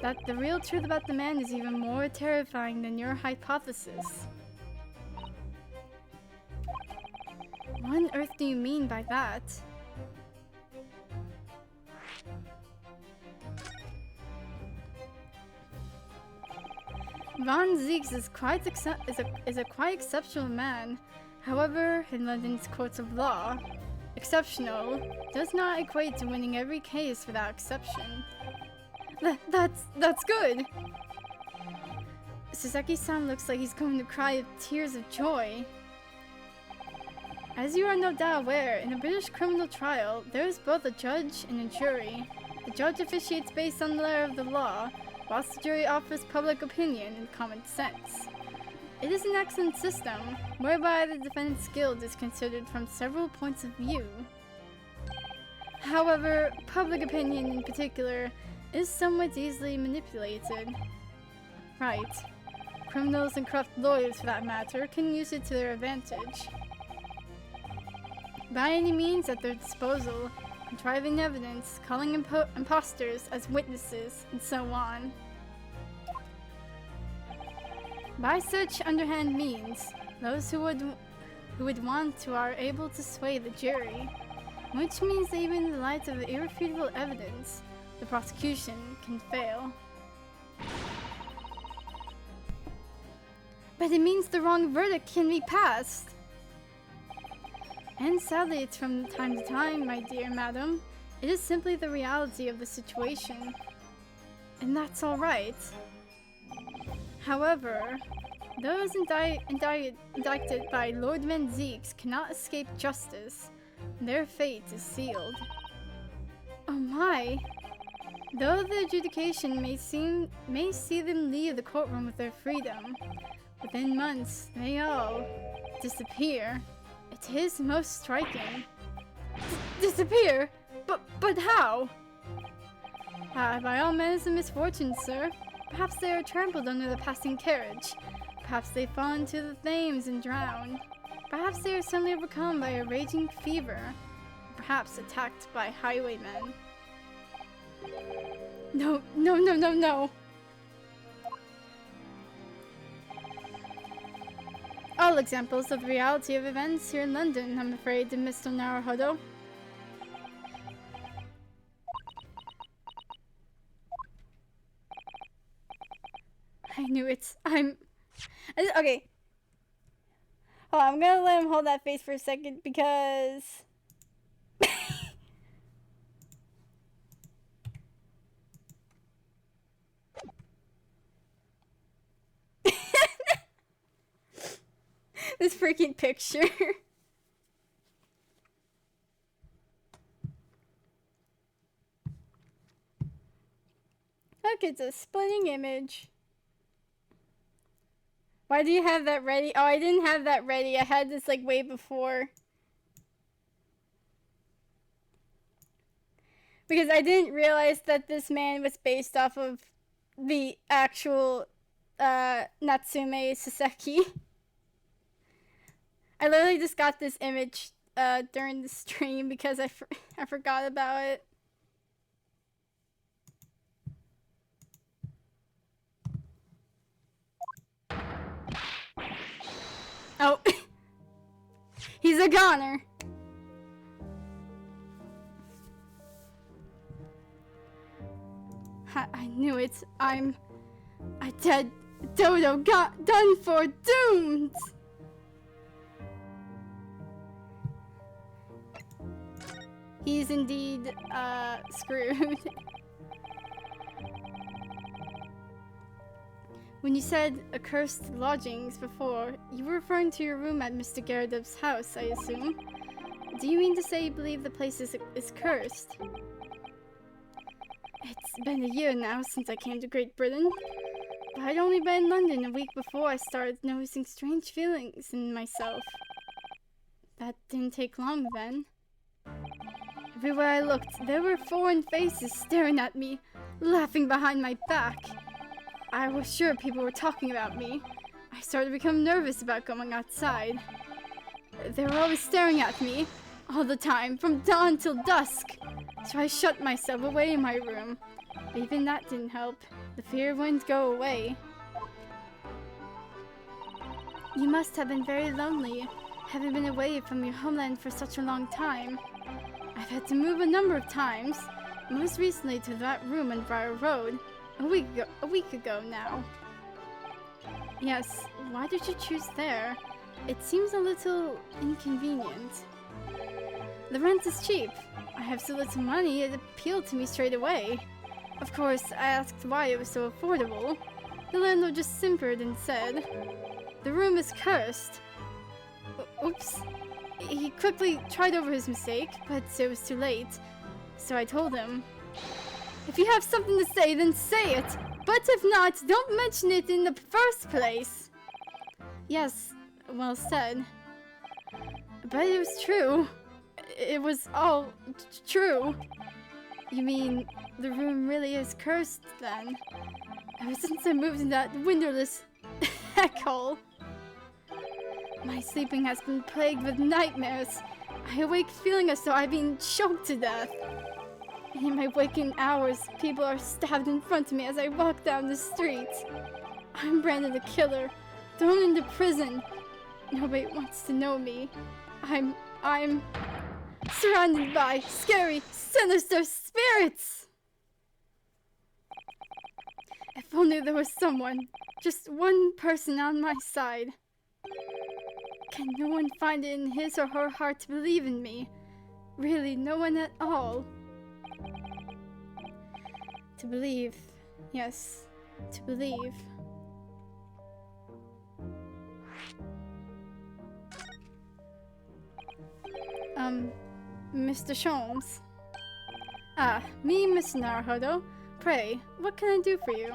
that the real truth about the man is even more terrifying than your hypothesis. What on earth do you mean by that? Van Zieks is a quite exceptional man. However, in London's courts of law, exceptional does not equate to winning every case without exception. That's good! Saseki-san looks like he's going to cry of tears of joy. As you are no doubt aware, in a British criminal trial, there is both a judge and a jury. The judge officiates based on the letter of the law, whilst the jury offers public opinion and common sense. It is an excellent system, whereby the defendant's guilt is considered from several points of view. However, public opinion in particular is somewhat easily manipulated. Right. Criminals and corrupt lawyers, for that matter, can use it to their advantage. By any means at their disposal, contriving evidence, calling imposters as witnesses, and so on. By such underhand means, those who would want to are able to sway the jury, which means that even in the light of irrefutable evidence, the prosecution can fail. But it means the wrong verdict can be passed. And sadly, it's from time to time, my dear madam. It is simply the reality of the situation. And that's alright. However, those indicted by Lord Van Zieks cannot escape justice. Their fate is sealed. Oh my! Though the adjudication may see them leave the courtroom with their freedom, within months they all disappear. It is most striking. Disappear? But how? By all means of misfortune, sir. Perhaps they are trampled under the passing carriage. Perhaps they fall into the Thames and drown. Perhaps they are suddenly overcome by a raging fever. Perhaps attacked by highwaymen. No. All examples of the reality of events here in London, I'm afraid, Mr. Naruhodo. I knew it. Okay. Hold on, I'm gonna let him hold that face for a second because... this freaking picture. Look, it's a splitting image. Why do you have that ready? Oh, I didn't have that ready. I had this like way before. Because I didn't realize that this man was based off of the actual Natsume Saseki. I literally just got this image during the stream because I forgot about it. Oh, he's a goner. I knew it. I'm a dead dodo, done for, doomed. He's indeed, screwed. When you said accursed lodgings before, you were referring to your room at Mr. Garridub's house, I assume. Do you mean to say you believe the place is cursed? It's been a year now since I came to Great Britain, but I'd only been in London a week before I started noticing strange feelings in myself. That didn't take long then. Everywhere I looked, there were foreign faces staring at me, laughing behind my back. I was sure people were talking about me. I started to become nervous about going outside. They were always staring at me, all the time, from dawn till dusk. So I shut myself away in my room. But even that didn't help. The fear wouldn't go away. You must have been very lonely, having been away from your homeland for such a long time. I've had to move a number of times, most recently to that room on Briar Road. A week ago now. Yes, why did you choose there? It seems a little inconvenient. The rent is cheap. I have so little money, it appealed to me straight away. Of course, I asked why it was so affordable. The landlord just simpered and said, "The room is cursed." Oops. He quickly tried over his mistake, but it was too late. So I told him, "If you have something to say, then say it. But if not, don't mention it in the first place." Yes, well said. But it was true. It was all true. You mean the room really is cursed, then? Ever since I moved in that windowless heckhole, my sleeping has been plagued with nightmares. I awake feeling as though I've been choked to death. In my waking hours, people are stabbed in front of me as I walk down the street. I'm branded a killer, thrown into prison. Nobody wants to know me. I'm surrounded by scary, sinister spirits. If only there was someone, just one person on my side. Can no one find it in his or her heart to believe in me? Really, no one at all. To believe. Yes, to believe. Mr. Sholmes. Ah, me, Miss Naruhodo. Pray, what can I do for you?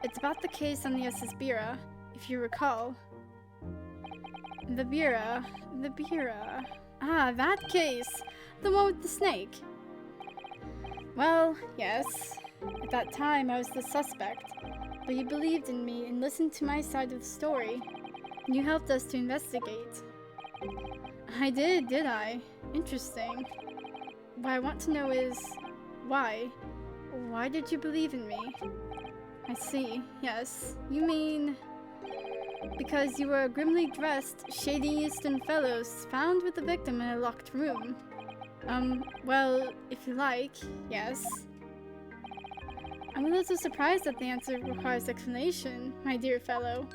It's about the case on the SS Bira, if you recall. The Bira. Ah, that case! The one with the snake. Well, yes. At that time, I was the suspect, but you believed in me and listened to my side of the story, and you helped us to investigate. I did I? Interesting. What I want to know is, why? Why did you believe in me? I see, yes. You mean, because you were a grimly dressed, shady Eastern fellows found with the victim in a locked room. Well, if you like, yes. I'm a little surprised that the answer requires explanation, my dear fellow.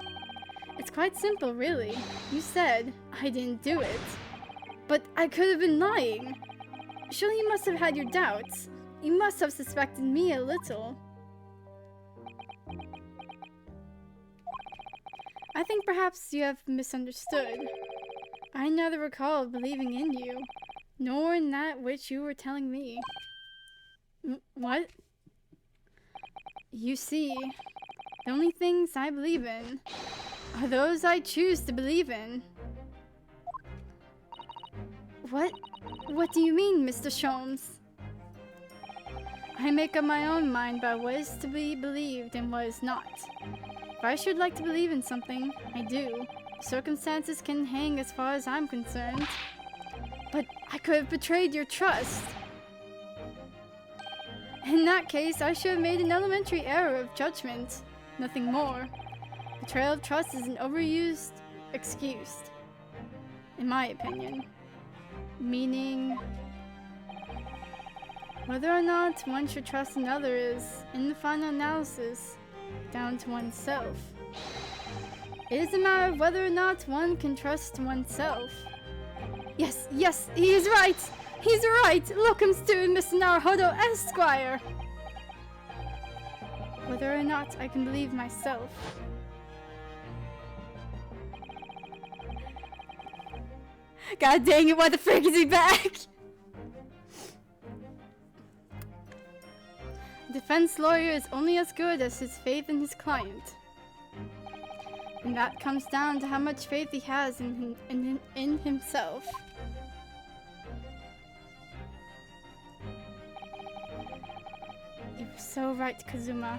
It's quite simple, really. You said, I didn't do it. But I could have been lying. Surely you must have had your doubts. You must have suspected me a little. I think perhaps you have misunderstood. I neither recall believing in you, nor in that which you were telling me. What? You see, the only things I believe in are those I choose to believe in. What do you mean, Mr. Sholmes? I make up my own mind about what is to be believed and what is not. If I should like to believe in something, I do. Circumstances can hang as far as I'm concerned. But I could have betrayed your trust. In that case, I should have made an elementary error of judgment. Nothing more. Betrayal of trust is an overused excuse, in my opinion. Meaning, whether or not one should trust another is, in the final analysis, down to oneself. It is a matter of whether or not one can trust oneself. Yes, he is right! He's right! Look him to Mr. Naruhodo Esquire! Whether or not I can believe myself. God dang it, why the frick is he back? A defense lawyer is only as good as his faith in his client. And that comes down to how much faith he has in himself. You're so right, Kazuma.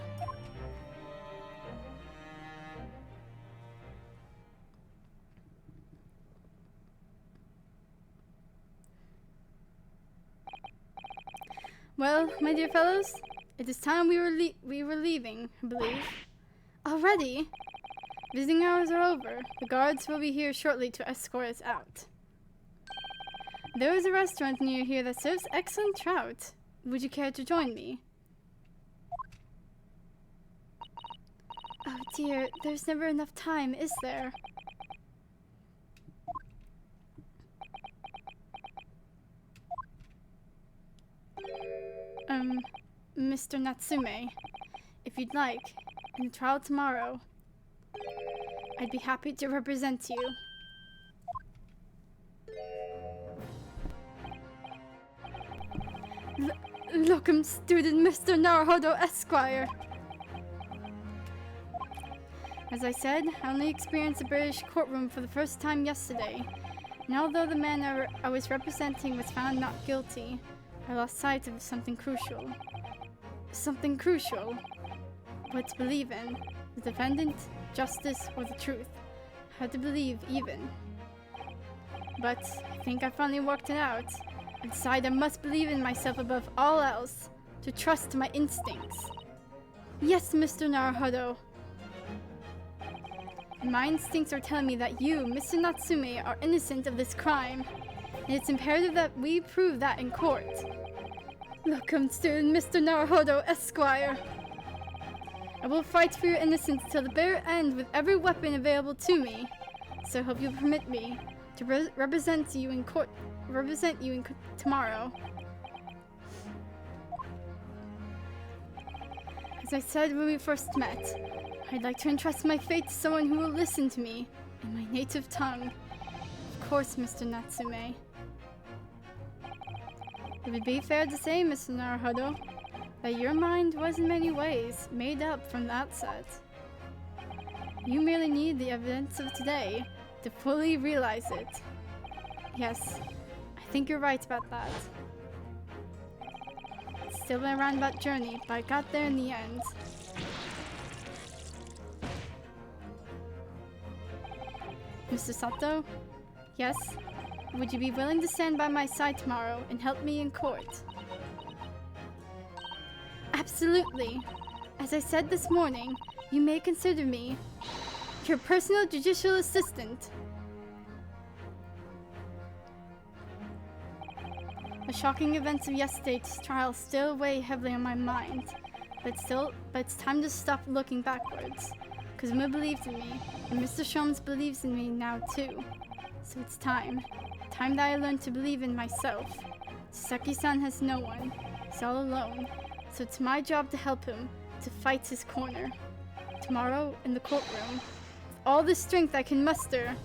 Well, my dear fellows, it is time we were leaving, I believe. Already? Visiting hours are over. The guards will be here shortly to escort us out. There is a restaurant near here that serves excellent trout. Would you care to join me? Oh dear, there's never enough time, is there? Mr. Natsume, if you'd like, in the trial tomorrow, I'd be happy to represent you. Locum student Mr. Naruhodo Esquire. As I said, I only experienced a British courtroom for the first time yesterday, and although the man I was representing was found not guilty, I lost sight of something crucial. Something crucial. What to believe in, the defendant, justice, or the truth. How to believe, even. But I think I finally worked it out. I decided I must believe in myself above all else, to trust my instincts. Yes, Mr. Naruhodo. And my instincts are telling me that you, Mr. Natsume, are innocent of this crime. And it's imperative that we prove that in court. Welcome to Mr. Naruhodo Esquire. I will fight for your innocence till the bitter end with every weapon available to me. So I hope you'll permit me to represent you in court. Tomorrow. As I said when we first met, I'd like to entrust my fate to someone who will listen to me in my native tongue. Of course, Mr. Natsume. It would be fair to say, Mr. Naruhodo, that your mind was in many ways made up from the outset. You merely need the evidence of today to fully realize it. Yes, I think you're right about that. It's still been a roundabout journey, but I got there in the end. Mr. Sato? Yes? Would you be willing to stand by my side tomorrow and help me in court? Absolutely. As I said this morning, you may consider me your personal judicial assistant. The shocking events of yesterday's trial still weigh heavily on my mind, but it's time to stop looking backwards. Kazuma believed in me, and Mr. Sholmes believes in me now too. So it's time. Time that I learned to believe in myself. Sasaki-san has no one. He's all alone. So it's my job to help him, to fight his corner. Tomorrow, in the courtroom, with all the strength I can muster.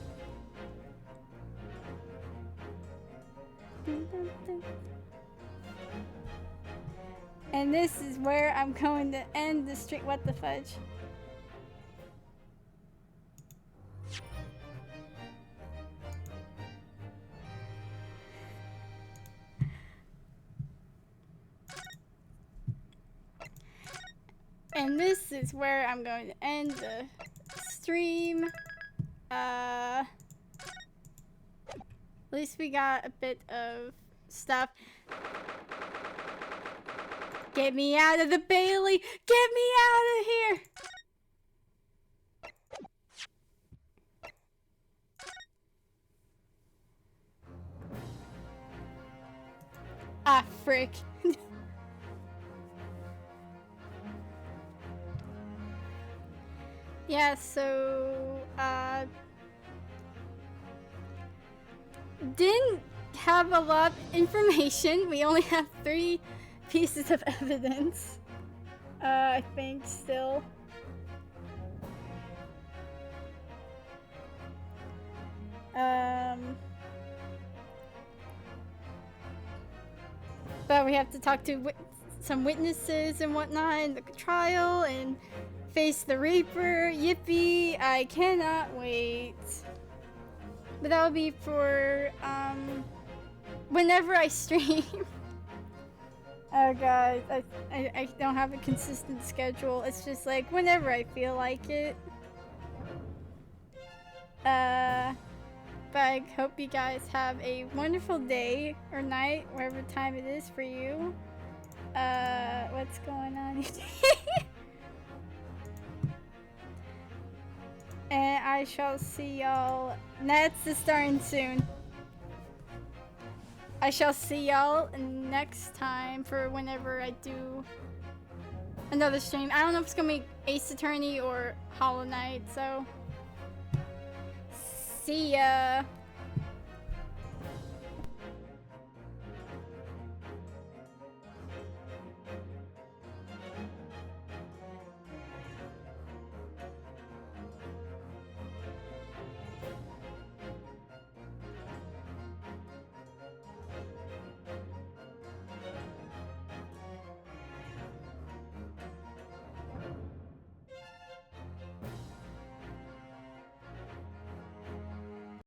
And this is where I'm going to end the street. What the fudge? And this is where I'm going to end the stream. At least we got a bit of stuff. Get me out of the Bailey! Get me out of here! Ah, frick. Yeah, so, didn't have a lot of information. We only have 3 pieces of evidence. I think still. But we have to talk to some witnesses and whatnot in the trial and face the Reaper. Yippee! I cannot wait. But that'll be for whenever I stream. Oh god, I don't have a consistent schedule. It's just like whenever I feel like it. But I hope you guys have a wonderful day or night, whatever time it is for you. What's going on here? And I shall see y'all. Nets is starting soon. I shall see y'all next time for whenever I do another stream. I don't know if it's gonna be Ace Attorney or Hollow Knight, so see ya.